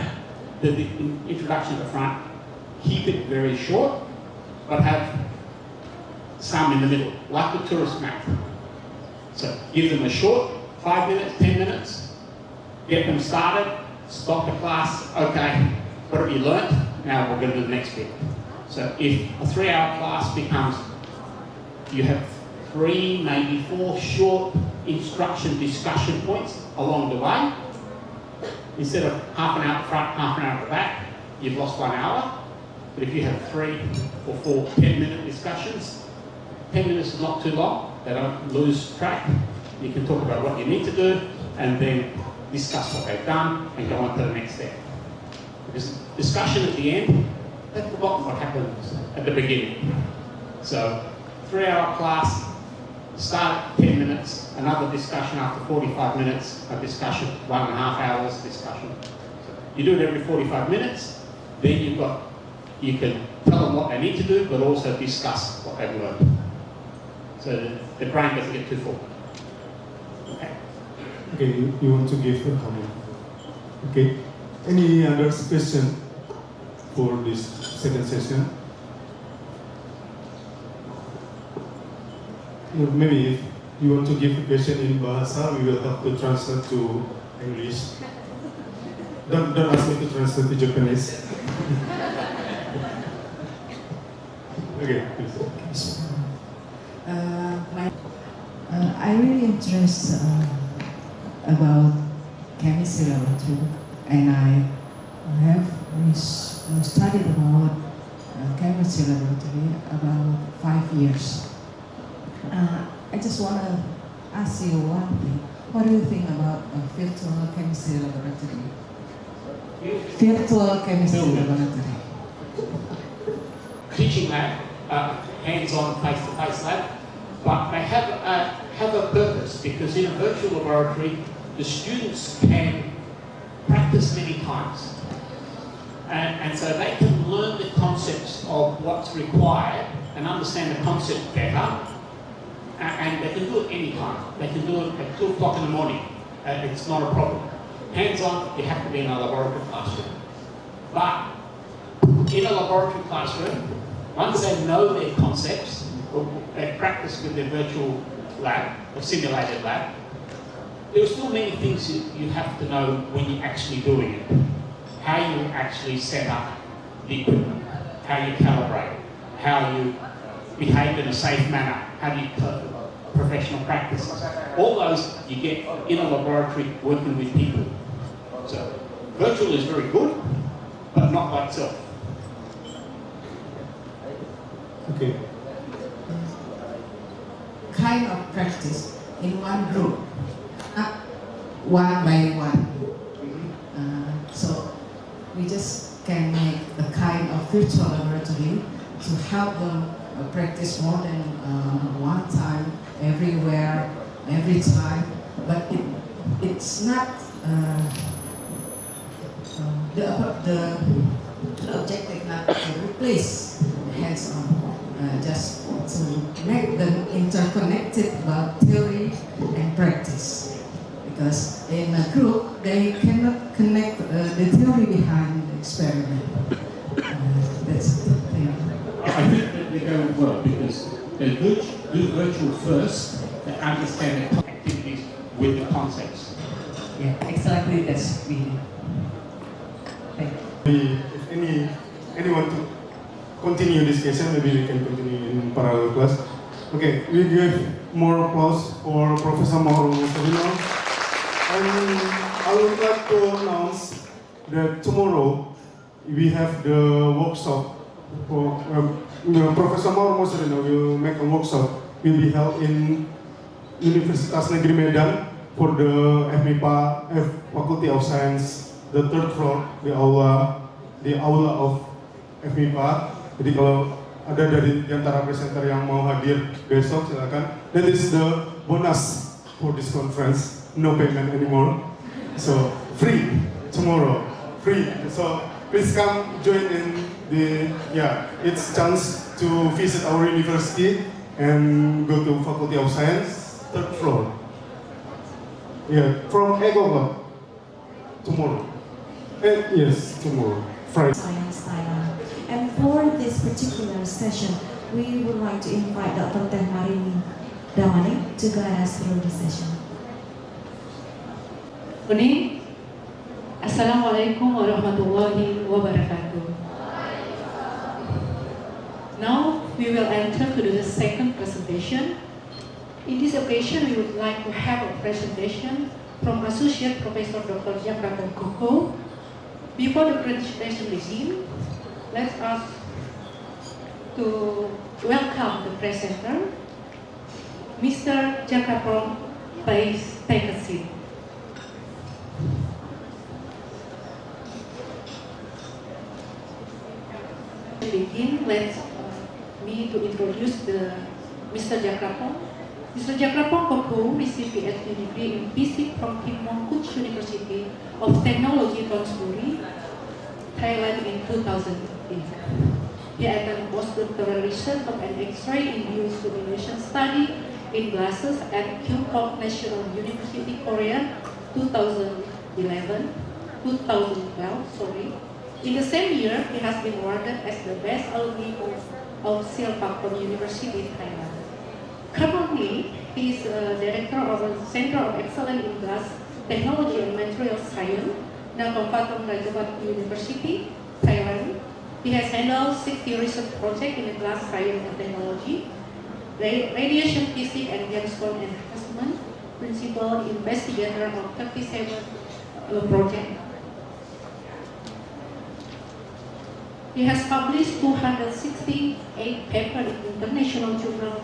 the introduction at the front, keep it very short, but have some in the middle, like the tourist map. So give them a short 5 minutes, 10 minutes, get them started, stop the class, okay, what have you learnt? Now we're going to do the next bit. So if a 3-hour class becomes, you have 3, maybe 4 short instruction discussion points along the way, instead of half an hour at the front, half an hour at the back, you've lost 1 hour. But if you have 3 or 4 10-minute discussions, 10 minutes is not too long, they don't lose track. You can talk about what you need to do and then discuss what they've done and go on to the next step. There's discussion at the end. They've forgotten what happened at the beginning. So 3-hour class, start at 10 minutes, another discussion after 45 minutes, a discussion, 1.5 hours discussion. So you do it every 45 minutes, then you can tell them what they need to do, but also discuss what they've learned. So the brain doesn't get too full. Okay. Okay, you want to give a comment? Okay. Any other question for this second session? Maybe if you want to give a question in Bahasa, we will have to translate to English. Don't ask me to translate to Japanese. Okay, please. I really interest about chemistry laboratory, and I have studied about chemistry laboratory about 5 years. I just want to ask you one thing. What do you think about a virtual chemistry laboratory? Virtual chemistry laboratory. Teaching lab, hands-on, face-to-face lab, but they have a purpose, because in a virtual laboratory, the students can practice many times. And so they can learn the concepts of what's required and understand the concept better, and they can do it anytime. They can do it at 2 o'clock in the morning. It's not a problem. Hands-on, you have to be in a laboratory classroom. But in a laboratory classroom, once they know their concepts, they practice with their virtual lab, or simulated lab, there are still many things you have to know when you're actually doing it. How you actually set up the equipment, how you calibrate, how you behave in a safe manner, how do you professional practices. All those you get in a laboratory working with people. So virtual is very good, but not by itself. Okay. Kind of practice in one group, not one by one. So we just can make a kind of virtual laboratory to help them practice more than one time, everywhere, every time. But it's not the objective not to replace hands-on, just to make them interconnected about theory and practice. Because in a group, they cannot connect the theory behind the experiment. That's the thing. I think that they're going well, because they do virtual first, they understand the activities with the concepts. Yeah, exactly, that's me. Thank you. If anyone to continue this session, maybe we can continue in parallel class. Okay, we give more applause for Professor Mauro Mussolino. And I would like to announce that tomorrow we have the workshop for Professor Mauro Mussolino will make a workshop, will be held in Universitas Negeri Medan for the FMIPA, Faculty of Science, the 3rd floor, the aula of FMIPA. Jadi kalau ada dari antara presenter yang mau hadir besok, silakan. That is the bonus for this conference. No payment anymore. So free tomorrow. Free. So please come join in the it's chance to visit our university and go to Faculty of Science, 3rd floor. Yeah, from 8 o'clock tomorrow. Yes, tomorrow, Friday. Science Thailand. And for this particular session, we would like to invite Dr. Teh Marini Damani to guide us through the session. Uni, Assalamualaikum warahmatullahi wabarakatuh. Now we will enter to the second presentation. In this occasion, we would like to have a presentation from Associate Professor Dr. Jakarta Koko. Before the presentation begins, let us to welcome the presenter, Mr. Jakarta. Please take a seat. begin, let me to introduce Mr. Jakrapong. Mr. Jakrapong Koko received PhD degree in physics from Kim Mong-Kuch University of Technology, Thonsbury, Thailand in 2008. He attended postdoctoral research of an X-ray induced simulation study in glasses at Kyungkook National University, Korea, 2012. In the same year, he has been awarded as the best alumni of Silpakorn University, Thailand. Currently, he is director of the Center of Excellence in Glass Technology and Material Science, Nakhon Ratchasima University, Thailand. He has handled 60 research projects in the glass science and technology, radiation physics and Jameson enhancement, principal investigator of 37 projects. He has published 268 papers in international journal,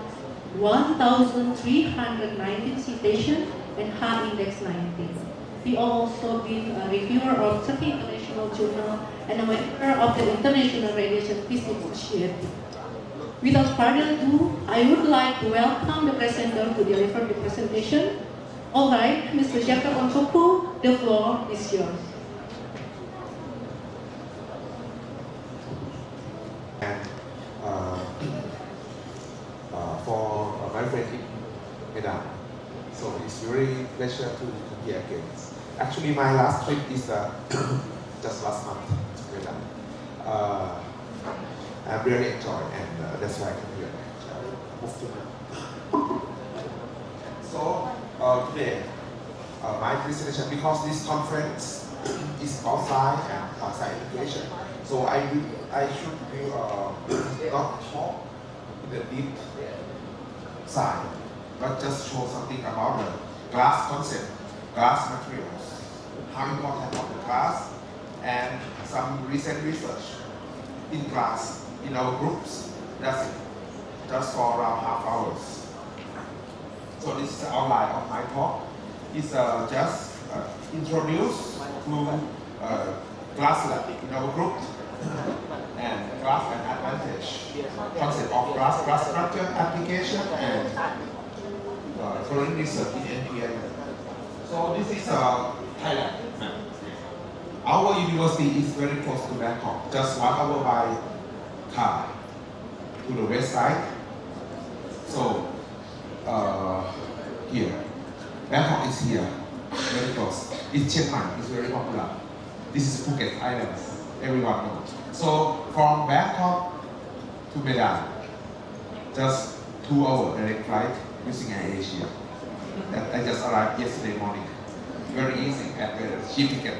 1,319 citations, and hard index 19. He also been a reviewer of 30 international journals and a member of the International Radiation Physics Society. Without further ado, I would like to welcome the presenter to deliver the presentation. All right, Mr. Jakrapong Koko, the floor is yours. And for my friend in Medan, so it's very pleasure to be here again. Actually, my last trip is just last month to Medan. I really enjoyed, and that's why I came here. Move to So today, my presentation, because this conference is about science and science education, so I should not talk in the deep side, but just show something about the glass concept, glass materials, how important of the glass, and some recent research in glass in our groups. That's it, just for around half hours. So this is the outline of my talk. It's just introduce to glass lab in our group, and glass and advantage, concept of glass structure, application, and foreign research in NPI. So this is Thailand. Our university is very close to Bangkok, just 1 hour by car to the west side. So here, Bangkok is here, very close. It's Chiang Mai, it's very popular. This is Phuket Islands, everyone knows. So from Bangkok to Medan, just 2 hour direct flight using AirAsia. That I just arrived yesterday morning. Very easy and very cheap ticket.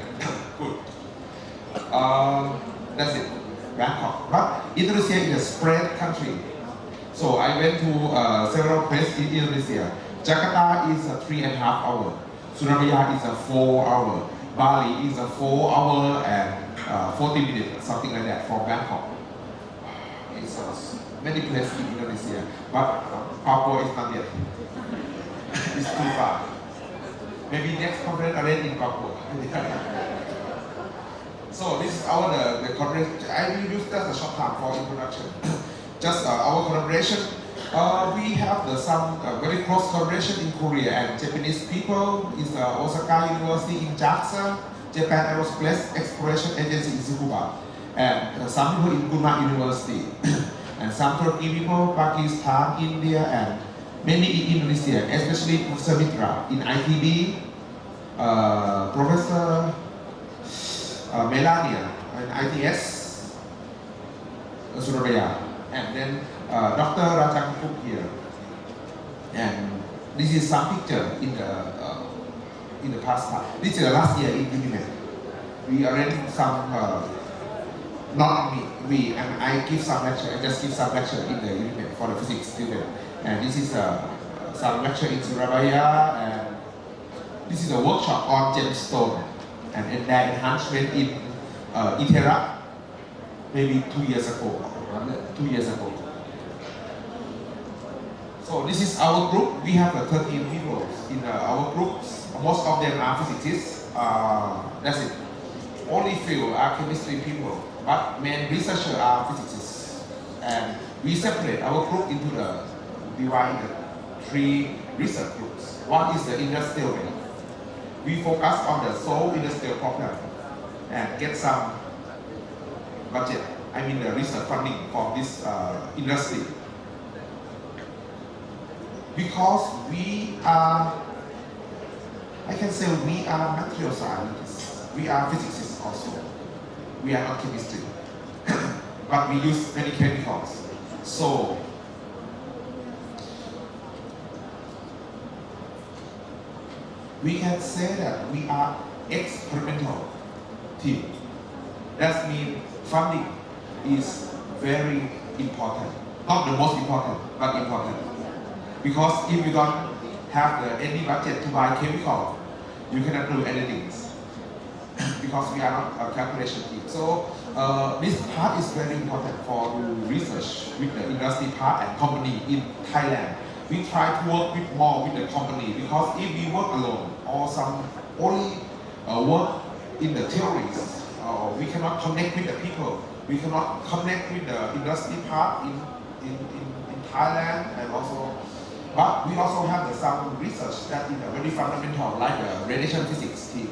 Good. That's it, Bangkok. But Indonesia is a spread country. So I went to several places in Indonesia. Jakarta is a 3.5 hour. Surabaya is a 4 hour. Bali is a 4 hour and 40 minutes, something like that, from Bangkok. It's many places in Indonesia, but Papua is not yet. It's too far. Maybe next conference arranged in Papua. So this is our the conference. I will use just a short time for introduction. Just our collaboration. We have some very close collaboration in Korea and Japanese people. Is Osaka University in JAXA, Japan Aerospace Exploration Agency in Tsukuba, and some people in Gunma University, and some Turkey people, Pakistan, India, and many in Indonesia, especially Professor Mitra in ITB, Professor Melania in ITS, Surabaya, and then Dr. Rajang Cook here. And this is some picture in the past time. This is the last year in Unimed. We arranged some, not me, and I give some lecture, I just give some lecture in the Unimed for the physics student. And this is some lecture in Surabaya, and this is a workshop on gemstone and their enhancement in ITERA, maybe 2 years ago. So this is our group. We have 13 people in our groups. Most of them are physicists. That's it. Only few are chemistry people, but main researchers are physicists. And we separate our group into divided 3 research groups. One is the industrial way. We focus on the sole industrial problem and get some budget, I mean the research funding for this industry. Because we are, I can say we are material scientists, we are physicists also, we are not chemistry, but we use many chemicals. So, we can say that we are experimental team. That means funding is very important. Not the most important, but important. Because if you don't have any budget to buy chemical, you cannot do anything. Because we are not a calculation team. So this part is very important for research with the industry part and company in Thailand. We try to work with more with the company, because if we work alone or some only work in the theories, we cannot connect with the people. We cannot connect with the industry part in Thailand, and also, but we also have some research that is very fundamental, like the radiation physics team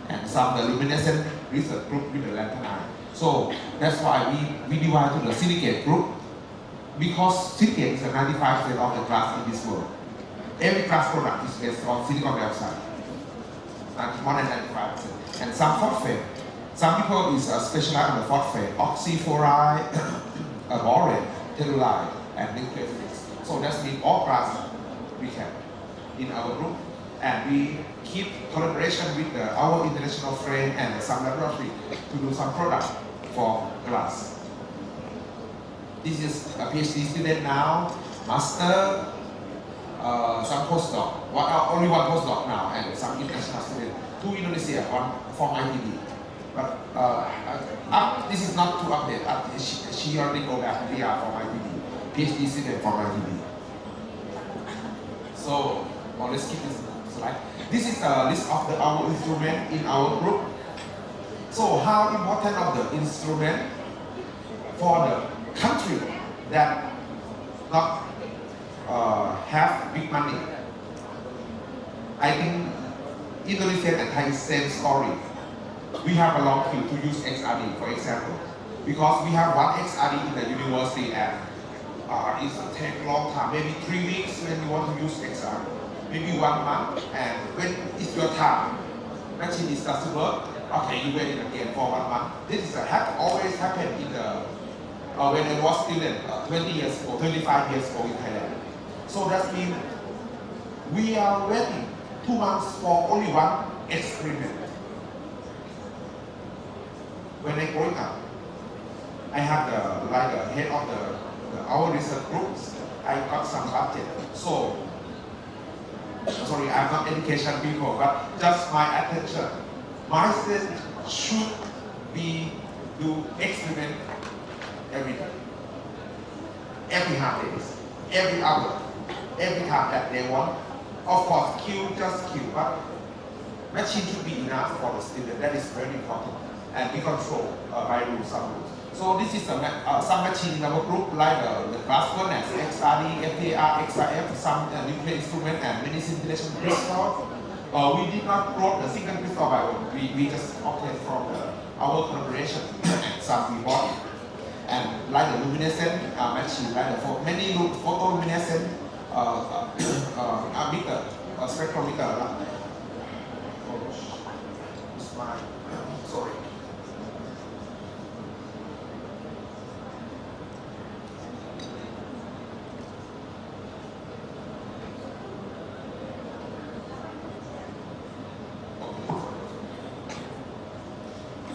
and some the luminescent research group with the lanthanide. So that's why we divide to the silicate group, because silicate is 95% of the glass in this world. Every glass product is based on silicon dioxide, and more than 95%. And some phosphate. Some people is specialized on the phosphate, oxyfluoride, borate, telluride, and nuclear physics. So that means all glass we have in our group, and we keep collaboration with our international friend and some laboratory to do some product for glass. This is a PhD student now, master, some postdoc, only one postdoc now, and some international student, 2 Indonesia, 1 from ITB. But this is not to update, she already go back, they are from ITB, PhD student from ITB. So, let's keep this slide. This is a list of our instruments in our group. So, how important of the instrument for the country that not have big money? I think Indonesia and Thai is same story. We have a long queue to use XRD, for example, because we have one XRD in the university, and it takes a long time, maybe 3 weeks when you want to use XRD, maybe 1 month, and when it's your time, machine is doesn't work, okay, you wait again for 1 month. This is always happened in the when I was student 20 years ago, 25 years ago in Thailand. So that means we are waiting 2 months for only one experiment. When I growing up, I had the head of our research groups. I got some budget. So, sorry, I'm not education people, but just my attention. My students should do experiment every day, every half days, every hour, every time that they want. Of course, just Q, but machine should be enough for the student. That is very important. And we control by rules, some rules. So this is some machine in our group, like the glass furnace, XRD, FAR, XRF, some nuclear instrument, and many scintillation crystal. We did not grow the single crystal by one. We just obtained from our collaboration and some we bought it. And like the luminescent machine, like the many photoluminescent meter, spectrometer. Sorry.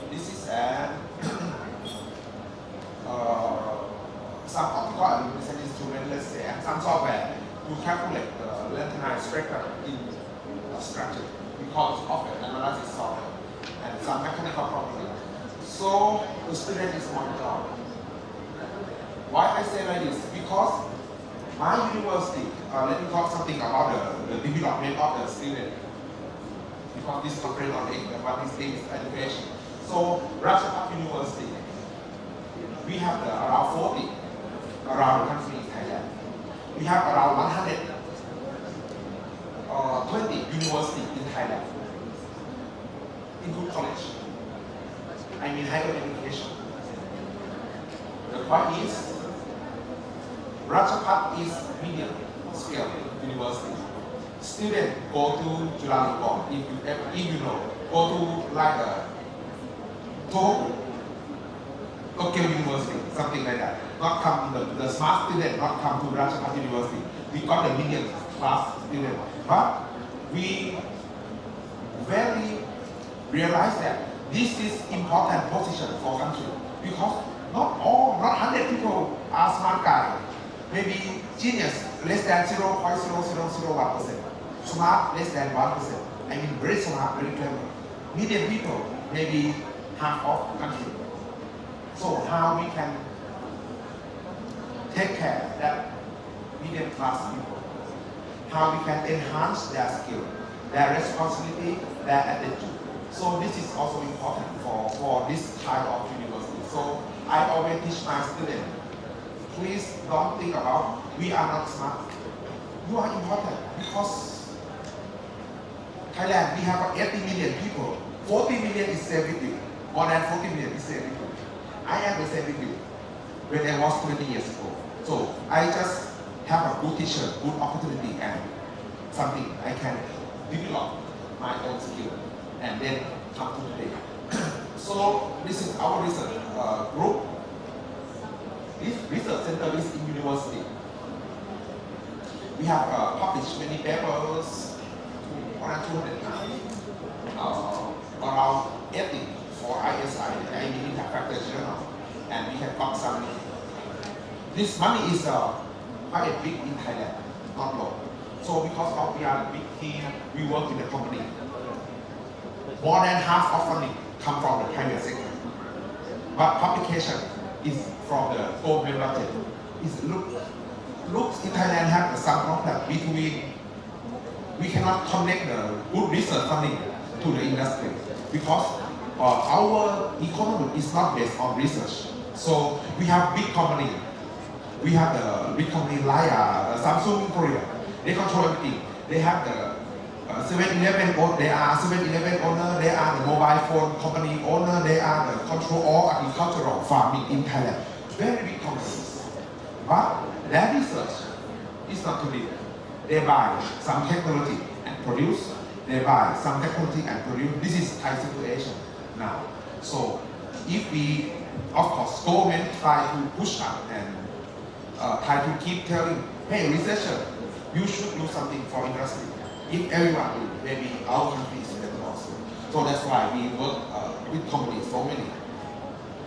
This is some optical illumination instrument, let's say, and some software to calculate the lanthanide spectrum in structure because of the analysis software and some mechanical property. So the student is monitored. Why I say like this? Because my university, let me talk something about the development of the student. Because this conference on what this thing is education. So Rajapat University, we have around 40 around the country in Thailand. We have around 120 universities in Thailand, including college. I mean higher education. The point is, Rajapat is medium scale university. Students go to Chulalongkorn, if you know, go to like Tohoku, Tokyo University, something like that. Not come the smart student, not come to Rajapat University. We got the medium class student, but we very realize that this is important position for country because not 100 people are smart guys. Maybe genius less than 0.0001%. Smart less than 1%. I mean very smart, very clever. Medium people maybe half of the country. So how we can take care of that medium class people? How we can enhance their skill, their responsibility, their attitude. So this is also important for this type of university. So I always teach my students, please don't think about we are not smart. You are important because Thailand, we have 80 million people. 40 million is same with you. More than 40 million is same with you. I am the same with you when I was 20 years old. So I just have a good teacher, good opportunity, and something I can develop my own skill and then come to today. So this is our research group. This research center is in university. We have published many papers, more than 200 times, around 80 for ISI, the Interfactor Journal, and we have got some. This money is quite big in Thailand, not low. So because we are a big team, we work in the company. More than half of funding come from the private sector. But publication is from the government budget. Looks in Thailand have some problem between, we cannot connect the good research funding to the industry because our economy is not based on research. So we have big company. We have the big company like Samsung in Korea. They control everything. They have the 7-Eleven, they are 7-Eleven owner, they are the mobile phone company owner, they are the control all agricultural farming in Thailand. Very big companies. But their research is not too big. They buy some technology and produce. They buy some technology and produce. This is Thai situation now. So if we, of course, government try to push up and try to keep telling, hey, researcher, you should do something for industry. If everyone do, maybe our country is better also. So that's why we work with companies, so many.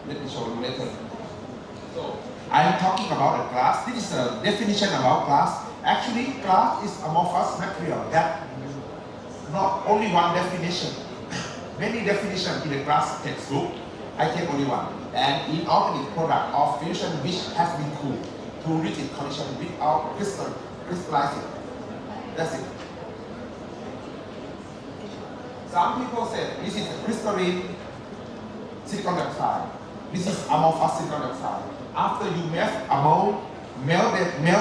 Let me show you later. So I'm talking about a class. This is a definition about class. Actually, class is amorphous material that not only one definition. Many definitions in the class textbook. I take only one. And inorganic product of fusion which has been cooled to rigid condition without crystallizing. That's it. Some people say this is a crystalline silicon dioxide. This is amorphous silicon dioxide. After you melt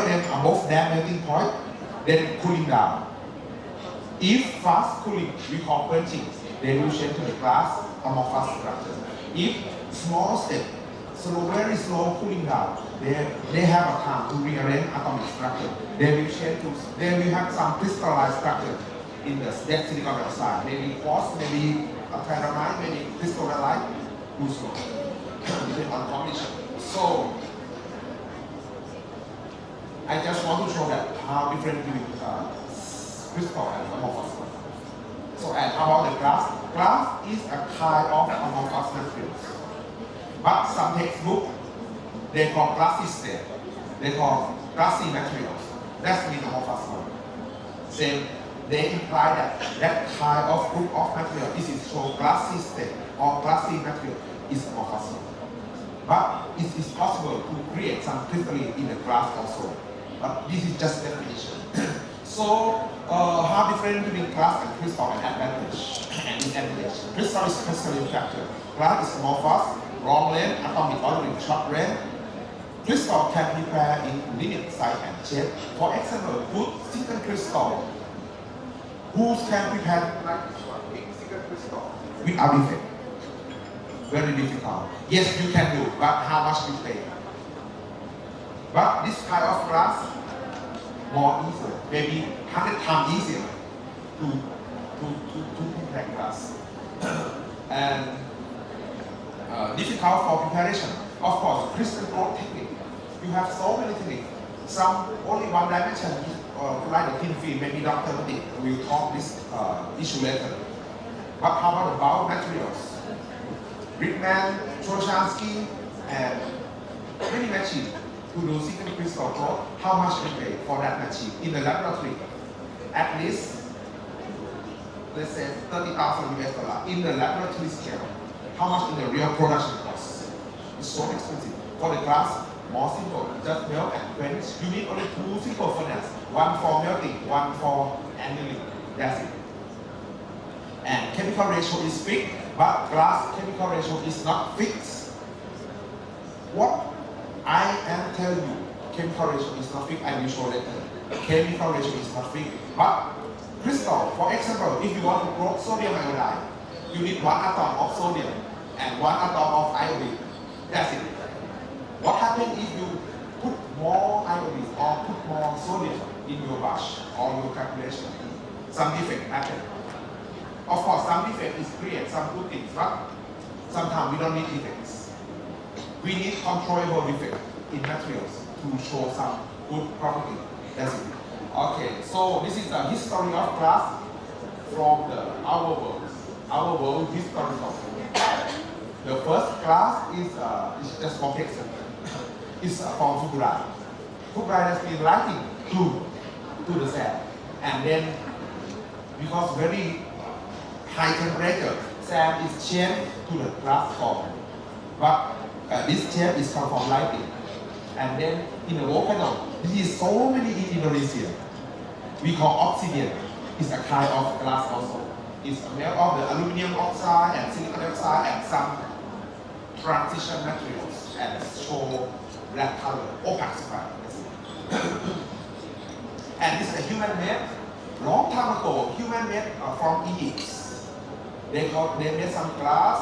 them above their melting point, then cooling down. If fast cooling, we call quenching, they will change to the glass amorphous structure. If small step, very slow cooling down, they have a time to rearrange atomic structure. They will change to, they will have some crystallized structure in the dead silicon dioxide. Maybe quartz, maybe a pyramide, maybe crystallite, too slow, depending on condition. So I just want to show that how different between crystal and amorphous. So and how about the glass? Glass is a kind of amorphous material. But some textbook, they call glassy state. They call glassy materials. That's mean amorphous one. Same, they imply that that kind of group of material, this is so glassy state or glassy material is amorphous one. But it is possible to create some crystalline in the glass also. But this is just definition. So how different between glass and crystal and advantage and disadvantage? Crystal is crystalline structure. Glass is amorphous, long length, atomic order, short range, crystal can be prepared in limit size and shape. For example, good single crystal. Who can prepare like this one, big single crystal without defect? Very difficult. Yes, you can do, but how much you pay? But this kind of glass, more easier, maybe 100 times easier to prepare glass. And difficult for preparation. Of course, crystal growth technique. You have so many techniques. Some only one dimension, like the thin film, maybe Dr. Dick will talk this issue later. But how about the bulk materials? Rickman, Troshansky, and many machines to do single crystal growth. How much we pay for that machine in the laboratory? At least, let's say $30,000 in the laboratory scale. How much in the real production cost? It's so expensive. For the glass, more simple. Just melt and quench. You need only two simple furnaces. One for melting, one for annealing. That's it. And chemical ratio is fixed, but glass chemical ratio is not fixed. What I am telling you, chemical ratio is not fixed, I will show later. Chemical ratio is not fixed. But crystal, for example, if you want to grow sodium iodide, you need one atom of sodium and one atom of iodine. That's it. What happens if you put more iodine or put more sodium in your batch or your calculation? Some defect happen. Of course, some defect is create some good things, but sometimes we don't need defects. We need controllable defect in materials to show some good property. That's it. Okay, so this is the history of glass from our world. Our world historical. The first glass is just for picture. It's from Fukurai. Fukurai has been writing to the sand, and then because very high temperature, sand is changed to the glass form. But this change is come from lighting, and then in the volcano, this is so many in Indonesia. We call obsidian. It's a kind of glass also. It's made of the aluminum oxide and silicon oxide and some transition materials and show black color, opaque square. And this is a human made. Long time ago, human made from Egypt. They made some glass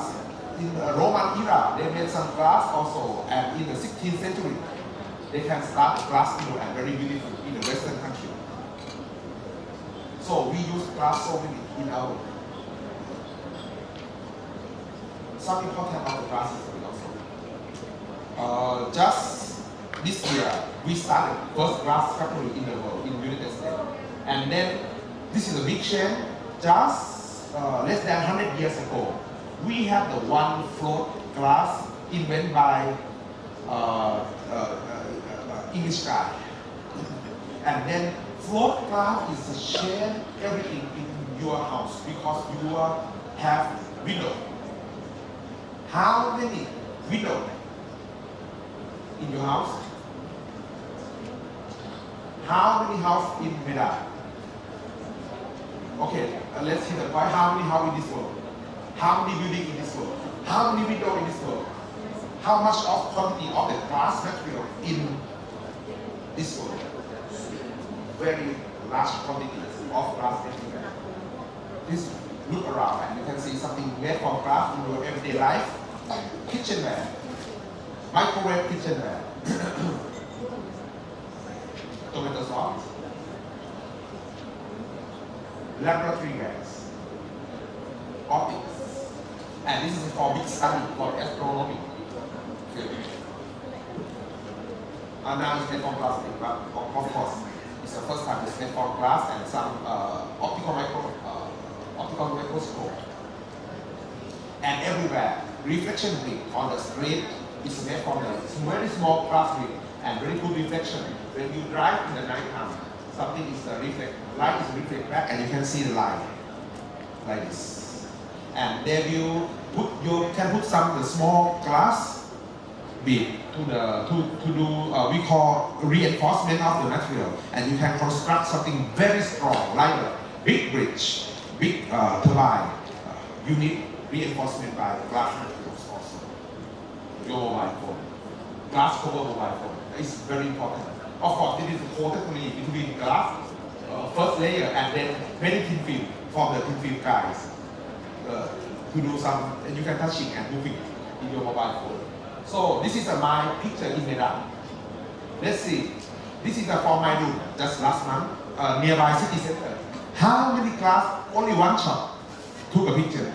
in the Roman era. They made some glass also, and in the 16th century, they can start glass mill and very beautiful in the Western country. So we use glass so many in our. Some important of the glass history also. Just this year, we started first glass factory in the world in United States, and then this is a big chain. Just less than 100 years ago, we have the one float glass invented by English guy, and then float glass is a shade everything in your house because you have window. How many windows in your house? How many houses in Medan? Okay, let's hit the point. How many houses in this world? How many buildings in this world? How many windows in this world? How much of quantity of the glass material in this world? Very large quantity of glass material. Please look around and you can see something made from glass in your everyday life. Kitchenware, microwave kitchenware, tomato sauce, laboratory gas, optics, and this is for big study for astronomy. And now it's made from plastic, but of course, it's the first time it's made from glass and some optical microscope. And everywhere, reflection ring on the street is made from a very small glass ring and very good reflection. When you drive in the night time, something is reflect, light is reflect back and you can see the light like this. And then you can put some small glass bead to do we call reinforcement of the material, and you can construct something very strong like a big bridge, big turbine. You need reinforcement by glass materials also. Your mobile phone. glass cover mobile phone. It's very important. Of course, it is a co-technology between glass, first layer, and then very thin film from the thin film guys. To do some, you can touching and moving in your mobile phone. So this is my picture in Medan. Let's see. This is from my room just last month, nearby city center. How many class? Only one shot took a picture.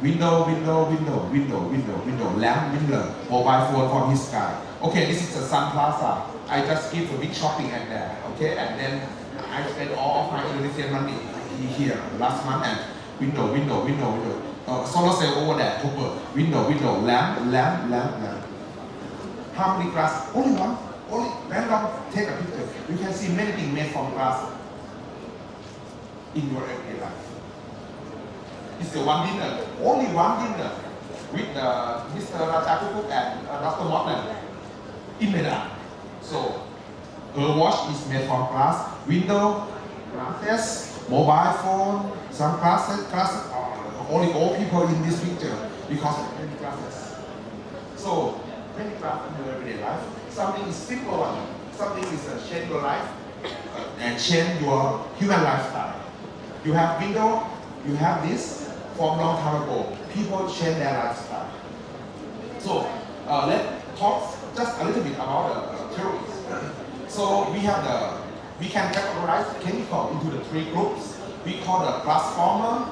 Window, window, window, window, window, window, lamp, window, mobile phone from his guy. Okay, this is the Sun Plaza. I just give a big shopping at there. Okay, and then I spend all of my Indonesian money here last month and window, window, window, window. Solar cell over there, copper. Window, window, lamp, lamp, lamp, lamp. How many glass? Only one. Only random. Take a picture. You can see many things made from glass in your everyday life. It's the one dinner. Only one dinner with Mr. Rajakukuk and Dr. Morton in Medan. So her watch is made from glass. Window, glasses, mobile phone, some glasses. Only old people in this picture because of many glasses. So many glasses in your everyday life. Something is simple one. Something is change your life and change your human lifestyle. You have window. You have this from long time ago. People change their lifestyle. So let's talk just a little bit about the theories. So we can categorize chemical into the three groups. We call the glass former,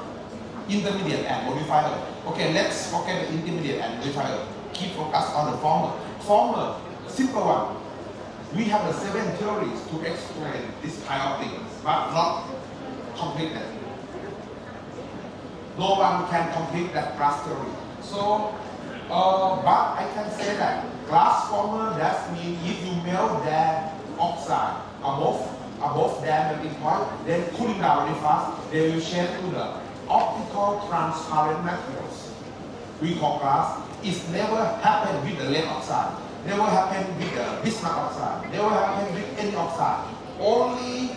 intermediate, and modifier. Okay, let's forget the intermediate and modifier. Keep focus on the former. Former, simple one. We have the 7 theories to explain this kind of things, but not complete them. No one can complete that glass theory. So, but I can say that glass former, that means if you melt that oxide above their melting point, then cooling down very fast, they will change to the optical transparent materials. We call glass. It's never happened with the lead oxide, never happened with the bismuth oxide, never happened with any oxide. Only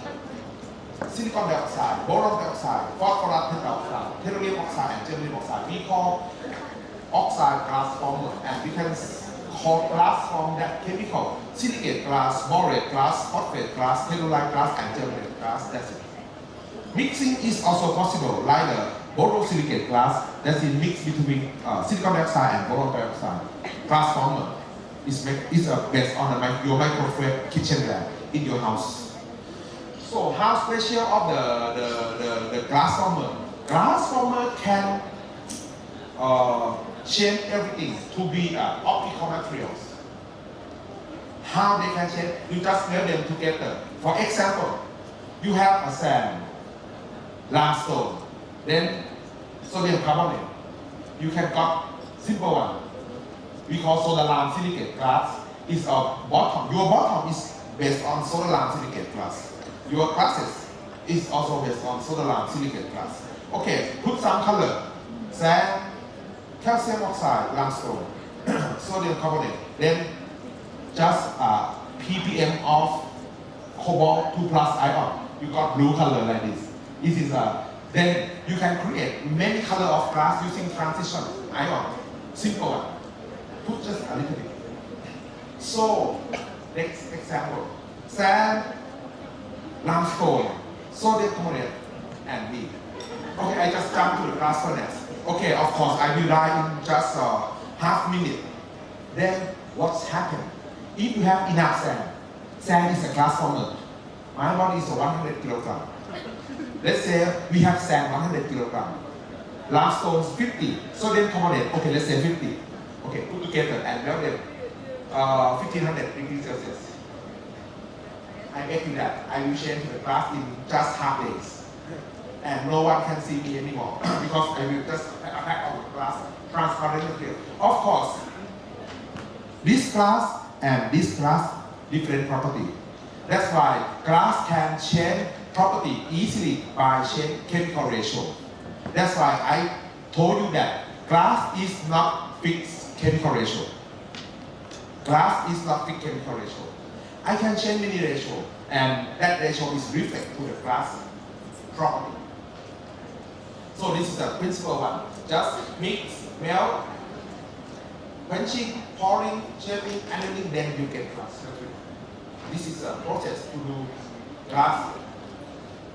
silicon dioxide, boron dioxide, phosphorus tetroxide, tellurium oxide, and germanium oxide. We call oxide glass former, and we can call glass from that chemical: silicate glass, borate glass, phosphate glass, telluride glass, and germanium glass. That's it. Mixing is also possible, like the borosilicate glass that is mixed between silicon dioxide and boron dioxide. Glass former is based on your microwave kitchenware in your house. So how special of the glass former? Glass former can change everything to be optical materials. How they can change? You just melt them together. For example, you have a sand, limestone, then sodium carbonate. You can got simple one. We call soda lime silicate glass. Is a bottom. Your bottom is based on soda lime silicate glass. Your glasses is also based on soda lime silicate glass. Okay, put some color. Sand, calcium oxide, limestone, sodium carbonate. Then just ppm of cobalt 2+ ion. You got blue color like this. This is then you can create many color of glass using transition ion. Simple one. Put just a little bit. So next example: sand, limestone, sodium carbonate, and meat. Okay, I just jump to the glass furnace. Okay, of course I will die in just half minute. Then what's happened? If you have enough sand, sand is a glass former. My body is 100 kilogram. Let's say we have sand 100 kilogram, limestone 50, sodium carbonate. Okay, let's say 50. Okay, put together and melt them 1500 degrees Celsius. I bet you that I will change the glass in just half days, and no one can see me anymore because I will just attack on the glass transparent material. Of course, this glass and this glass different property. That's why glass can change property easily by chemical ratio. That's why I told you that glass is not fixed chemical ratio. Glass is not fixed chemical ratio. I can change many ratio, and that ratio is reflected to the glass property. So this is the principal one. Just mix, melt, quenching, pouring, shaping, annealing, then you get glass. This is a process to do glass.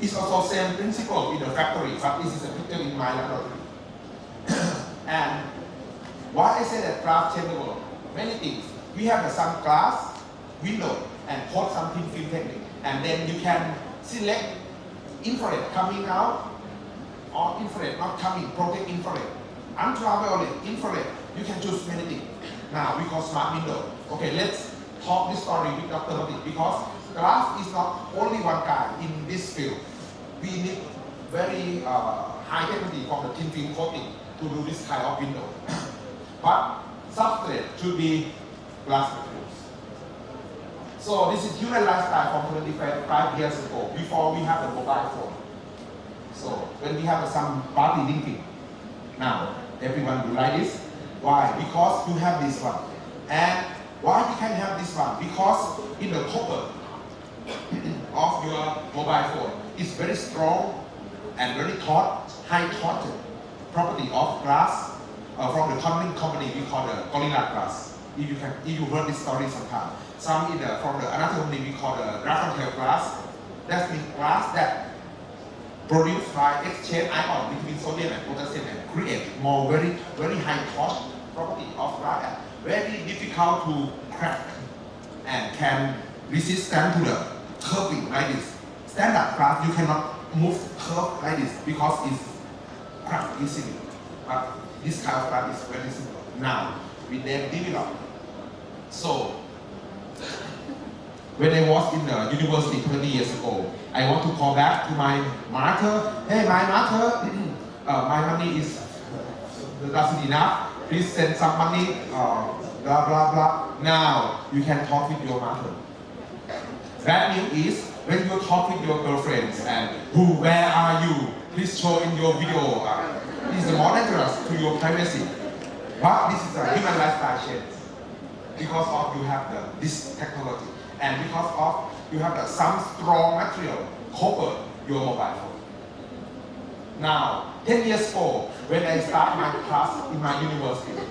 It's also same principle in the factory, but this is a picture in my laboratory. And why I say that glass changeable? Many things. We have some glass, window, and put some thin film technique. And then you can select infrared coming out or infrared not coming, protect infrared. Ultraviolet, infrared, you can choose many things. Now we call smart window. Okay, let's talk this story with Dr. Mati, because glass is not only one guy in this field. We need very high technology from the thin film coating to do this kind of window. But substrate should be glass materials. So this is human lifestyle from 25 years ago, before we have the mobile phone. So when we have some body linking, now everyone do like this. Why? Because you have this one. And why you can have this one? Because in the copper of your mobile phone is very strong and very high torque property of glass from the company we call the Gorilla Glass. If you heard this story sometime. Some from another company we call the Graphentel glass. That means glass that produced by exchange ion between sodium and potassium and create more very high torque property of glass, very difficult to crack and can resistant to the curving like this. Standard glass you cannot move curve like this because it's cracked easily. But this kind of glass is very simple. Now we then develop. So when I was in the university 20 years ago, I want to call back to my master. Hey, my master, my money is doesn't enough. Please send some money. Blah blah blah. Now you can talk with your master. Bad news is when you talk with your girlfriends and where are you? Please show in your video. This is more dangerous to your privacy. But this is a human lifestyle change because of you have this technology. And because of you have some strong material cover your mobile phone. Now, 10 years ago, when I start my class in my university,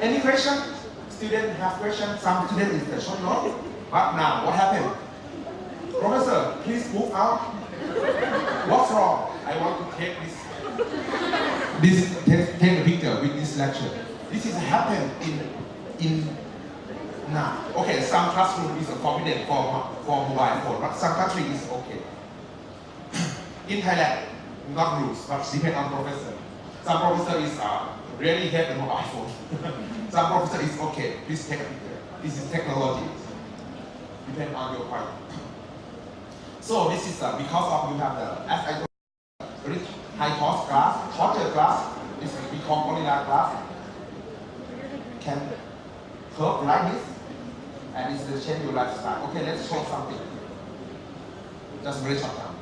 any question? Students have questions. Some students is the short note. But now, what happened? Professor, please move out. What's wrong? I want to take take a picture with this lecture. This is happened in now, okay, some classroom is forbidden for mobile phone, but some country is okay. In Thailand, not rules, but depend on professor. Some professor is really hate the mobile phone. Some professor is okay, please take a picture. This is technology. Depend on your point. So this is because of you have as I told you, very high cost glass, torture glass, this we call Gorilla glass, can curve like this. And it's the change your lifestyle. Okay, let's show something. Just very short time.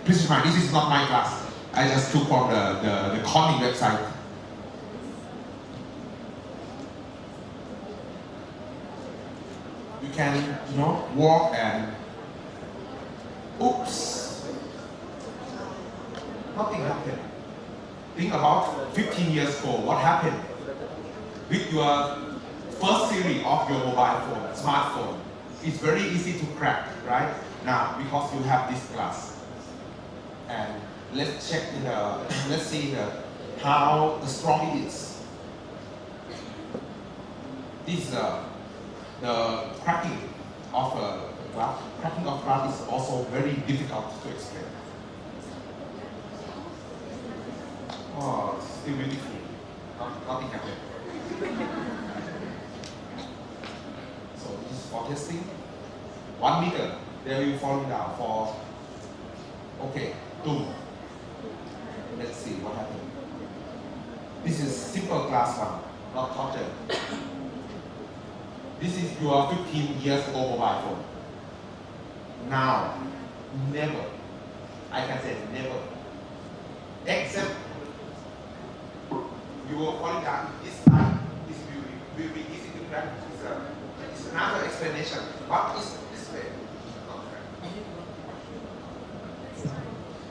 Please mind, this is not my class. I just took from the Conning website. You can, walk and oops. Nothing happened. Think about 15 years ago, what happened with your first series of your mobile phone, smartphone. It's very easy to crack, right? Now, because you have this glass. And let's check let's see how strong it is. This the cracking of glass. Cracking of glass is also very difficult to explain. Oh, it's still beautiful. Nothing happened. So this is for testing. 1 meter, they will fall down for, okay, 2. Let's see what happened. This is simple glass one, not torture. This is your 15 years old mobile phone. Now, never, I can say never, except you will fall down this time, this will be easy to crack. It's another explanation. What is this way?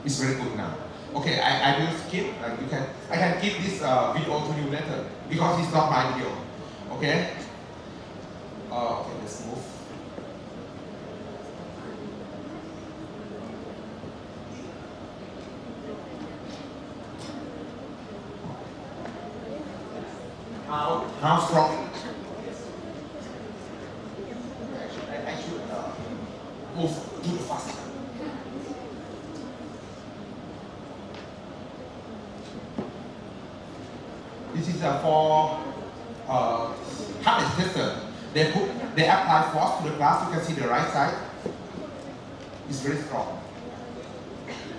It's very good now. Okay, I will skip. I can give this video to you later because it's not my video. Okay. Okay, let's move. How strong? I should move too fast. This is for hardness tester. They apply force to the glass. You can see the right side. It's very strong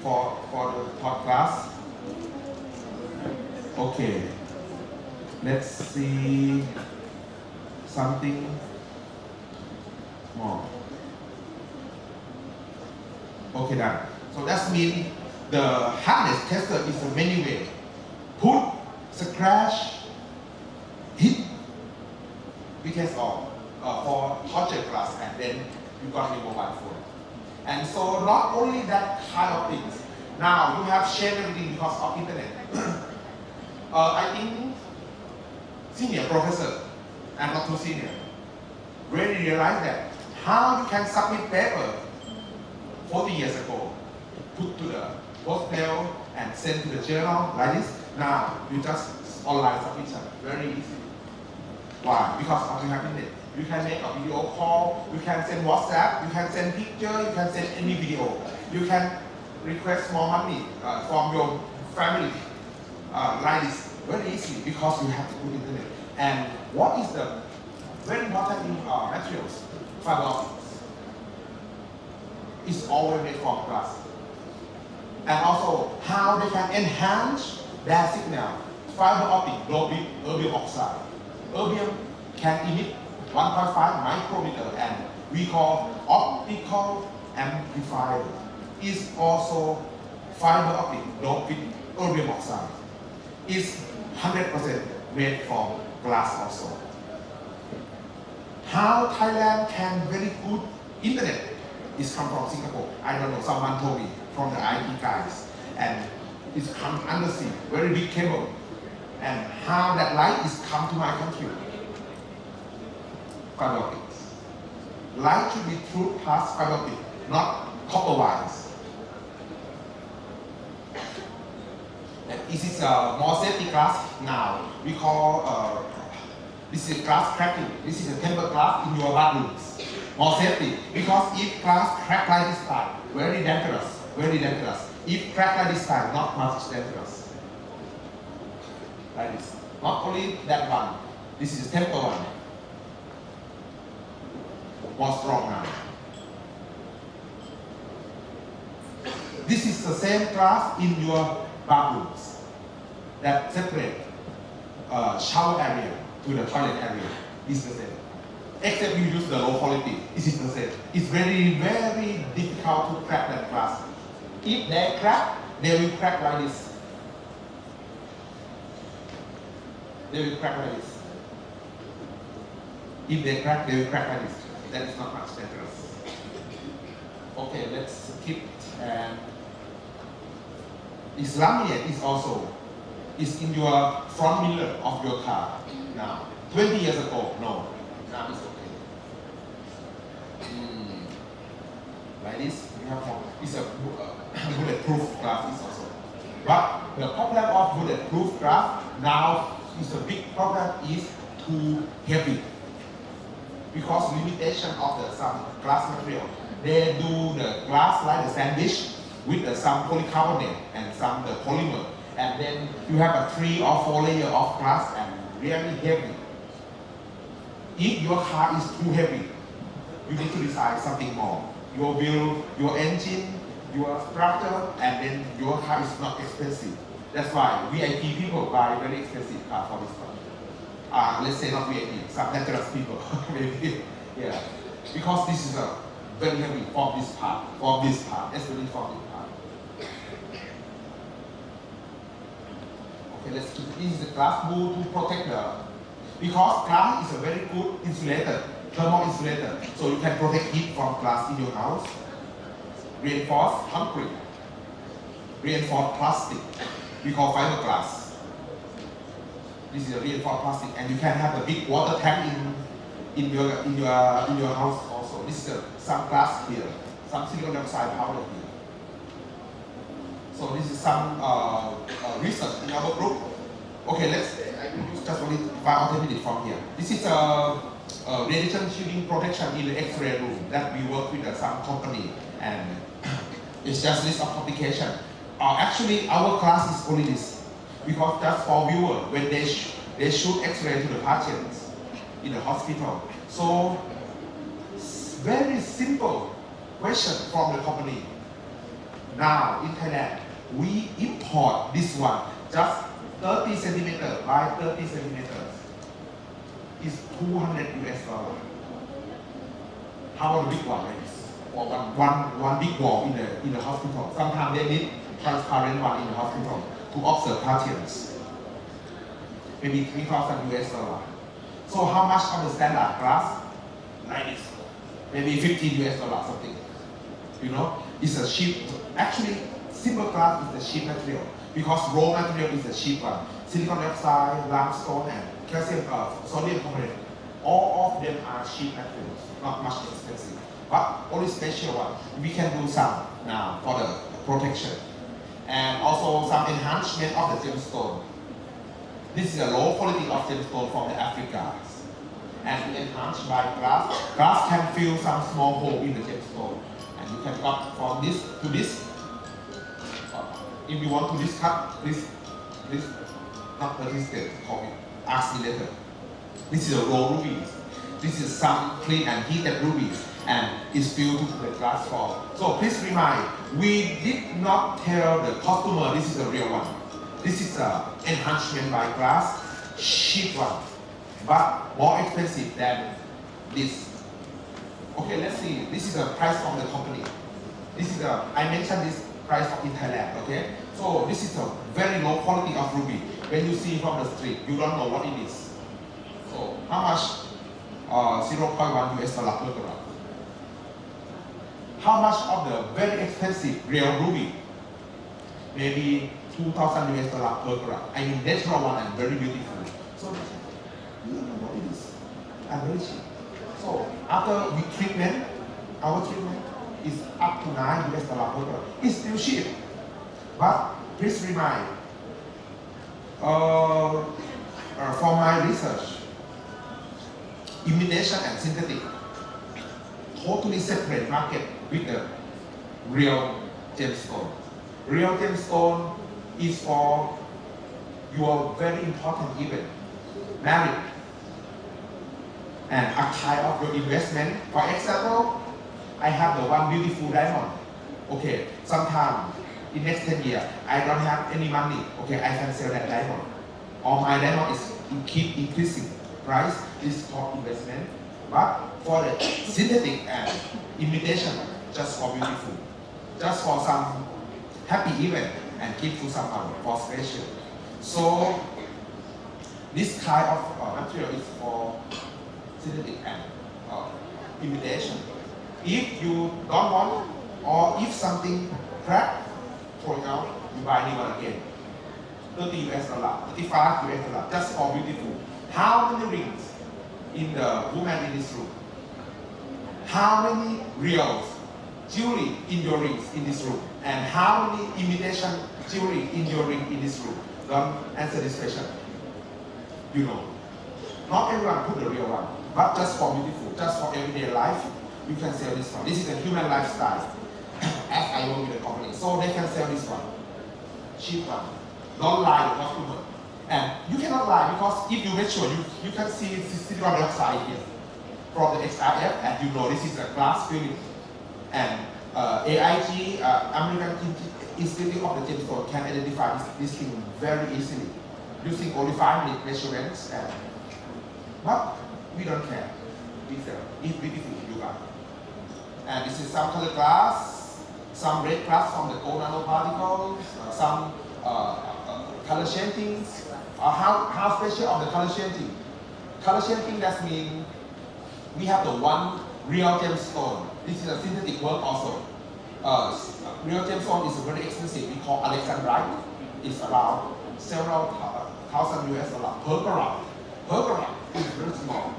for the hot glass. Okay. Let's see something more. Okay, done. So that means the hardness tester is a many way. Put, scratch, hit. We test all for torture class, and then you got your mobile phone. And so not only that kind of things. Now you have shared everything because of internet. I think senior professor and not too senior really realize that how you can submit paper 40 years ago, put to the post-mail and send to the journal like this. Now you just online submission, very easy. Why? Because of you have internet. You can make a video call, you can send WhatsApp, you can send picture, you can send any video. You can request more money from your family like this. Very easy because you have to put internet. And what is the very important materials? Fiber optics. It's always made from glass. And also how they can enhance their signal. Fiber optic low bit erbium oxide. Erbium can emit 1.5 micrometer, and we call optical amplifier. Is also fiber optic low bit erbium oxide. Is 100% made from glass also. How Thailand can very good internet is come from Singapore. I don't know, someone told me from the IT guys. And it's come undersea, very big cable. And how that light is come to my country. Fiber optics. Light should be through past fiber optic, not copper wires. This is more safety glass now. We call this is glass cracking. This is a tempered glass in your bathrooms. More safety, because if glass crack like this time, very dangerous, very dangerous. If crack like this time, not much dangerous. Like this. Not only that one. This is a tempered one. More strong now. This is the same glass in your bathrooms that separate shower area to the toilet area. Is the same. Except you use the low quality. This is the same. It's very, very difficult to crack that glass. If they crack, they will crack like this. They will crack like this. If they crack, they will crack like this. That is not much dangerous. Okay, let's keep it. And Islamic is also in your front mirror of your car now. 20 years ago, no. Now it's okay. Like this, you have more. It's a bulletproof glass also. But the problem of bulletproof glass now is a big problem is too heavy. Because limitation of some glass material. They do the glass like the sandwich with some polycarbonate and some the polymer. And then you have a 3 or 4 layer of glass and really heavy. If your car is too heavy, you need to design something more. Your build, your engine, your structure, and then your car is not expensive. That's why VIP people buy very expensive car for this one. Let's say not VIP, some dangerous people. Maybe. Yeah. Because this is a very heavy for this part, especially for this part. Okay, let's keep this is the glass wool to protect because glass is a very good insulator, thermal insulator, so you can protect heat from glass in your house. Reinforced concrete. reinforced plastic. We call fiberglass. This is a reinforced plastic, and you can have a big water tank in your house also. This is some glass here, some silicon dioxide powder here. So this is some research in our group. Okay, I will use just only 5 or 10 minutes from here. This is a radiation shielding protection in the X-ray room that we work with some company, and it's just list of publication. Actually, our class is only this, because that's for viewers when they shoot X-ray to the patients in the hospital. So, very simple question from the company. Now, in Thailand, we import this one, just 30 centimeters by 30 centimeters. Is $200 US. How about the big one like this? Or one big wall in the hospital. Sometimes they need transparent one in the hospital to observe patients. Maybe $3,000 US. So how much of the standard glass? Like this. Maybe $50 US something. You know, it's a cheap. Actually, simple glass is the cheap material because raw material is the cheap one. Silicon dioxide, limestone, and calcium, sodium carbonate. All of them are cheap materials, not much expensive. But only special one. We can do some now for the protection. And also some enhancement of the gemstone. This is a low quality of gemstone from the Africa. And enhanced by glass. Glass can fill some small hole in the gemstone. And you can cut from this to this. If you want to discuss this, not participate, call it, ask me later. This is a raw rubies. This is some clean and heated rubies, and it's filled to the glass form. So please remind, we did not tell the customer this is the real one. This is an enhancement by glass, cheap one, but more expensive than this. Okay, let's see. This is the price of the company. This is I mentioned this price in Thailand, okay? So this is a very low quality of ruby. When you see from the street, you don't know what it is. So how much? 0.1 US dollar per gram. How much of the very expensive real ruby? Maybe 2,000 US dollar per gram. I mean natural one and very beautiful. So you don't know what it is. And very cheap. So after we treatment, our treatment is up to 9 US dollar per gram. It's still cheap. But please remind, for my research, imitation and synthetic totally separate market with the real gemstone. Real gemstone is for your very important event, marriage, and a kind of your investment. For example, I have the one beautiful diamond. Okay, sometime in next 10 years, I don't have any money. Okay, I can sell that diamond. Or my diamond is keep increasing price. This is called investment. But for the synthetic and imitation, just for beautiful, just for some happy event and keep to someone for special. So this kind of material is for synthetic and imitation. If you don't want, or if something crack, throw it out, you buy new one again. 30 US dollar, 35 US dollar, just for beautiful. How many rings in the woman in this room? How many real jewelry in your rings in this room? And how many imitation jewelry in your ring in this room? Don't answer this question. You know. Not everyone put the real one, but just for beautiful, just for everyday life, you can sell this one. This is a human lifestyle, as I work with the company. So they can sell this one. Cheap one. Don't lie to the customer. And you cannot lie because if you make sure, you can see silicon dioxide here from the XRF, and you know this is a glass film. And AIG, American Institute of the Gemstone, can identify this thing very easily using only 5-minute measurements. But we don't care. We sell. It's beautiful, you buy. And this is some color glass, some red glass from the gold nanoparticles, some color shadings. How special of the color shading? Color shading, that means we have the one real gemstone. This is a synthetic work also. Real gemstone is very expensive. We call Alexandrite. It's around several thousand US dollars per gram. Per gram is very small.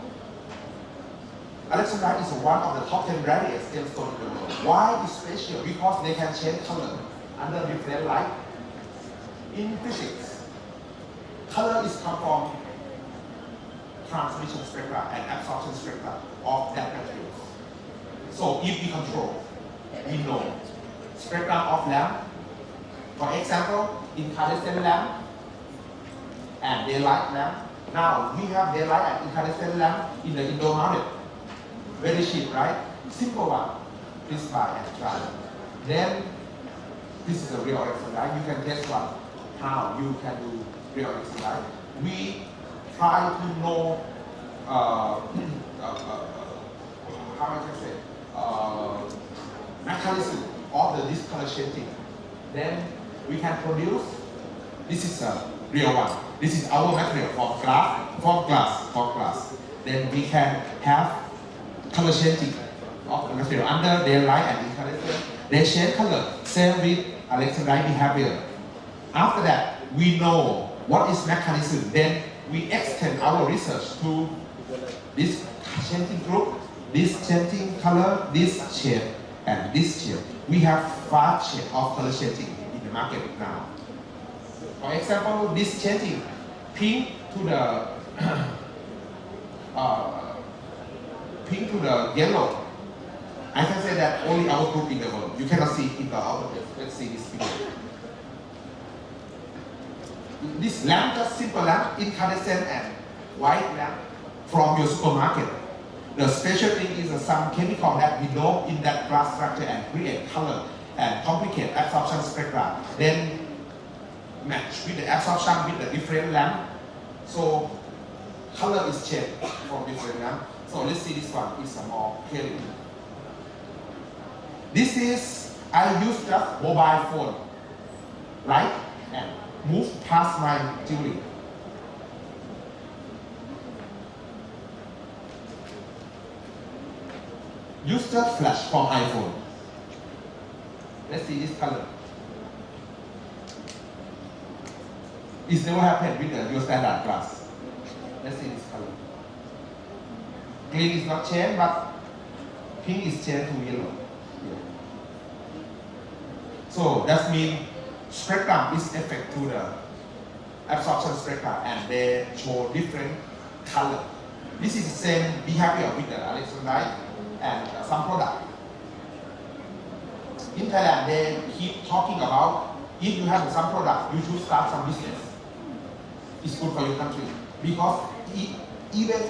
Alexandrite is one of the top 10 rarest gemstones in the world. Why is special? Because they can change color under different light. In physics, color is come from transmission spectra and absorption spectra of that material. So if we control, we know spectrum of lamp. For example, incandescent lamp and daylight lamp. Now we have daylight and incandescent lamp in the indoor market. Very cheap, right? Simple one. Please buy and try. Then this is a real Alexandrite. You can guess what? How you can do real Alexandrite. We try to know how I can say mechanism of the discolor shading. Then we can produce. This is a real one. This is our material from glass. Then we can have color changing of the material under daylight and incandescent. They change color. Same with Alexandrite behavior. After that, we know what is mechanism. Then we extend our research to this changing group, this changing color, this shade, and this shade. We have 5 shades of color changing in the market now. For example, this changing pink to the pink to the yellow. I can say that only our group in the world. You cannot see it in the outer world. Let's see this video. This lamp, just simple lamp, incandescent and white lamp from your supermarket. The special thing is some chemical that we know in that glass structure and create color and complicate absorption spectra. Then match with the absorption with the different lamp. So color is changed from different lamp. So let's see this one. It's a more clear. This is, I use just mobile phone, light and move past my jewelry. Use the flash from iPhone. Let's see this color. It's never happened with your standard glass. Let's see this color. Green is not changed, but pink is changed to yellow. Yeah. So that means spectrum is effect to the absorption spectra and they show different color. This is the same behavior with the Alexandrite and some product. In Thailand, they keep talking about if you have some product, you should start some business. It's good for your country because even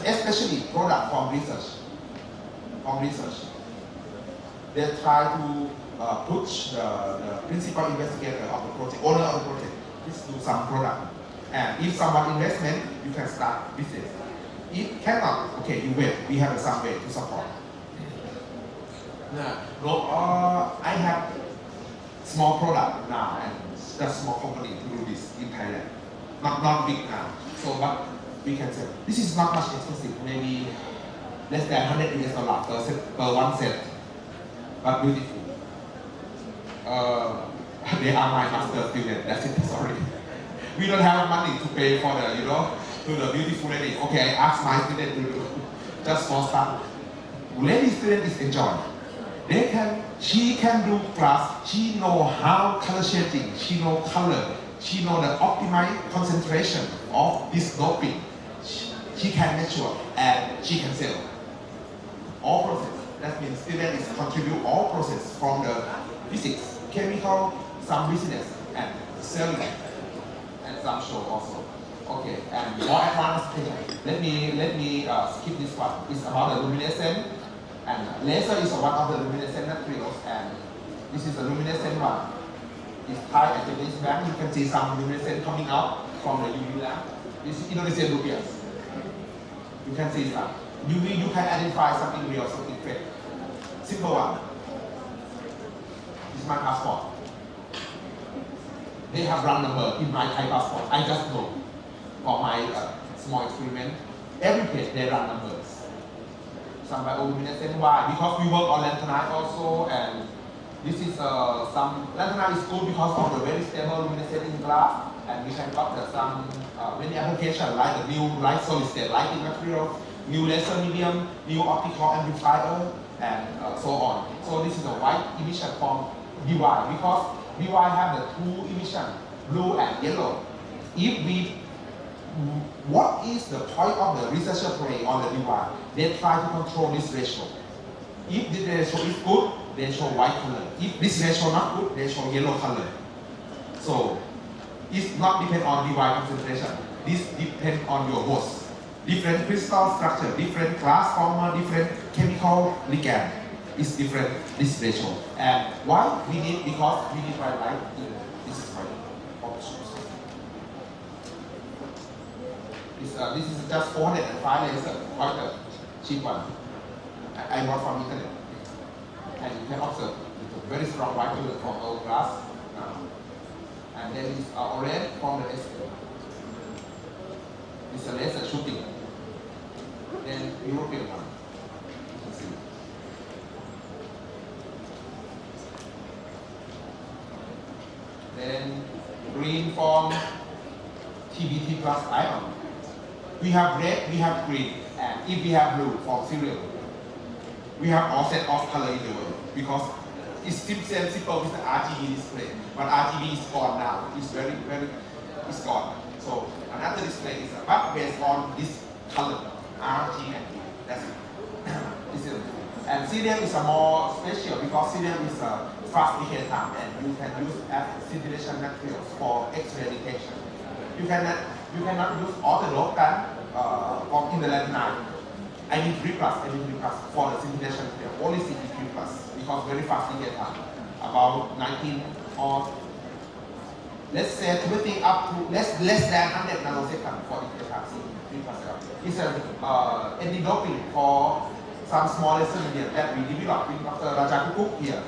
especially product from research, they try to push the principal investigator of the project, owner of the project, to do some product. And if someone investment, you can start business. If cannot, okay, you wait. We have some way to support. I have small product now and just small company to do this in Thailand. Not big now. So, but we can say this is not much expensive. Maybe less than $100 per one set, but beautiful. They are my master student. That's it. Sorry. We don't have money to pay for the, to the beautiful lady. Okay, I asked my student to do just small stuff. Lady student is enjoying. She can do class. She know how color shading. She know color. She know the optimized concentration of this doping. She can measure and she can sell. All process. That means student is contribute all process from the physics, chemical, some business, and selling, and some show also. Okay, and more advanced thing. Let me skip this one. It's about the luminescent, and laser is one of the luminescent materials, and this is the luminescent one. It's Thai and Japanese bank. You can see some luminescent coming out from the UV lamp. This is Indonesian rupiahs. You can see some. UV, you can identify something real, something fake. Simple one. This is my passport. They have run number in my Thai passport. I just know for my small experiment. Every page they run numbers. some bioluminescent. Why? Because we work on lanthanide also, and this is some lanthanide is good because of the very stable luminescent glass, and we can got some many applications like the new light solid state lighting material, new laser medium, new optical amplifier, and so on. So this is a white emission from DY because DY have the two emission, blue and yellow. If we, what is the point of the researcher play on the DY? They try to control this ratio. If this ratio is good, they show white color. If this ratio not good, they show yellow color. So it's not depend on DY concentration. This depends on your host. Different crystal structure, different glass former, different chemical ligand is different this ratio. And why we need? Because we need bright light. This is bright options. This is just 405 laser, quite a cheap one. I bought from internet. And you can observe it's a very strong white color from our glass. And then it's orange from the SL. It's a laser shooting. Then European one. You can see. Then green from TBT plus ion. We have red, we have green, and if we have blue from cereal, we have all set of color in the world because it's simple with the RGB display, but RGB is gone now. It's it's gone. So another display is but based on this color, RG and B. That's it. And CDM is a more special because CDM is a fast decay time, and you can use as scintillation materials for X-ray detection. You cannot use orthodox from in the lanthanide. I need 3+, for the scintillation material, only CP3+, because very fast decay time, about 19 or let's say 20 up to less than 100 nanoseconds for decay time, CP3+. It's an anti-doping for some small laser medium that we developed with Dr. Raja Kukuk here,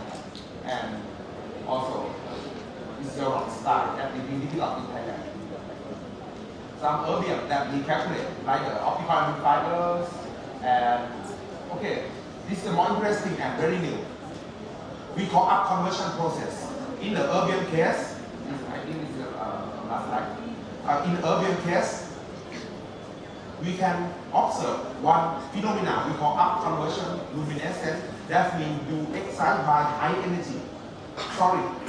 and also it's the rock style that we developed in Thailand. Some erbium that we calculate, like the optical amplifiers, and okay, this is the more interesting and very new. We call up conversion process. In the erbium case, I think this is the last slide. In the erbium case, we can observe one phenomena we call up conversion luminescence. That means you excite by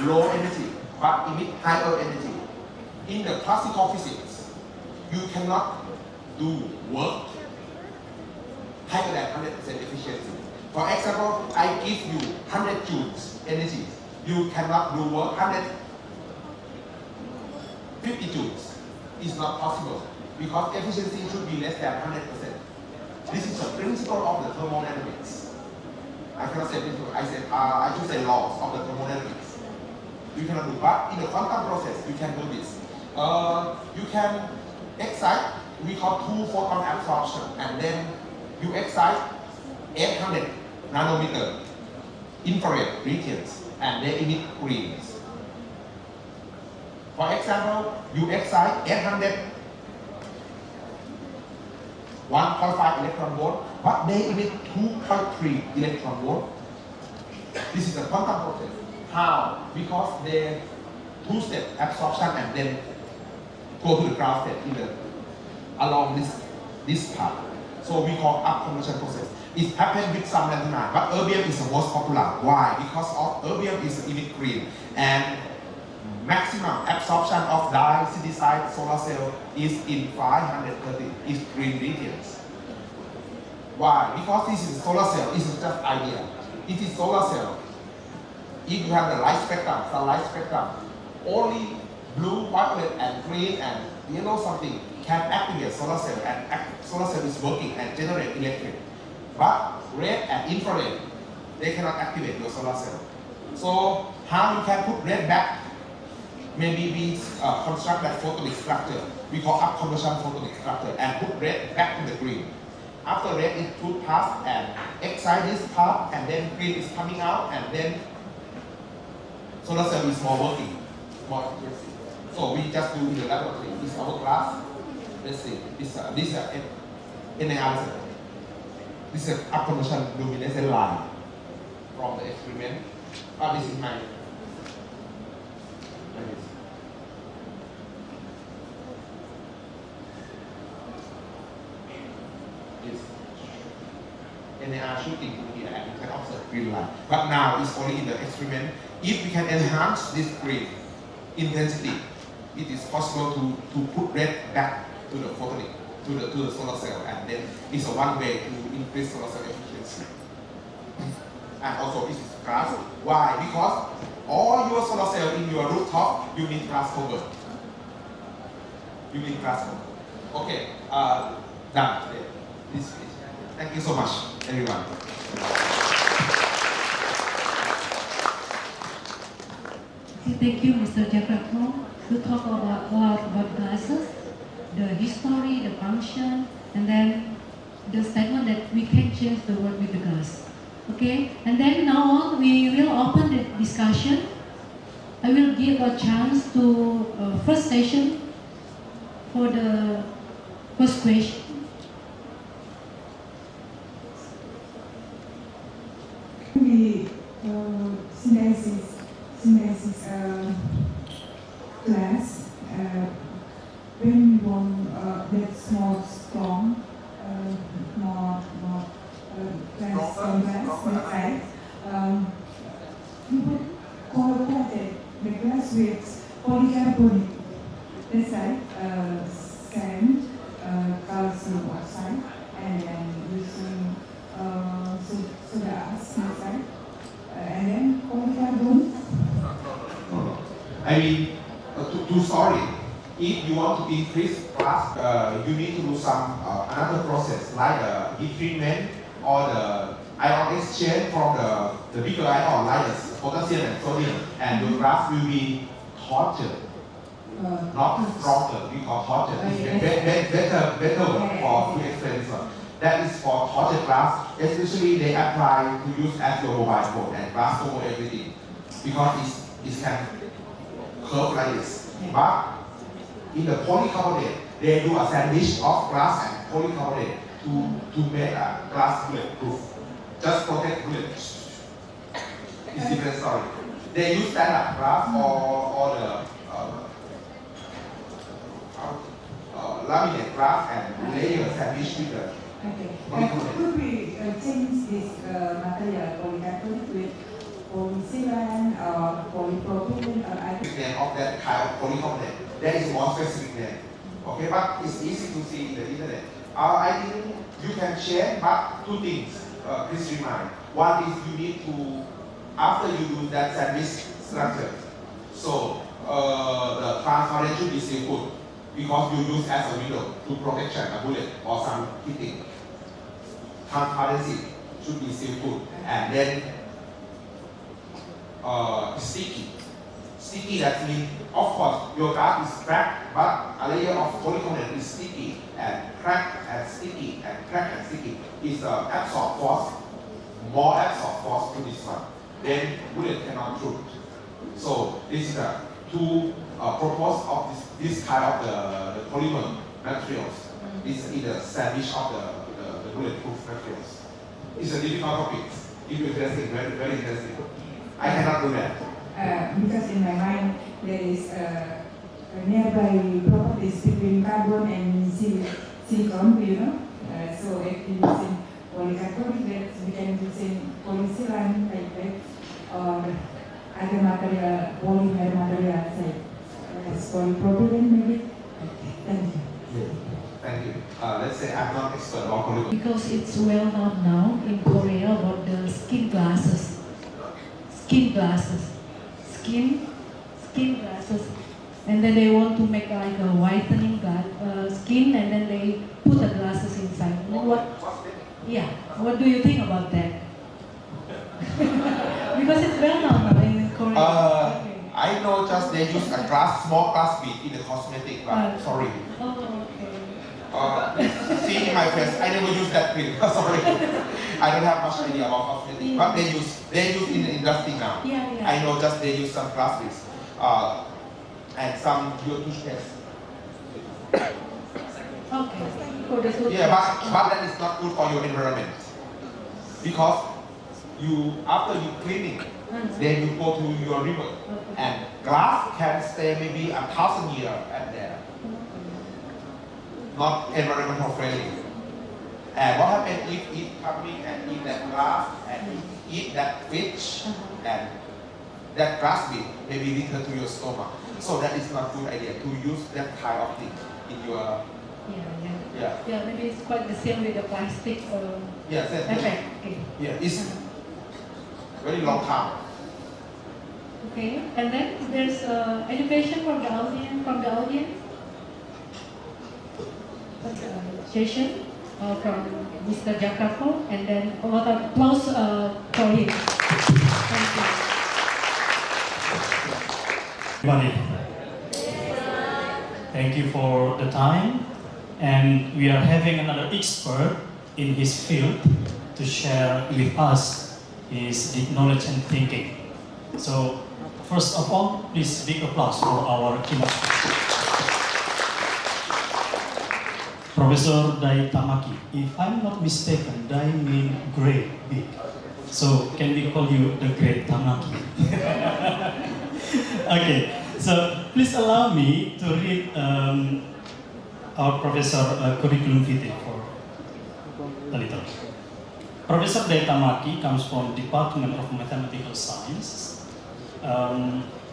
low energy, but emit higher energy. In the classical physics, you cannot do work higher than 100% efficiency. For example, I give you 100 joules energy. You cannot do work 150 joules. It's not possible because efficiency should be less than 100%. This is the principle of the thermodynamics. I cannot say principle. I should say laws of the thermodynamics. You cannot do, but in the quantum process, you can do this. You can excite, we call 2 photon absorption, and then you excite 800 nanometer infrared regions, and they emit greens. For example, you excite 800 1.5 electron volt, but they emit 2.3 electron volt. This is a quantum process. How? Because they two-step absorption and then go to the ground state along this path. So we call up conversion process. It happens with some lanthanide, but erbium is the most popular. Why? Because of erbium is emit green, and maximum absorption of dye synthesized solar cell is in 530 is green regions. Why? Because this is solar cell. This is just idea. It is solar cell. If you have the light spectrum, sunlight spectrum, only blue, violet, and green and yellow something can activate solar cell, and solar cell is working and generate electric. But red and infrared, they cannot activate your solar cell. So how you can put red back? Maybe we construct that photonic structure. We call up conversion photonic structure and put red back to the green. After red is put past and excite this part, and then green is coming out, and then solar cell is more working, more interesting. So we just do in the laboratory. This is our class. Let's see. This analysis. this is affirmation luminescent line from the experiment. This is my and they are shooting to here and you can observe green light. But now it's only in the experiment. If we can enhance this green intensity, it is possible to put red back to the photonic, to the solar cell, and then it's a one way to increase solar cell efficiency. And also it is glass. Why? Because all your solar cell in your rooftop, you need glass cover. You need glass cover. Okay, done. This page. Thank you so much, everyone. Thank you, Mr. Jakarta, to talk about glasses, the history, the function, and then the statement that we can change the word with the glass. Okay, and then now on we will open the discussion. I will give a chance to first session for the first question. We synthesis class when we want that's more strong, more class from class inside. We would coated the glass with polycarbonate. That's right, sand, calcium oxide, and then using soda ash inside, and then polycarbonate. I mean, to store it, if you want to increase glass, you need to do some another process like the heat treatment or the ion exchange from the bigger ion like the potassium and sodium, and the glass will be tortured, not stronger, because tortured is better for to explain this one. That is for tortured glass, especially they apply to use as your mobile phone and glass over everything, because it can curve like this. But in the polycarbonate, they do a sandwich of glass and polycarbonate to make a glass bulletproof. Just protect bullets. It's different story. They use standard glass or the laminate glass and layer sandwich with the polycarbonate. Could we change this material polycarbonate with polysilicon or polypropylene or other? Name of that kind of polycarbonate. There is one specific name. Okay, but it's easy to see in the internet. I think you can share, but two things. Please remind. One is you need to, after you do that sandwich structure, so the transparent should be still good because you use as a window to protection a bullet or some hitting. Transparency should be still good, and then sticky. Sticky, that means, of course, your glass is cracked, but a layer of polycarbonate is sticky and cracked and sticky and cracked and sticky. Is absorb force, more absorb force to this one. Then bullet cannot shoot. So this is the two purpose of this kind of the polymer materials. This is the sandwich of the bulletproof materials. It's a difficult topic. If you're interested, very interesting. I cannot do that. Because in my mind there is a nearby properties between carbon and silicon, you know. So if you using polycarbonate, we can using polysilicon like that, or other material, polymer material, say polypropylene maybe. Thank you. Thank you. Let's say I'm not expert on polymer. Because it's well known now in Korea about the skin glasses. Skin glasses. Skin glasses. And then they want to make like a whitening skin, and then they put the glasses inside. What do you think about that? Because it's well known now in Korea. I know just they use a small glass bead in the cosmetic, but sorry. Oh, okay. See in my face, I never use that cream. Sorry. I don't have much idea about cosmetic, but they use in the industry now. Yeah. I know just they use some glass beads. And some toothpaste. Okay. Yeah, but that is not good for your environment. because you after you cleaning, then you go to your river, and glass can stay maybe 1,000 years at there. Not environmental friendly. And what happens if it coming and eat that glass and eat that fish and that glass bit maybe return to your stomach. So that is not good idea to use that kind of thing in your Yeah, maybe it's quite the same with the plastic effect. Okay. Yeah, it's very long time. Okay, and then there's education from the audience. Session from Mr. Jakarta, and then a lot of applause for him. Thank you. Everybody, thank you for the time, and we are having another expert in his field to share with us his deep knowledge and thinking. So, first of all, please big applause for our keynote speaker. Professor Dai Tamaki. If I'm not mistaken, Dai means great, big. So can we call you the Great Tamaki? Okay, so please allow me to read our professor curriculum vitae for a little. Professor Dai Tamaki comes from Department of Mathematical Science.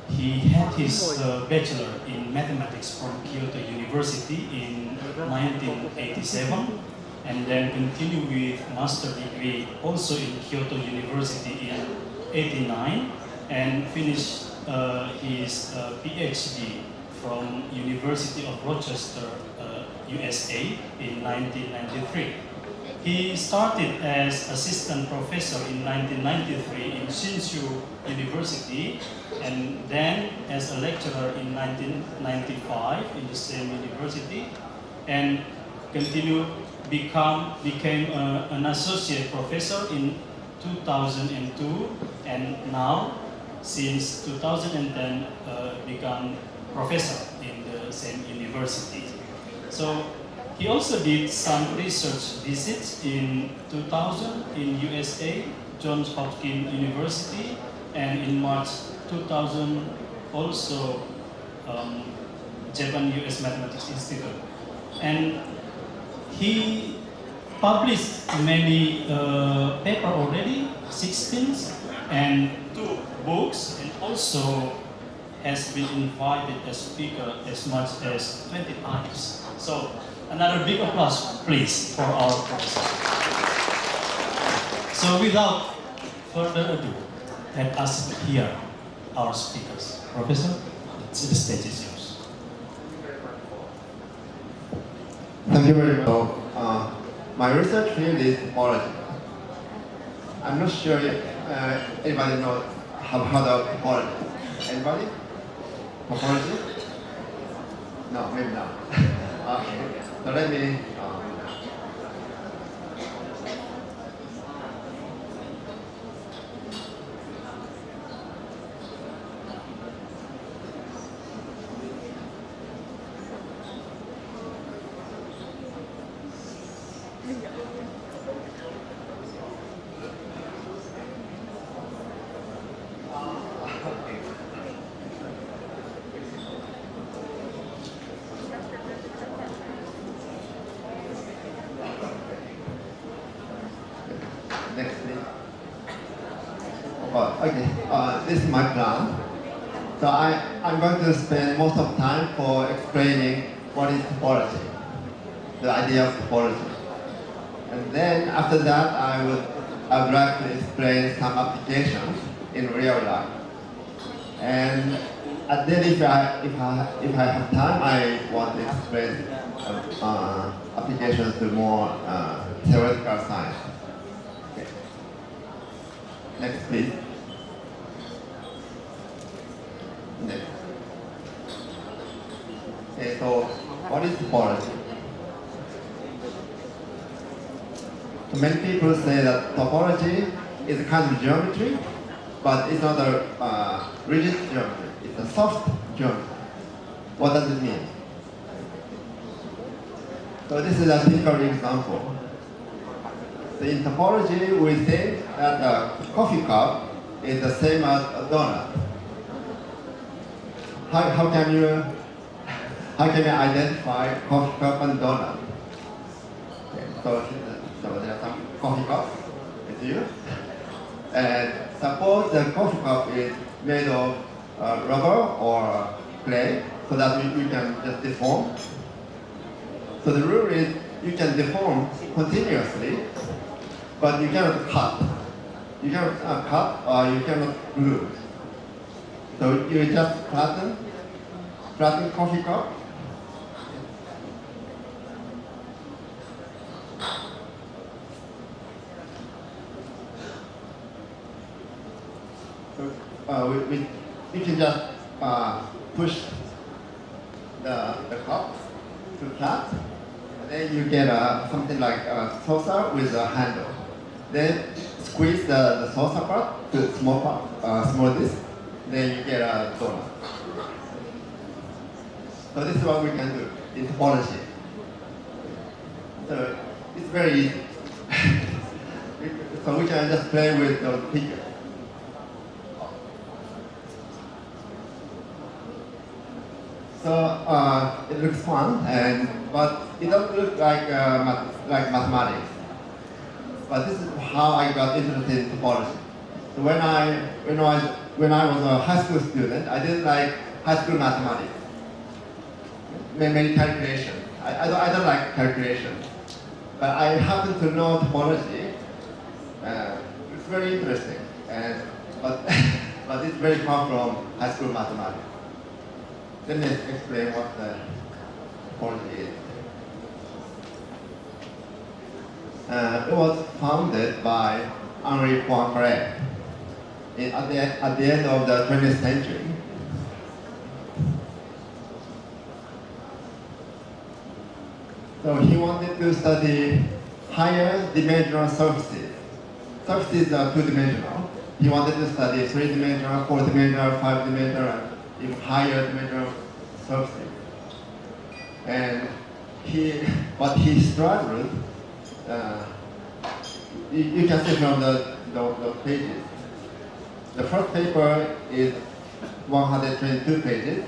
He had his bachelor in mathematics from Kyoto University in 1987, and then continued with master degree also in Kyoto University in 89, and finished his PhD from University of Rochester, USA in 1993. He started as assistant professor in 1993 in Shinshu University, and then as a lecturer in 1995 in the same university, and became an associate professor in 2002, and now since 2010 become professor in the same university. So he also did some research visits in 2000 in USA, Johns Hopkins University, and in March 2000 also Japan-US Mathematics Institute. And he published many papers already, 16, and 2 books, and also has been invited as speaker as much as 20 times. So another big applause, please, for our professor. So without further ado, let us hear our speakers. Professor, the stage is yours. Thank you very much. My research field is topology. I'm not sure if anybody have heard of topology. Anybody? Topology? No, maybe not. Okay. So let me. This is my plan. So I'm going to spend most of the time for explaining what is topology, the idea of topology. And then after that, I would like to explain some applications in real life. And then if I have time, I want to explain applications to more theoretical science. Okay. Next, please. Next. Okay, so what is topology? So many people say that topology is a kind of geometry, but it's not a rigid geometry. It's a soft geometry. What does it mean? So this is a typical example. So in topology, we think that a coffee cup is the same as a donut. How can you identify coffee cup and donut? Okay, so there are some coffee cups with you. And suppose the coffee cup is made of rubber or clay, so that we can just deform. So the rule is you can deform continuously, but you cannot cut. You cannot cut or you cannot glue. So you just flatten coffee cup. So you can just push the cup to flat, and then you get something like a saucer with a handle. Then squeeze the saucer part to small part, small this. Then you get a donut. So this is what we can do in topology. So it's very easy. So we can just play with the figures. So it looks fun, but it doesn't look like mathematics. But this is how I got interested in topology. So when I was a high school student, I didn't like high school mathematics. Many calculations. I don't like calculations. But I happen to know topology. It's very interesting, but it's very far from high school mathematics. Let me explain what the topology is. It was founded by Henri Poincaré at the end of the 20th century. So he wanted to study higher dimensional surfaces. Surfaces are two-dimensional. He wanted to study 3-dimensional, 4-dimensional, 5-dimensional, and even higher dimensional surfaces. And he struggled. You can see from the pages. The first paper is 122 pages,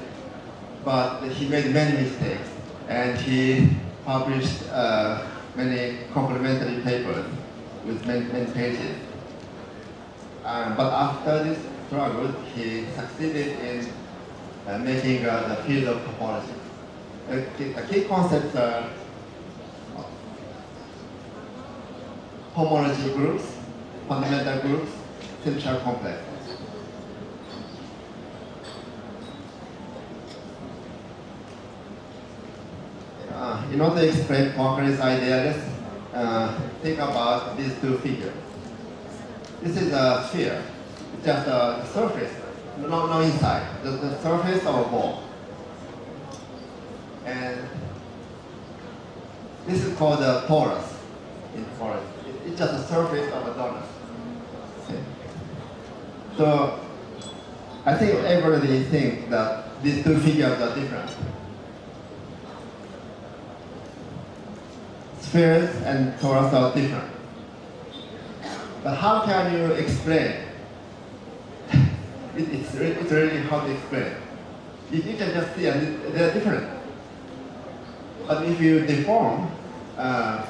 but he made many mistakes, and he published many complementary papers with many pages. But after this struggle, he succeeded in making the field of topology. The key concepts are homology groups, fundamental groups, symmetry complex. In order to explain Poincaré's idea, let's think about these two figures. This is a sphere. It's just a surface, no inside. The surface of a ball. And this is called a torus in topology. It's just a surface of a donut. Okay. So I think everybody thinks that these two figures are different. Spheres and torus are different. But how can you explain? It's really hard to explain. You can just see they're different. But if you deform a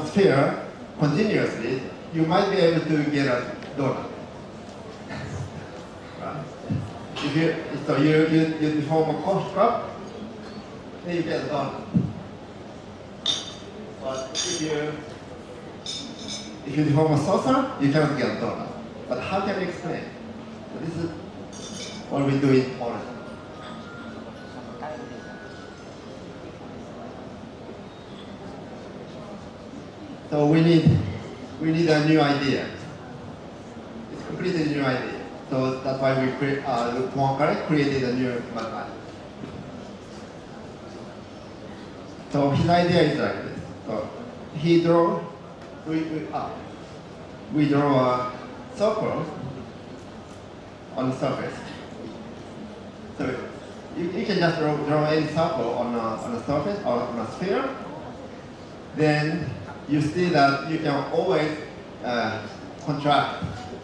sphere continuously, you might be able to get a donut. Right? So you deform a coffee cup, then you get a donut. But if you deform a saucer, you cannot get a donut. But how can you explain? So this is what we do in topology. So we need a new idea. It's a completely new idea. So that's why we Poincaré created a new mathematics. So his idea is like this. So we draw a circle on the surface. So you can just draw any circle on a surface or on a sphere. Then you see that you can always contract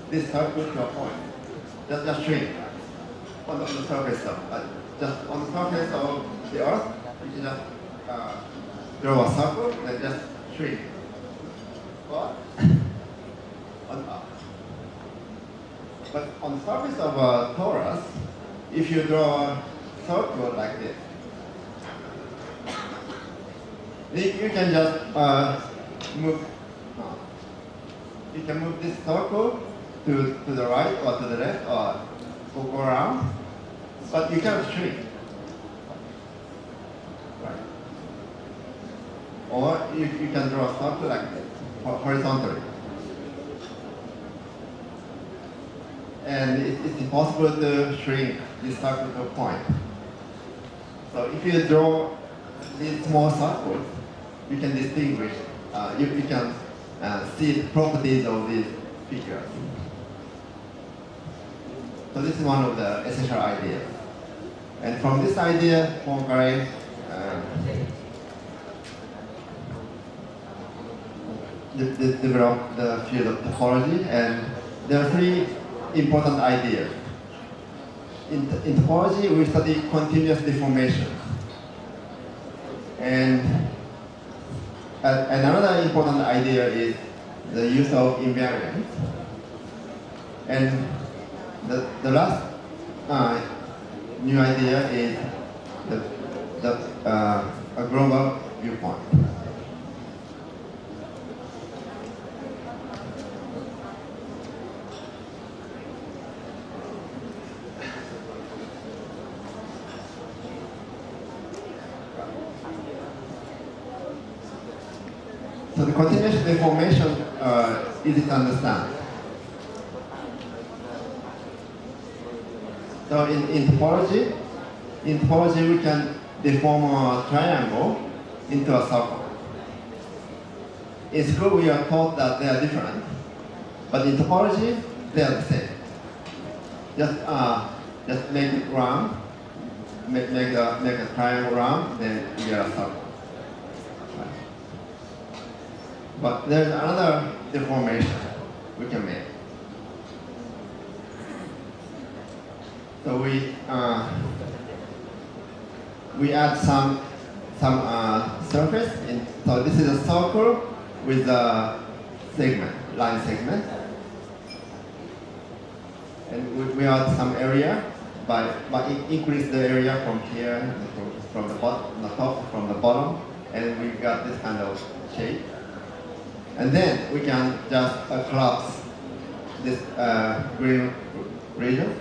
this circle to a point. Just shrink on the surface just on the surface of the Earth. You can just draw a circle and just shrink. But on the surface of a torus, if you draw a circle like this, you can just move. You can move this circle to the right or to the left or go around, but you can't shrink. Right. Or you can draw a circle like this, horizontally. And it's impossible to shrink this circle to a point. So if you draw these small circles, you can distinguish, you can see the properties of these figures. So this is one of the essential ideas. And from this idea, Poincaré developed the field of topology, and there are three important ideas. In topology, we study continuous deformation. And another important idea is the use of invariance. And the last new idea is a global viewpoint. So the continuous deformation easy to understand. So in topology we can deform a triangle into a circle. In school we are taught that they are different, but in topology they are the same. Just make it round, make a triangle round, then you get a circle. But there's another deformation we can make. So we add some surface. So this is a circle with a segment, line segment, and we add some area by increase the area from here, from the top, from the bottom, and we got this kind of shape. And then we can just collapse this green region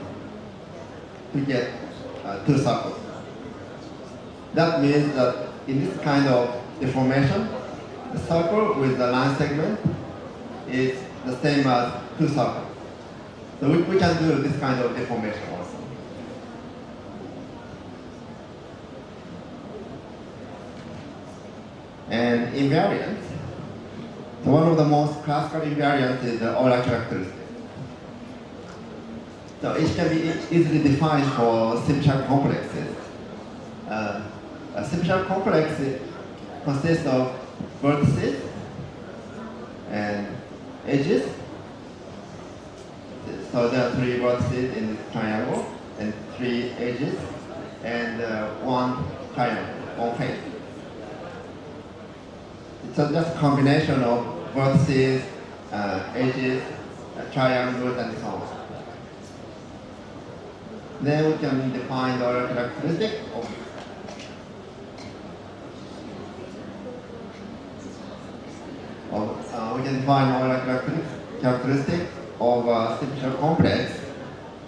to get two circles. That means that in this kind of deformation, the circle with the line segment is the same as two circles. So we can do this kind of deformation also. And invariance. So one of the most classical invariants is the Euler characteristic. So it can be easily defined for simple complexes. A simple complex consists of vertices and edges. So there are three vertices in this triangle and three edges and one triangle, one face. It's just a combination of vertices, edges, triangles, and so on. Then we can define the Euler characteristic of we can define Euler characteristic of a simple complex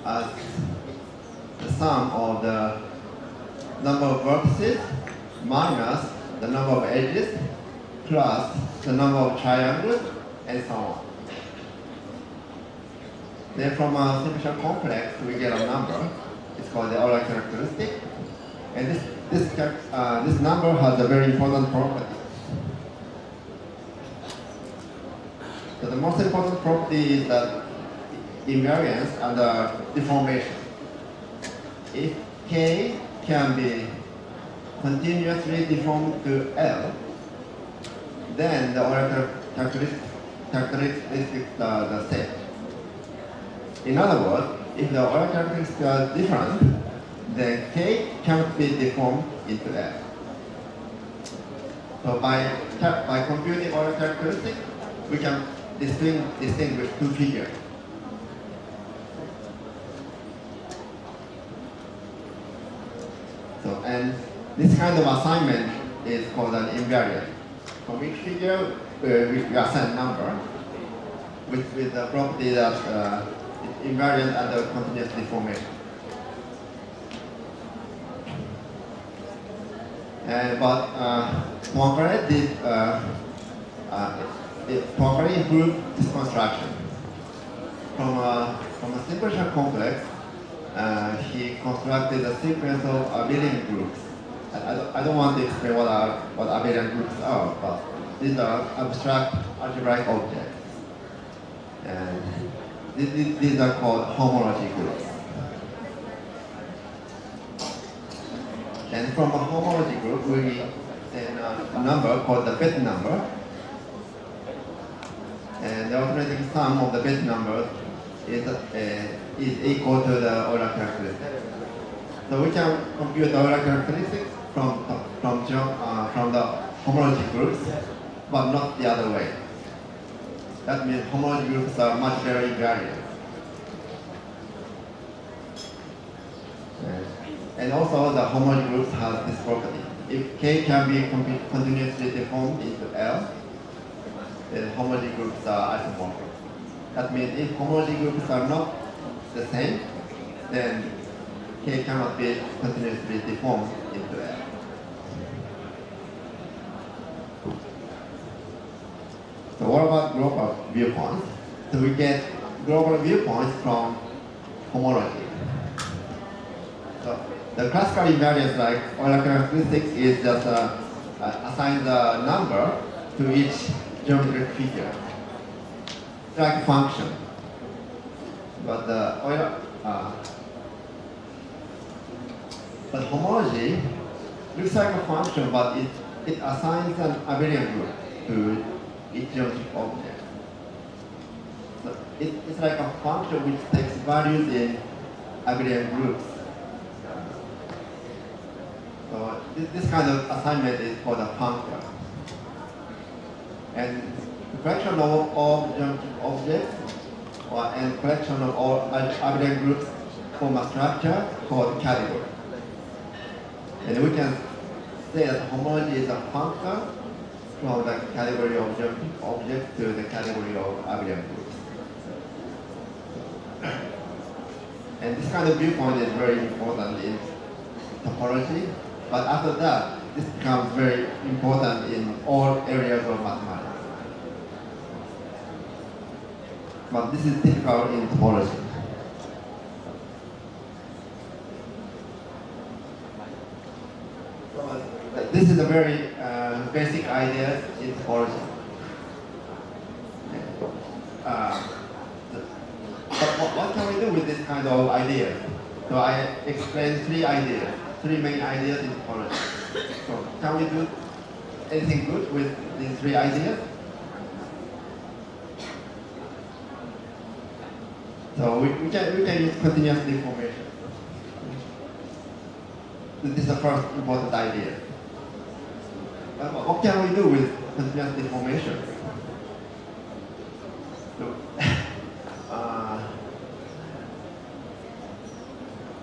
as the sum of the number of vertices minus the number of edges plus the number of triangles and so on. Then from a simple complex we get a number. It's called the Euler characteristic, and this number has a very important property. So the most important property is that invariance under deformation. If K can be continuously deformed to L, then the order characteristics the same. In other words, if the order characteristics are different, then K cannot be deformed into L. So by computing order characteristics, we can distinguish two figures. So, and this kind of assignment is called an invariant. From each figure, we assign number with the property that it's invariant under continuous deformation. But Poincaré did Poincaré improved this construction from a simple complex. He constructed a sequence of abelian groups. I don't want to explain what abelian groups are, but these are abstract algebraic objects. And these are called homology groups. And from a homology group, we get a number called the bit number. And the alternating sum of the bit numbers is equal to the Euler characteristic. So we can compute the Euler characteristic from the homology groups, but not the other way. That means homology groups are much better invariant. And also the homology groups have this property. If K can be continuously deformed into L, then homology groups are isomorphic. That means if homology groups are not the same, then K cannot be continuously deformed into L. So what about global viewpoints? So we get global viewpoints from homology. So the classical invariance, like Euler characteristics, is just assign the number to each geometric figure. It's like a function. But the Euler, but homology looks like a function, but it assigns an abelian group to each geometric object. So it's like a function which takes values in abelian groups. So this kind of assignment is called a functor. And the collection of all geometric objects and collection of all abelian groups form a structure called category. And we can say that homology is a functor from the category of geometric objects to the category of abelian groups. And this kind of viewpoint is very important in topology. But after that, this becomes very important in all areas of mathematics. But this is typical in topology. So, this is a very basic idea in topology. But what can we do with this kind of idea? So I explained three main ideas in topology. So can we do anything good with these three ideas? So we can use continuous deformation. This is the first important idea. What can we do with continuous deformation?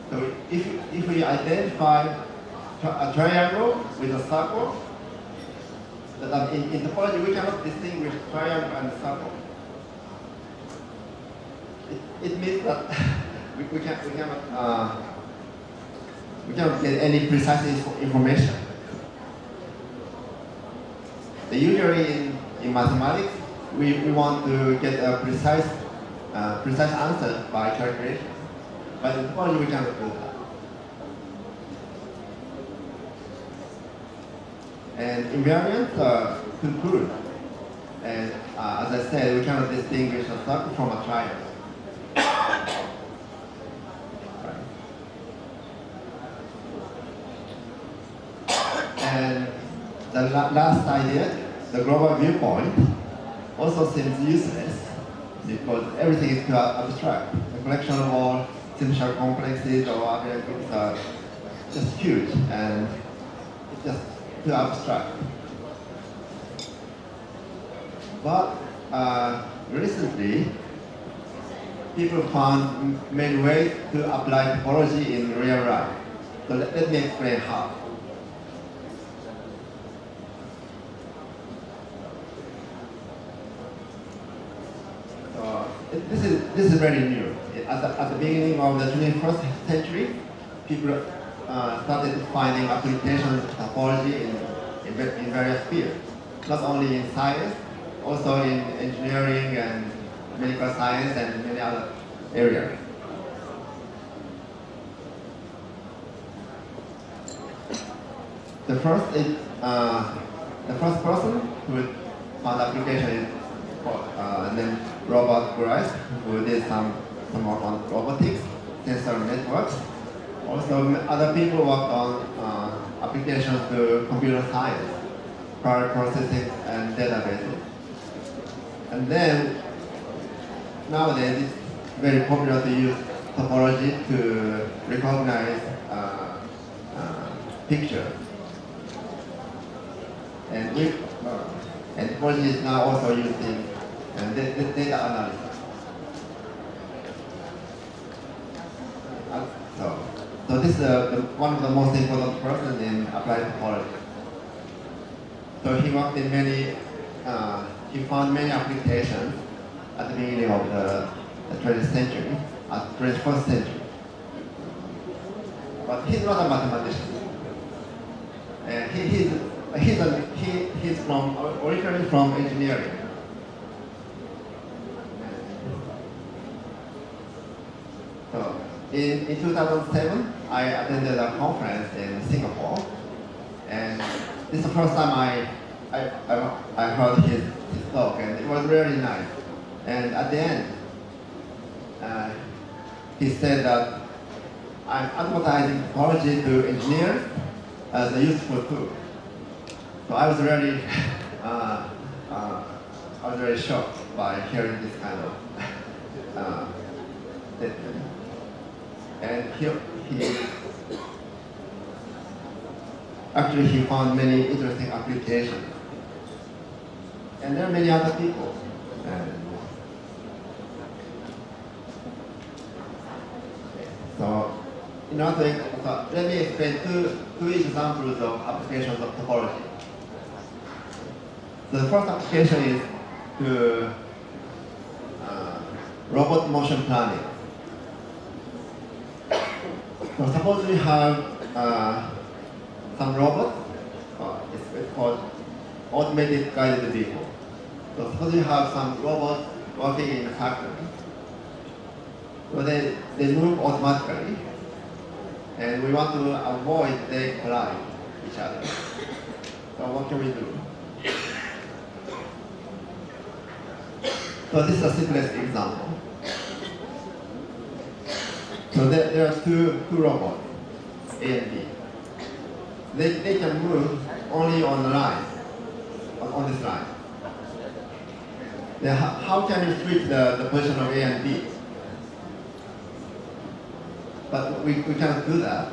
So if we identify a triangle with a circle, that in topology we cannot distinguish triangle and circle. It means that we cannot get any precise information. Usually in mathematics, we want to get a precise answer by calculation. But in topology, we cannot do that. And invariants are concurrent. And as I said, we cannot distinguish a circle from a triangle. And the last idea, the global viewpoint also seems useless because everything is too abstract. The collection of all simple complexes or other groups are just huge and it's just too abstract. But recently, people found many ways to apply topology in real life. So let me explain how. So this is very new. At the beginning of the 21st century, people started finding applications of topology in various fields, not only in science, also in engineering and medical science and many other areas. The first person who found application is named Robert Grice, who did some work on robotics, sensor networks. Also, other people worked on applications to computer science, prior processing, and databases. And then, nowadays, it's very popular to use topology to recognize pictures. And topology is now also used in data analysis. So this is one of the most important persons in applied topology. So he worked in many, he found many applications at the beginning of the 20th century, at 21st century. But he's not a mathematician. He's originally from engineering. So in 2007, I attended a conference in Singapore, and this is the first time I heard his talk, and it was really nice. And at the end, he said that I'm advertising topology to engineers as a useful tool. So I was really, shocked by hearing this kind of statement. And he found many interesting applications. And there are many other people. So let me explain two examples of applications of topology. The first application is to robot motion planning. So suppose we have some robot, it's called automated guided vehicle. So suppose we have some robots working in a factory. So they move automatically, and we want to avoid they collide each other. So what can we do? So this is the simplest example. So there are two robots, A and B. They can move only on the line, on this line. Then how can we switch the position of A and B? But we cannot do that.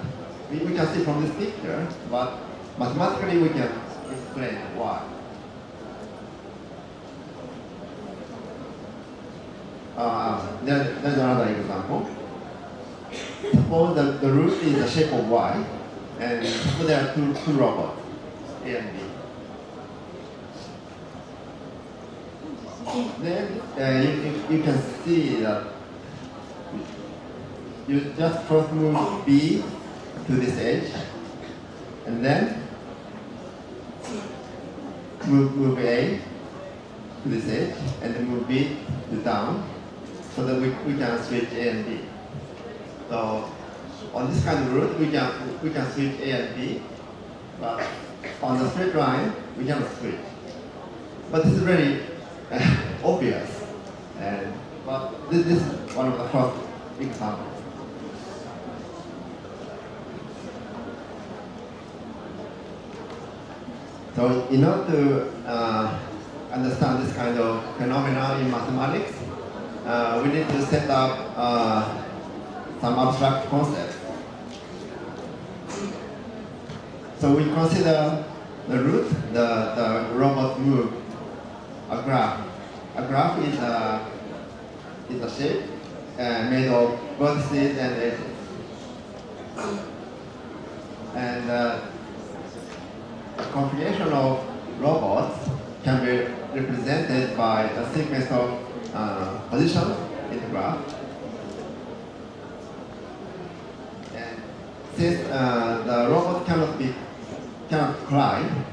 We can see from this picture, but mathematically we can explain why. There's another example. Suppose the roof is the shape of Y, and suppose there are two robots, A and B. Then you can see that you just first move B to this edge, and then move A to this edge, and then move B to down, so that we can switch A and B. So on this kind of route, we can switch A and B, but on the straight line, we cannot switch. But this is very obvious, but this is one of the first examples. So in order to understand this kind of phenomena in mathematics, we need to set up some abstract concepts. So we consider the route the robot move, a graph. A graph is a shape made of vertices and edges. And a configuration of robots can be represented by a sequence of positions in the graph. And since the robot cannot climb,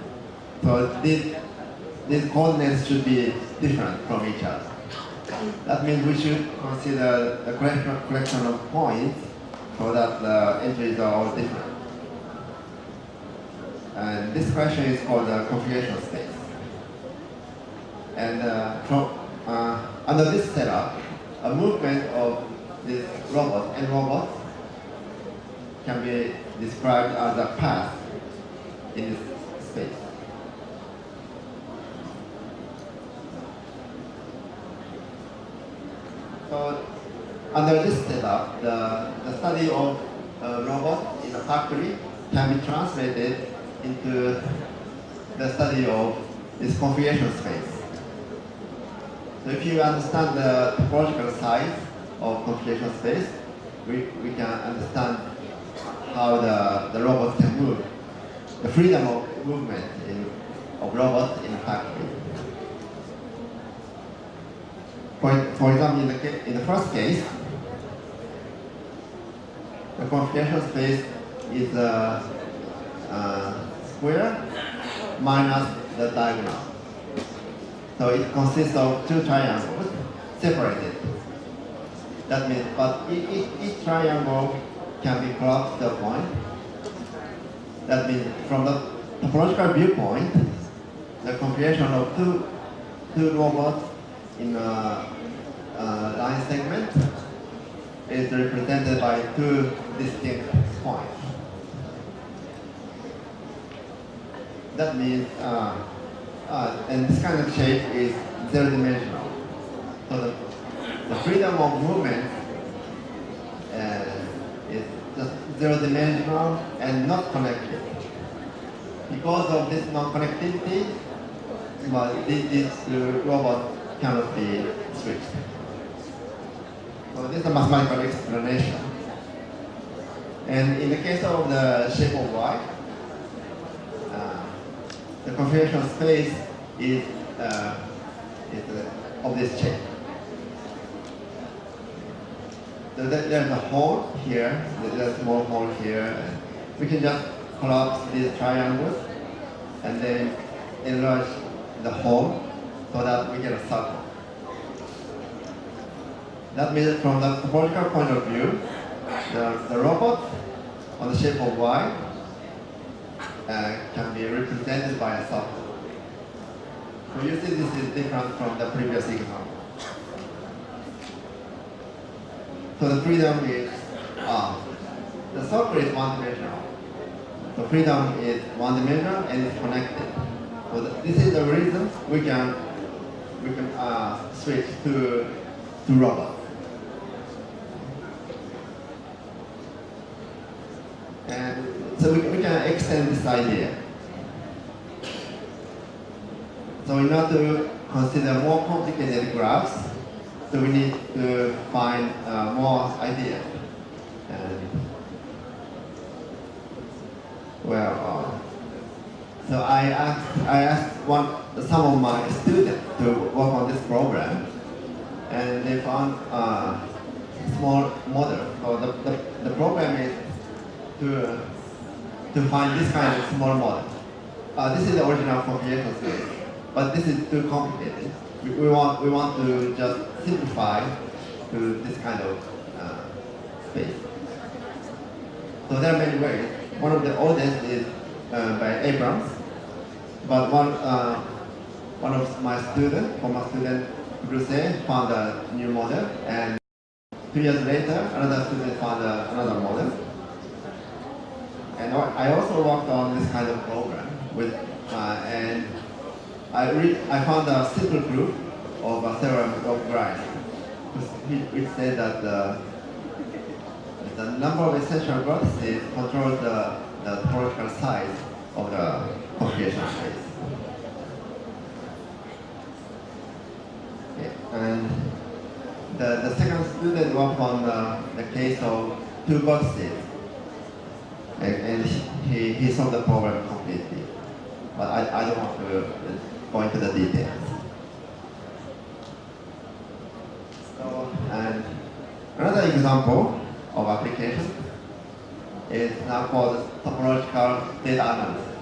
so these coordinates should be different from each other. That means we should consider a collection of points so that the entries are all different. And this question is called the configuration space. And under this setup, a movement of this robot and robots can be described as a path in this space. So under this setup, the study of a robot in a factory can be translated into the study of this configuration space. So if you understand the topological size of configuration space, we can understand how the robot can move, the freedom of movement of robots in a factory. For example, in the first case, the configuration space is a square minus the diagonal. So it consists of two triangles separated. That means, but each triangle can be collapsed to a point. That means from the topological viewpoint, the configuration of two robots in a line segment is represented by two distinct points. That means, and this kind of shape is zero-dimensional. So the freedom of movement is just zero-dimensional and not connected. Because of this non-connectivity, these robots cannot be switched. So this is a mathematical explanation. And in the case of the shape of Y, the configuration space is of this shape. So there's a hole here, there's a small hole here. And we can just collapse these triangles and then enlarge the hole so that we get a circle. That means from the topological point of view, the robot on the shape of Y can be represented by a circle. So you see this is different from the previous example. So the freedom is, the circle is one-dimensional. So freedom is one-dimensional and it's connected. So this is the reason we can switch to robots. And so we can extend this idea. So in order to consider more complicated graphs, so we need to find more ideas. And so I asked some of my students to work on this program, and they found a small model. So the program is to find this kind of small model. This is the original configuration space, but this is too complicated. We want to just simplify to this kind of space. So there are many ways. One of the oldest is by Abrams, but one of my former student, Bruce, found a new model, and 2 years later, another student found another model. And I also worked on this kind of program with and I found a simple group of a theorem of Grice, which said that the number of essential vertices controls the topological size of the computation space. Okay. And the second student worked on the case of two vertices, and he solved the problem completely. But I don't want to go into the details. So, and another example of application is now called topological data analysis.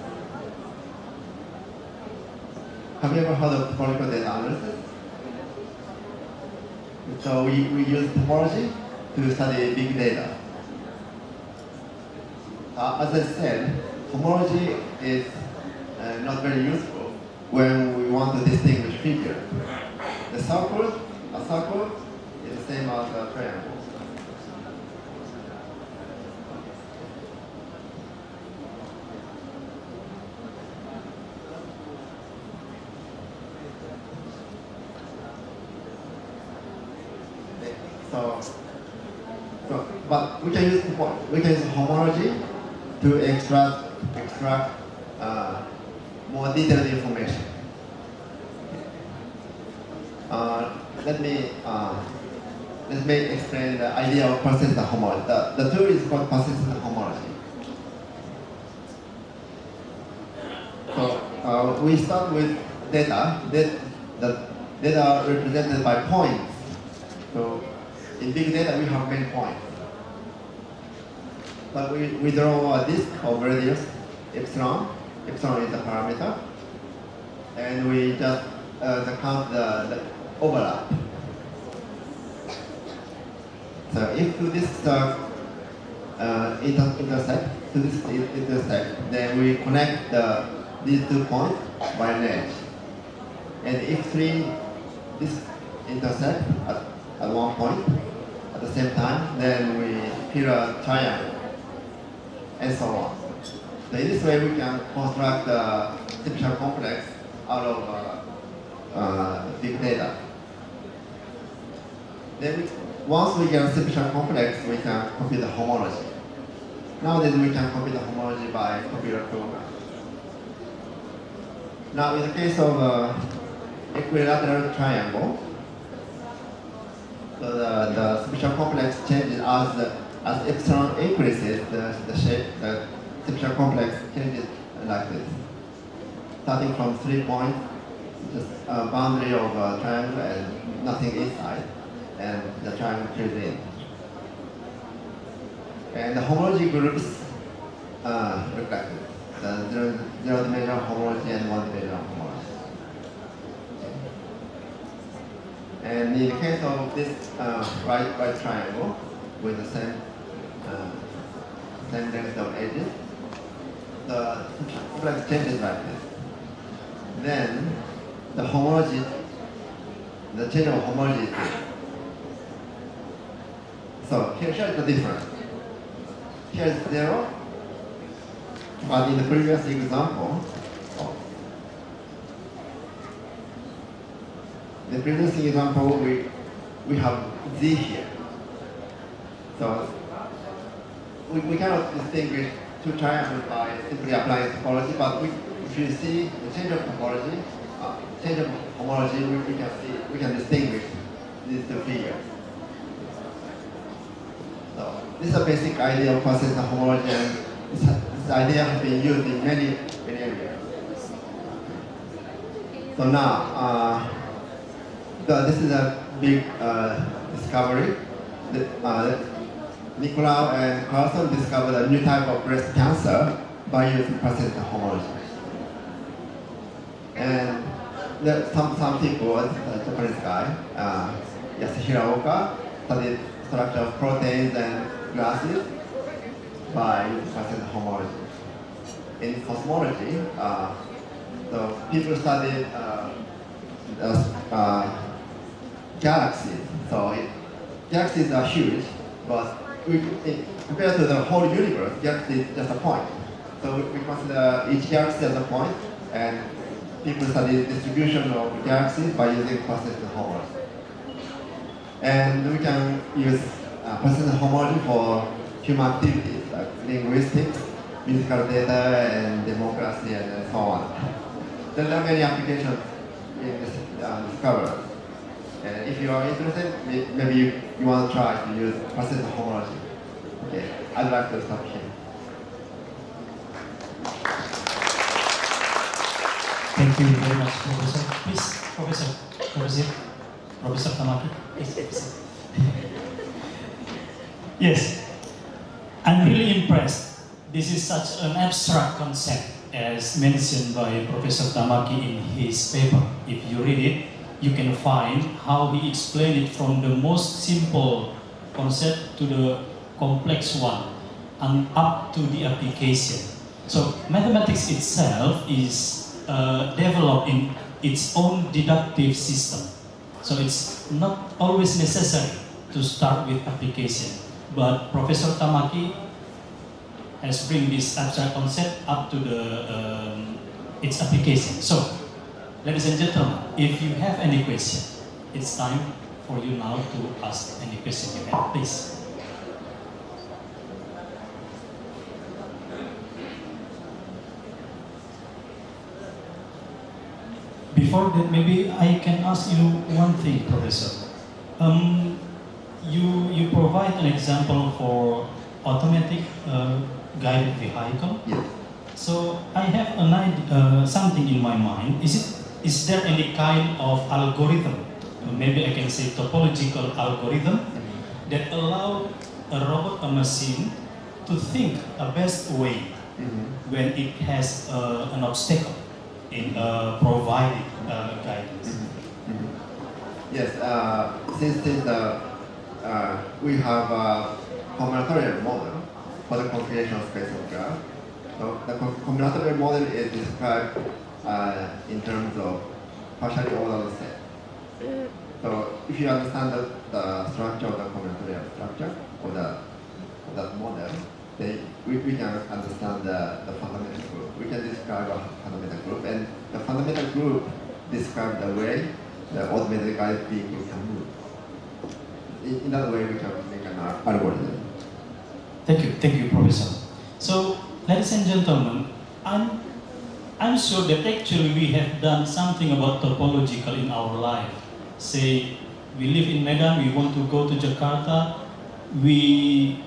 Have you ever heard of topological data analysis? So we use topology to study big data. As I said, homology is not very useful when we want to distinguish figures. A circle is the same as a triangle. But we can use homology to extract more detailed information. Let me explain the idea of persistent homology. The tool is called persistent homology. So we start with data. The data are represented by points. So in big data, we have many points. But we draw a disk of radius epsilon. Epsilon is the parameter. And we just count the overlap. So if two disks intersect, then we connect these 2 points by an edge. And if 3 disks intersect at one point at the same time, then we fill a triangle, and so on. So in this way, we can construct a simple complex out of big data. Then once we get a simple complex, we can compute the homology. Nowadays, we can compute the homology by computer program. Now, in the case of equilateral triangle, so the special complex changes as epsilon increases, the shape, the special complex changes like this. Starting from 3 points, just a boundary of a triangle and nothing inside, and the triangle fills in. And the homology groups reflected. The zero-dimensional homology and one-dimensional homology. And in the case of this right triangle with the same length of edges, the complex changes like this. Then the homology, the change of homology is this. So here is the difference. Here is 0, but in the previous example, we have z here. So we cannot distinguish two triangles by simply applying topology, but if you see the change of topology, we can distinguish these two figures. So this is a basic idea of persistent homology, and this idea has been used in many areas. So now, this is a big discovery. Nicolau and Carlson discovered a new type of breast cancer by using persistent homology. And some people, a Japanese guy, Hiraoka, studied structure of proteins and glasses by using persistent homology. In cosmology, so people studied galaxies. So galaxies are huge, but compared to the whole universe, galaxy is just a point. So we consider each galaxy as a point, and people study distribution of galaxies by using persistent homology. And we can use persistent homology for human activities like linguistics, musical data, and democracy, and so on. There are many applications in this discovery. And if you are interested, maybe you want to try to use persistent homology. Okay, I'd like to stop here. Thank you very much, Professor. Please, Professor Tamaki. Please. Yes, I'm really impressed. This is such an abstract concept as mentioned by Professor Tamaki in his paper. If you read it, you can find how he explained it from the most simple concept to the complex one and up to the application. So mathematics itself is developed in its own deductive system. So it's not always necessary to start with application. But Professor Tamaki has bring this abstract concept up to its application. So, ladies and gentlemen, if you have any question, it's time for you now to ask any question you have, please. Before that, maybe I can ask you one thing, Professor. You provide an example for automatic guided vehicle. Yes. So I have an idea, something in my mind. Is there any kind of algorithm, maybe I can say topological algorithm, that allow a robot, a machine, to think a best way when it has an obstacle in providing guidance? Yes, since we have a combinatorial model for the computation of space of graph. So the combinatorial model is described in terms of partially ordered set. So if you understand the structure of the combinatorial structure of that model, then we can understand the fundamental group. We can describe a fundamental group, and the fundamental group describes the way the automated guided vehicle can move. In that way, we can make an algorithm. Thank you, Professor. So, ladies and gentlemen, I'm sure that actually we have done something about topological in our life. Say, we live in Medan, we want to go to Jakarta,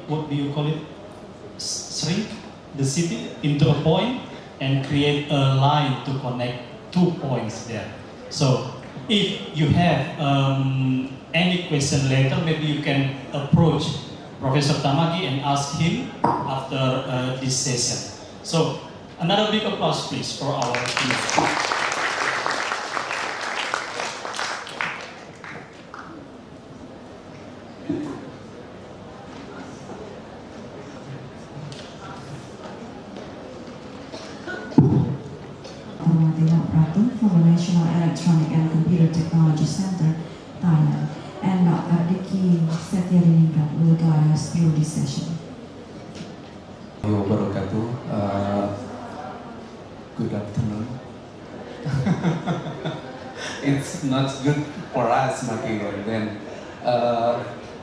what do you call it? Shrink the city into a point and create a line to connect 2 points there. So, if you have any question later, maybe you can approach Professor Tamaki and ask him after this session. So, another big applause please for our team. From the National Electronic and Computer Technology Center, Thailand, and Dr. Diki Setiariningrat will guide us through this session. Good afternoon. It's not good for us, Maki. Then,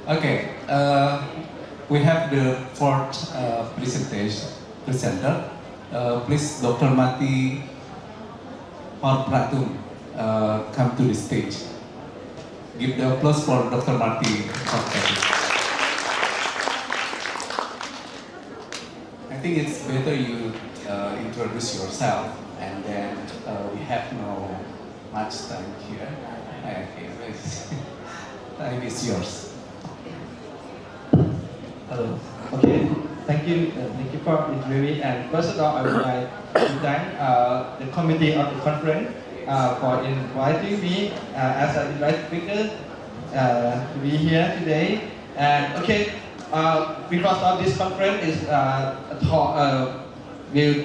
okay. We have the fourth presenter. Please, Dr. Mati Pratum, come to the stage. Give the applause for Dr. Marty. I think it's better you introduce yourself, and then we have no much time here. Okay, time is yours. Hello. Okay. Thank you for interviewing. And first of all, I would like to thank the committee of the conference for inviting me as an invited speaker to be here today. And okay, because of this conference is will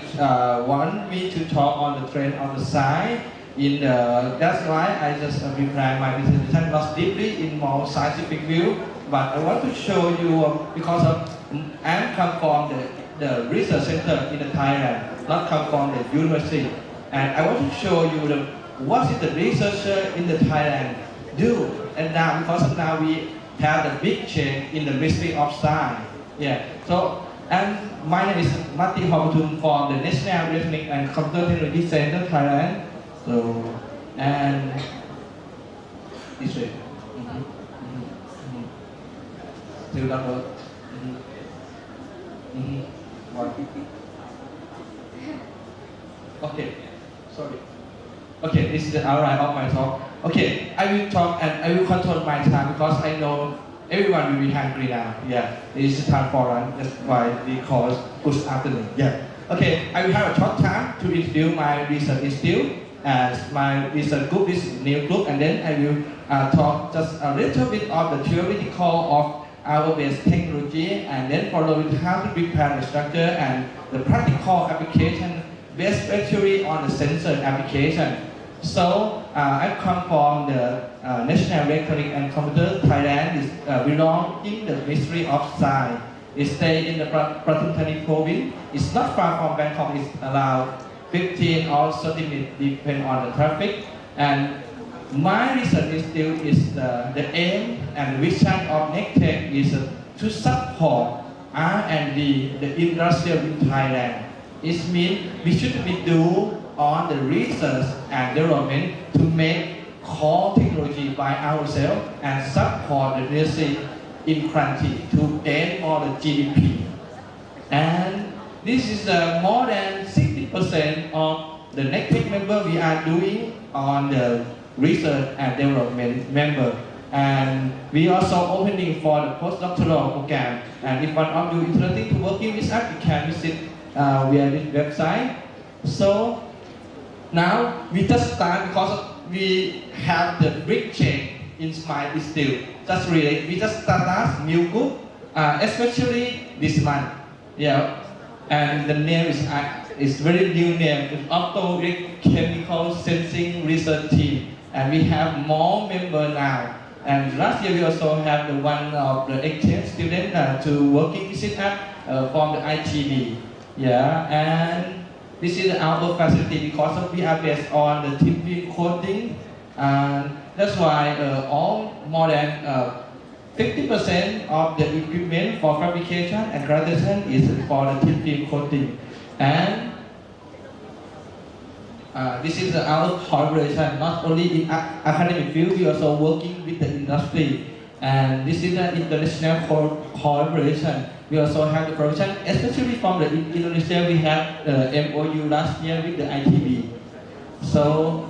want me to talk on the trend on the side. That's why I just prepare my presentation not deeply in more scientific view, but I want to show you because of I come from the research center in Thailand, not come from the university. And I want to show you what is the researcher in the Thailand do. And now, because of now we have the big change in the Ministry of Science. Yeah. So, and my name is Mati Homatum from the National Electronic and Computer Technology Center, Thailand. So, and this way. Still not work. Okay, sorry. Okay, this is the outline of my talk. Okay, I will talk and I will control my time because I know everyone will be hungry now. Yeah, it is time for lunch. That's why we call it good afternoon. Yeah. Okay, I will have a short time to introduce my research institute and my research group, this new group, and then I will talk just a little bit of the theoretical of our base technology, and then follow with how to prepare the structure and the practical application based actually on the sensor application. So I come from the National Electronic and Computer Thailand. It belongs in the Ministry of Science. It stays in the Pathum Thani province. It's not far from Bangkok. It's around 15 or 30 minutes depending on the traffic. And my research institute is the aim and vision of NECTEC is to support R&D, the industrial in Thailand. It means we should be do on the research and development to make core technology by ourselves and support the industry in country to aim for the GDP. And this is more than 60% of the NECTEC member we are doing on the research and development member. And we also opening for the postdoctoral program. And if one of you interested to working with us, you can visit via this website. So now we just start because we have the big change in my institute. Just really, we just start new group, especially this month. Yeah, and the name is very new name. It's Optochemical Sensing Research Team, and we have more members now. And last year we also have the one of the exchange student to working visit us from the ITB. Yeah, and this is our facility because we are based on the thin film coating, and that's why all more than 50% of the equipment for fabrication and graduation is for the thin film coating. And this is our collaboration, not only in academic field, we also working with the industry. And this is an international collaboration. We also have the collaboration, especially from the Indonesia, we have the MOU last year with the ITB. So,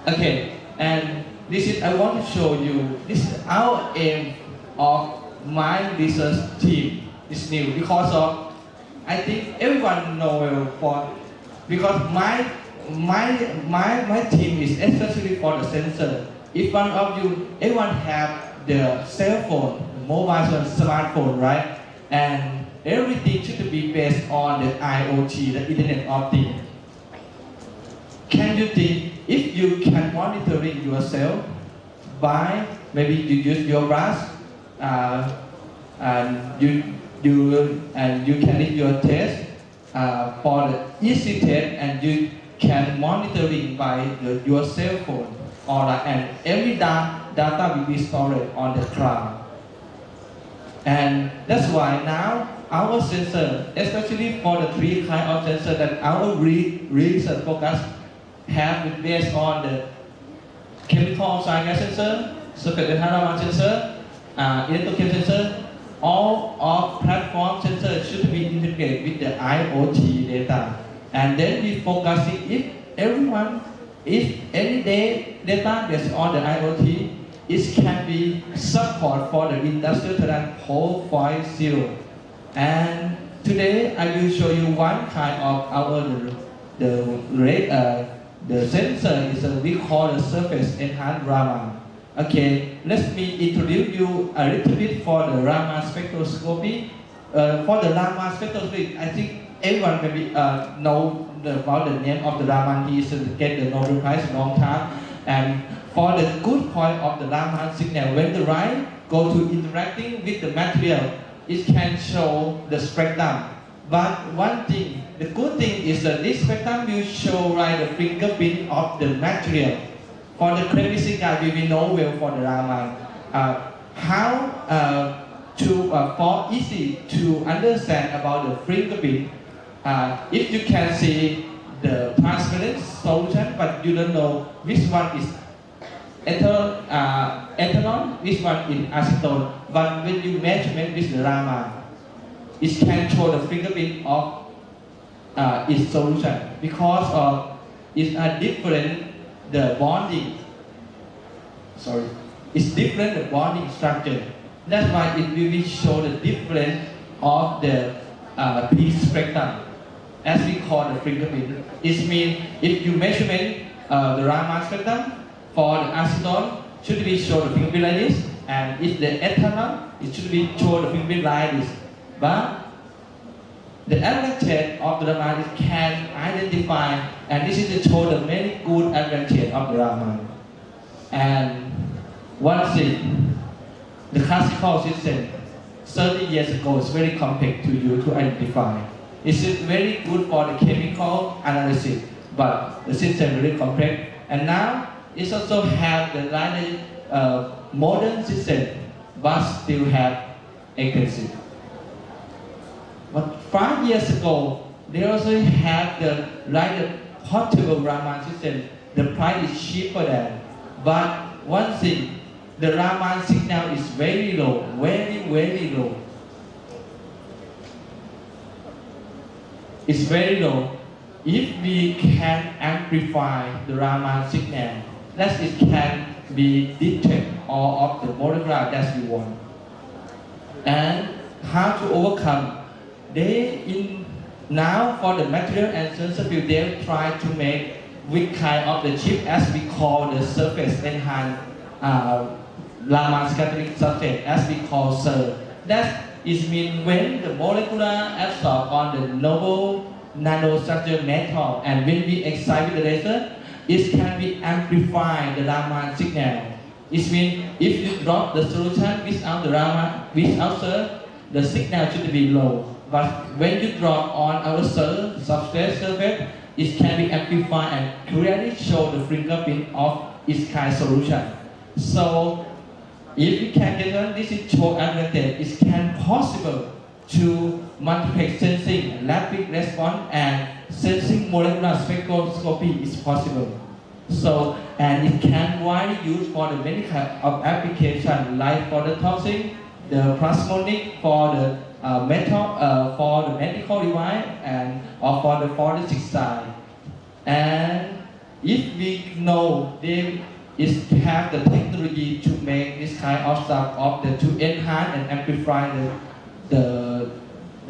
okay, and this is, I want to show you, this is our aim of my research team. It's new because of, I think everyone knows because my team is especially for the sensor. If one of you, everyone have the cell phone, mobile phone, smartphone, right? And everything should be based on the IoT, the Internet of Things. Can you think if you can monitoring yourself by maybe you use your brush and you can do your test for the easy test, and you can monitoring by your cell phone, or and every data will be stored on the cloud. And that's why now our sensor, especially for the three kinds of sensor that our research focus have based on the chemical oxide gas sensor, surface enhancement sensor, electrochem sensor, all of platform sensors should be integrated with the IoT data. And then we focusing if any data that's on the IoT, it can be support for the industrial Thailand 4.0. And today I will show you one kind of our the sensor is we call the surface enhanced Raman. Okay, let me introduce you a little bit for the Raman spectroscopy. For the Raman spectroscopy, I think everyone maybe know about the name of the Raman. He get the Nobel Prize long time. And for the good point of the Raman signal, when the light go to interacting with the material, it can show the spectrum. But one thing, the good thing is that this spectrum will show like the fingerprint of the material. For the chemistry guy, we will know well for the Raman how for easy to understand about the fingerprint. If you can see the transparent solution, but you don't know which one is ethanol, which one is acetone. But when you measurement with the Raman, it can show the fingerprint of its solution because of it's a different the bonding. Sorry, it's different the bonding structure. That's why it will show the difference of the peak spectrum, as we call the fingerprint. It means if you measurement the Raman spectrum for the acetone, should be show the fingerprint like this, and if the ethanol, it should be show the fingerprint like this. But the advantage of the Raman is can identify, and this is to show the many good advantage of the Raman. And one thing, the classical system 30 years ago is very complex to you to identify. It's very good for the chemical analysis, but the system is very complex. And now it also have the modern system, but still have accuracy. But 5 years ago, they also have the portable Raman system. The price is cheaper than. But one thing, the Raman signal is very low, very low. It's very low. If we can amplify the Raman signal, that it can be detect all of the molecular that we want. And how to overcome? Now for the material and sensor field, they try to make which kind of the chip as we call the surface enhanced Raman scattering substrate, as we call SIR. That is mean when the molecular absorb on the noble nanostructure metal, and when we excite with the laser, it can be amplified the Raman signal. It means if you drop the solution without the Raman, without SIR, the signal should be low. But when you drop on our SIR substrate surface, it can be amplified and clearly show the fingerprint of its kind solution. So if we can get on this is show advantage, it can possible to multiplex sensing and rapid response and sensing molecular spectroscopy is possible. So and it can widely used for the many kind of application like for the toxic, the plasmonic, for the for the medical device, and or for the forensic side. And if we know they have the technology to make this kind of stuff to enhance and amplify the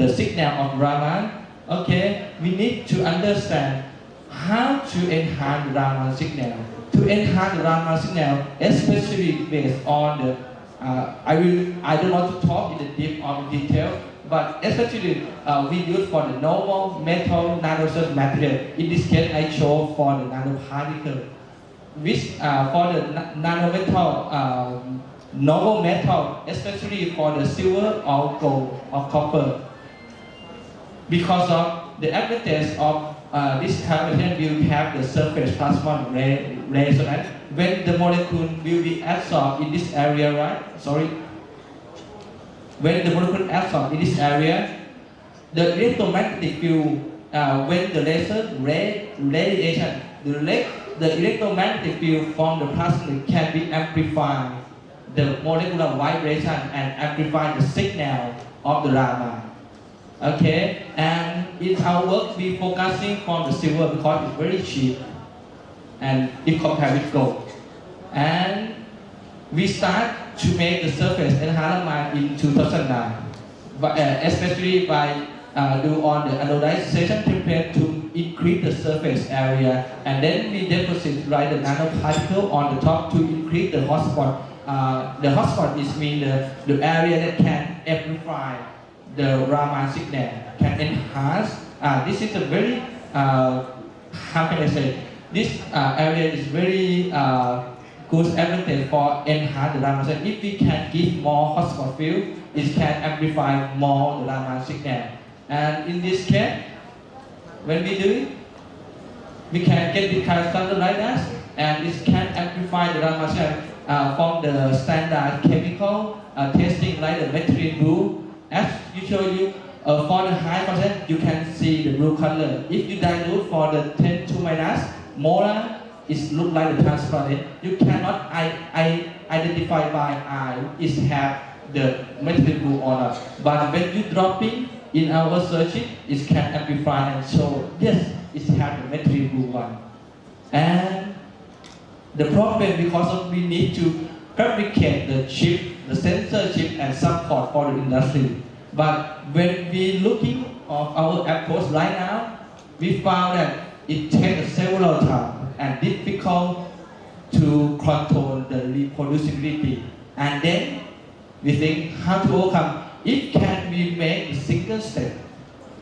signal of Raman, okay, we need to understand how to enhance the Raman signal. To enhance the Raman signal, especially based on the I don't want to talk in the deep of detail, but especially we use for the normal metal nanostructure material. In this case, I show for the nanoparticle. Which for the nanometal, noble metal, especially for the silver or gold or copper. Because of the advantage of this kind of material, will have the surface plasmon resonance. When the molecule will be absorbed in this area, right? Sorry. When the molecule absorbed in this area, the electromagnetic field, when the laser radiation, the electromagnetic field from the plasma can be amplified the molecular vibration and amplify the signal of the Raman. Okay, and in our work we focusing on the silver because it's very cheap and if compared with gold. And we start to make the surface enhancement in 2009, but especially by do on the anodization temperature to increase the surface area, and then we deposit the nanoparticle on the top to increase the hotspot. The hotspot is mean the area that can amplify the Raman signal, can enhance. This is a very how can I say? This area is very good advantage for enhance the Raman signal. If we can give more hotspot field, it can amplify more the Raman signal. And in this case, when we do it, we can get the kind of color like that, and it can amplify the Raman signal from the standard chemical testing like the mercury blue. As usually for the high content, you can see the blue color. If you dilute for the 10 to minus molar, it looks like the transparent. You cannot identify by eye it have the mercury blue or not. But when you dropping in our searching, it can amplify and show yes, it has the mercury blue one. And the problem because of we need to fabricate the chip, the sensor chip and support for the industry. But when we looking of our approach right now, we found that it takes several times and difficult to control the reproducibility. And then we think how to overcome. It can be made a single step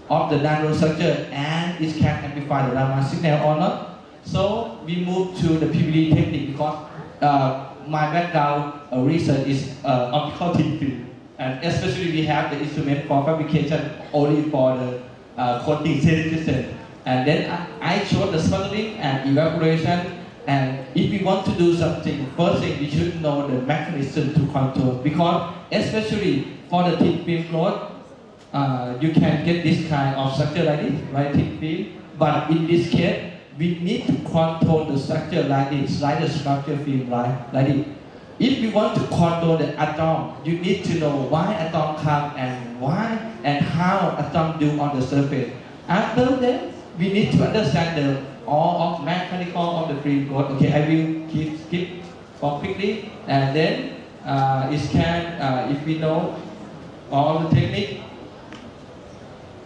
of the nanostructure and it can amplify the Raman signal or not. So we move to the PVD technique because my background research is optical thin film, and especially we have the instrument for fabrication only for the coating system. And then I showed the sputtering and evaporation. And if we want to do something, first thing we should know the mechanism to control, because especially for the thin film cloth, you can get this kind of structure like this, right, thin film. But in this case, we need to control the structure like this, like the structure film, like this. If we want to control the atom, you need to know why atom come and why and how atom do on the surface. After that, we need to understand the all of mechanical of the film cloth. Okay, I will skip for quickly, and then it can, if we know all the technique,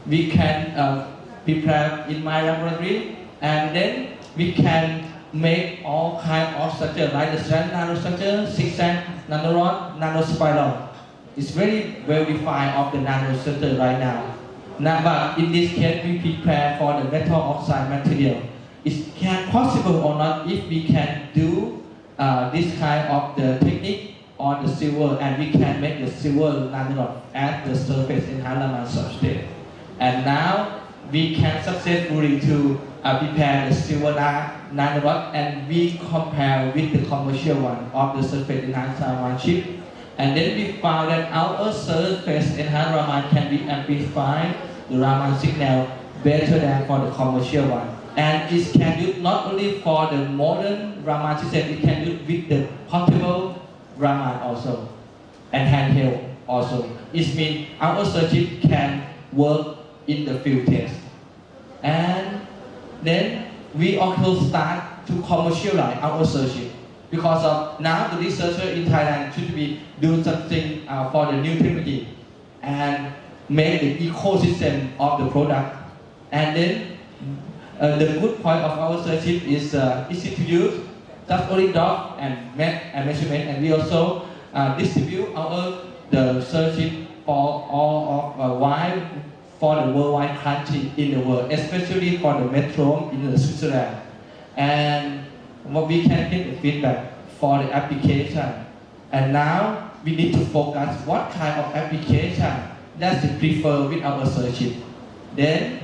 we can prepare in my laboratory, and then we can make all kind of structure like the strand nanostructure, zigzag, nanorod, nanospiral. It's very well defined of the nanostructure right now. But in this case, we prepare for the metal oxide material. It can possible or not if we can do this kind of the technique on the silver, and we can make the silver nanorod at the surface in Raman substrate. And now we can successfully to prepare the silver nanorod, and we compare with the commercial one of the surface enhanced Raman chip. And then we found that our surface enhanced Raman can be amplified the Raman signal better than for the commercial one. And it can use not only for the modern Raman system, it can use with the portable Raman also, and handheld also. It means our circuit can work in the field test. And then we also start to commercialize our circuit, because of now the researcher in Thailand should be doing something for the new technology and make the ecosystem of the product. And then the good point of our circuit is easy to use, just only drop and make a measurement, and we also distribute the circuit for all of wide for the worldwide country in the world, especially for the metro in the Switzerland. And what we can get the feedback for the application. And now we need to focus what kind of application that we prefer with our circuit. Then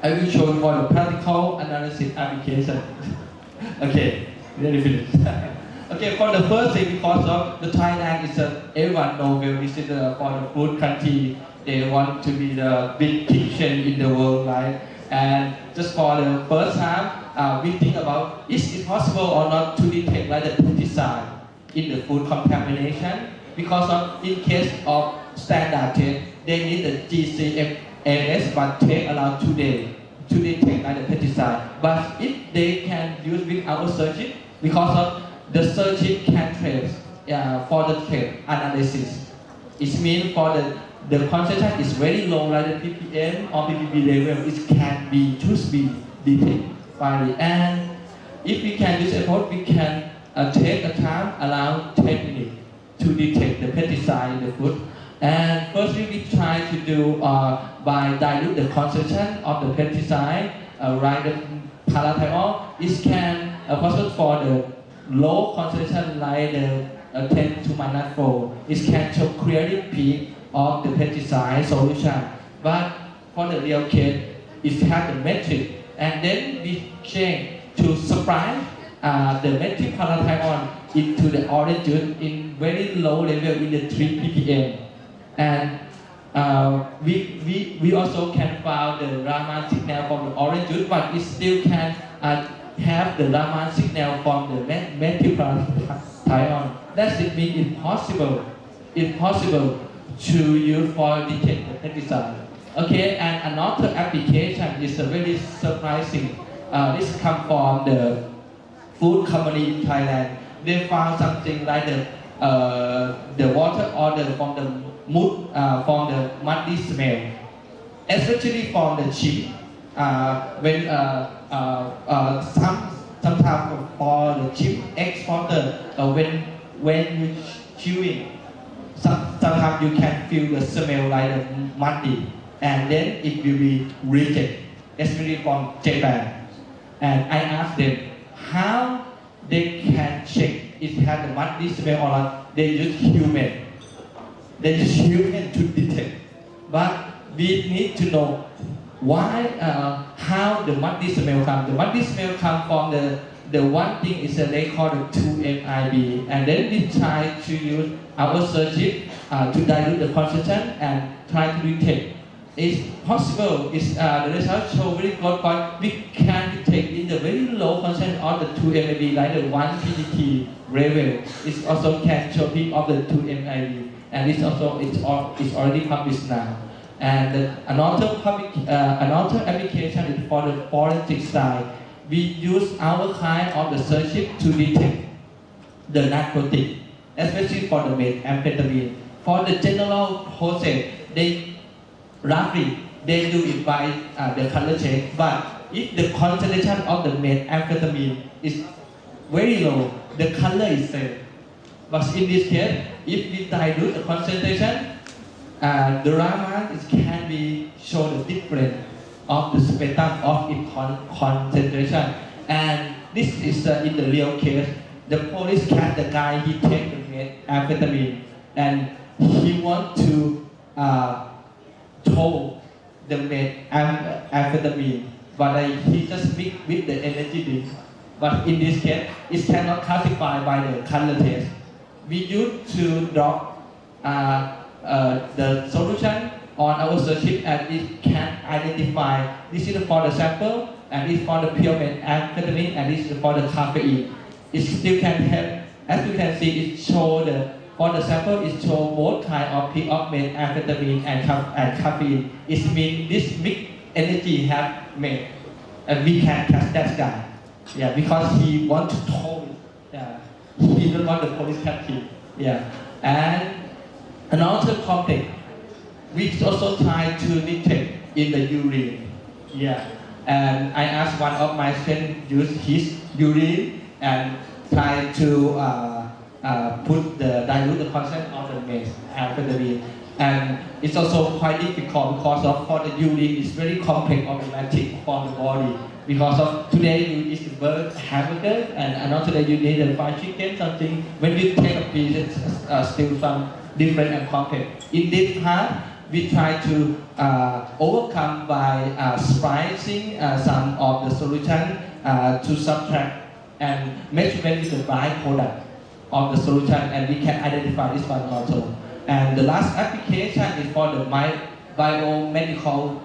I will show you for the practical analysis application. Okay, really finished. Okay, for the first thing, because of the Thailand is everyone knows well, this is for the food country. They want to be the big kitchen in the world, right? And just for the first time, we think about is it possible or not to detect like the pesticide in the food contamination, because of in case of standard test, they need the GCMS, but take around 2 days to detect like the pesticide. But if they can use with our circuit, because of the circuit can trace for the test analysis. It means for the concentration is very low, like the ppm or ppb level, it can be just be detected by the. And if we can use approach, we can take the time around 10 minutes to detect the pesticide in the food. And firstly, we try to do by dilute the concentration of the pesticide, like the parathiol. It can possible for the low concentration like the 10 to -4. It can show clearly peak of the pesticide solution. But for the real case, it has the metric, and then we change to splice the metric parathion into the orange juice in very low level in the 3 ppm, and we also can find the Raman signal from the orange juice, but it still can have the Raman signal from the metric parathion. That's it means impossible to use for detect the pesticide. Okay, and another application is very surprising. This comes from the food company in Thailand. They found something like the water odor from the muddy smell, especially from the chip. When sometimes for the chip exporter, when you chewing, sometimes you can feel the smell like the muddy, and then it will be rejected, especially from Japan. And I asked them how they can check it has the muddy smell or not. They use human. They use human to detect. But we need to know why, how the muddy smell comes. The muddy smell comes from the one thing is they call the 2MIB, and then we try to use our circuit to dilute the concentration and try to detect. It's possible. It's the results show very good, but we can detect in the very low concentration of the 2MIB, like the 1 ppt level. It also can show peak of the 2MIB, and it's already published now. And another application is for the forensic side. We use our kind of the circuit to detect the narcotic, especially for the methamphetamine. For the general process, they do it by the color check. But if the concentration of the methamphetamine is very low, the color is same. But in this case, if we dilute the concentration, the Raman can be show the difference of the spectrum of its concentration. And this is in the real case. The police catch the guy, he take the methamphetamine, and he want to throw the methamphetamine, but he just mix with the energy drink. But in this case, it cannot classify by the color test. We used to drop the solution on our circuit, and it can identify this is for the sample, and this is for the pure methamphetamine, and this is for the caffeine. It still can help. As you can see, it shows for the sample, it shows both kinds of peak of methamphetamine and caffeine. It means this mixed energy have made, and we can catch that guy. Yeah, because he wants to throw it. Yeah, he don't want the police catch him. Yeah, and another complex, we also try to detect in the urine. Yeah, and I asked one of my friends use his urine and try to put the dilute the content of the methamphetamine. And it's also quite difficult because of for the urine is very complex automatic for the body. Because of today you eat bird hamburger, and another day you need a fried chicken, something. When you take a piece, it's still some different and complex. In this part, we try to overcome by splicing some of the solution to subtract and measurement with the byproduct of the solution, and we can identify this one also. And the last application is for the biomedical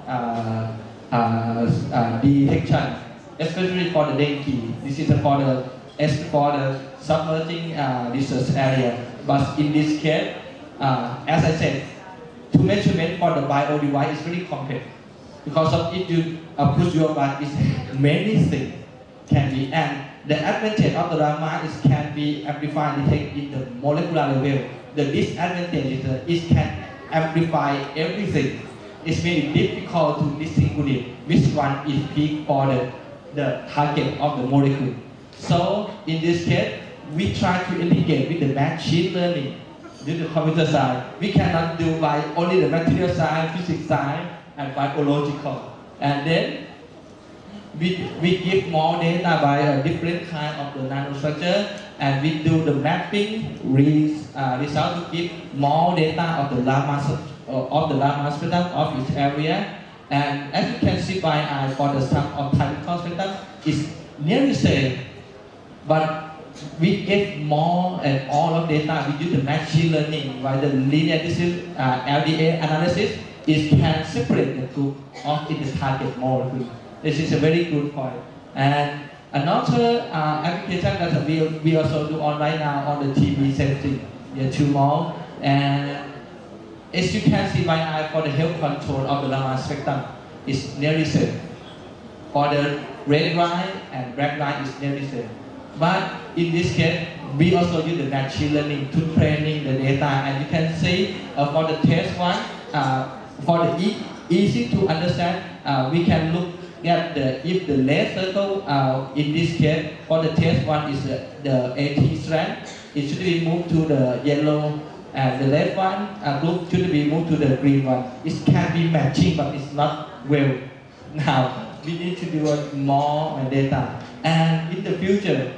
detection, especially for the dengue. This is for the submerging research area. But in this case, as I said, to measurement for the bio device is very complex. Because of if you push your blood, is many things can be, and the advantage of the Raman is can be amplified and detect in the molecular level. The disadvantage is it can amplify everything. It's very difficult to distinguish which one is peak for the target of the molecule. So in this case, we try to integrate with the machine learning, with the computer science. We cannot do by only the material science, physics science, and biological. And then we give more data by a different kind of the nanostructure, and we do the mapping result to give more data of the Raman spectrum of each area. And as you can see by eye, for the sum of time constant is nearly same, but we get more and all of data. We use the machine learning by the linear LDA analysis. It can separate the group of in the target molecule. This is a very good point. And another application that we also do online now on the TB sensing, tumor. And as you can see by eye, for the health control of the Raman spectrum is nearly same. For the red line and black line is nearly same. But in this case, we also use the machine learning to training the data. And you can see for the test one, for the easy to understand, we can look at if the left circle, in this case, for the test one is the AT strand, it should be moved to the yellow, and the left one group should be moved to the green one. It can be matching, but it's not well. Now, we need to do more data. And in the future,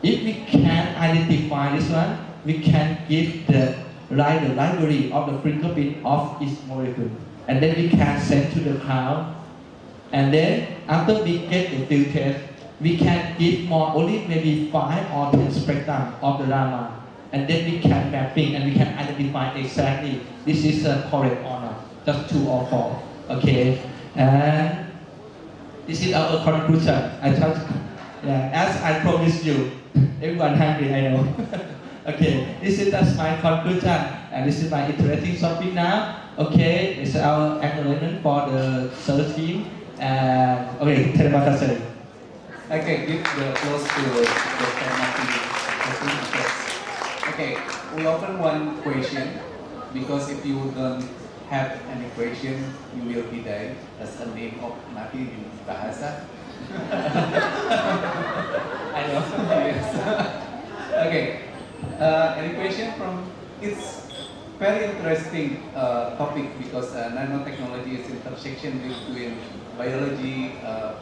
if we can identify this one, we can give the library of the fingerprint of each molecule. And then we can send to the cloud. And then after we get the field test, we can give more, only maybe 5 or 10 spectrum of the Raman. And then we can mapping and we can identify exactly this is correct or not, just 2 or 4. Okay, and this is our conclusion. As I promised you, everyone hungry, I know. Okay, this is just my conclusion, and this is my interesting topic now. Okay, it's our acknowledgement for the third team. And okay, terima kasih. Okay, give the applause to Dr. Martin. Okay, we open one question because if you don't have any question, you will be there. That's the name of Mati in Bahasa. I know. Yes. Okay. Any question from? It's very interesting topic because nanotechnology is intersection between biology,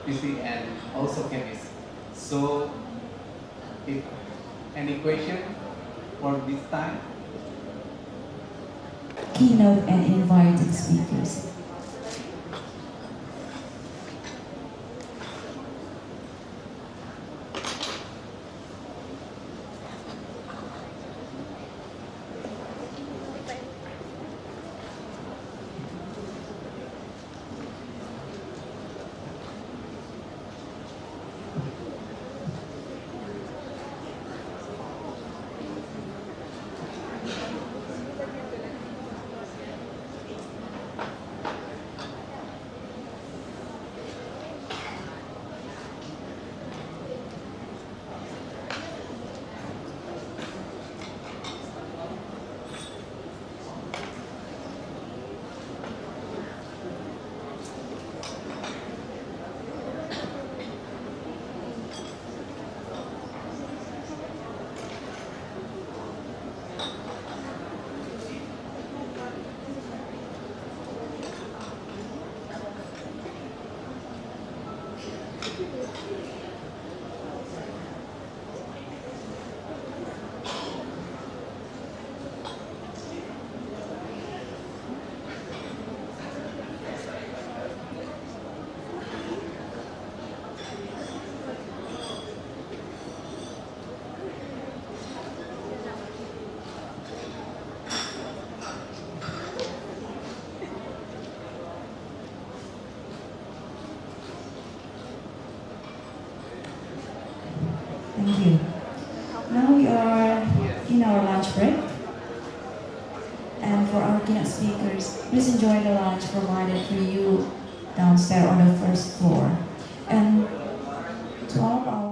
physics, and also chemistry. So, if any question for this time? Keynote and invited speakers. Thank you. Now we are in our lunch break. And for our keynote speakers, please enjoy the lunch provided for you downstairs on the first floor. And to all of our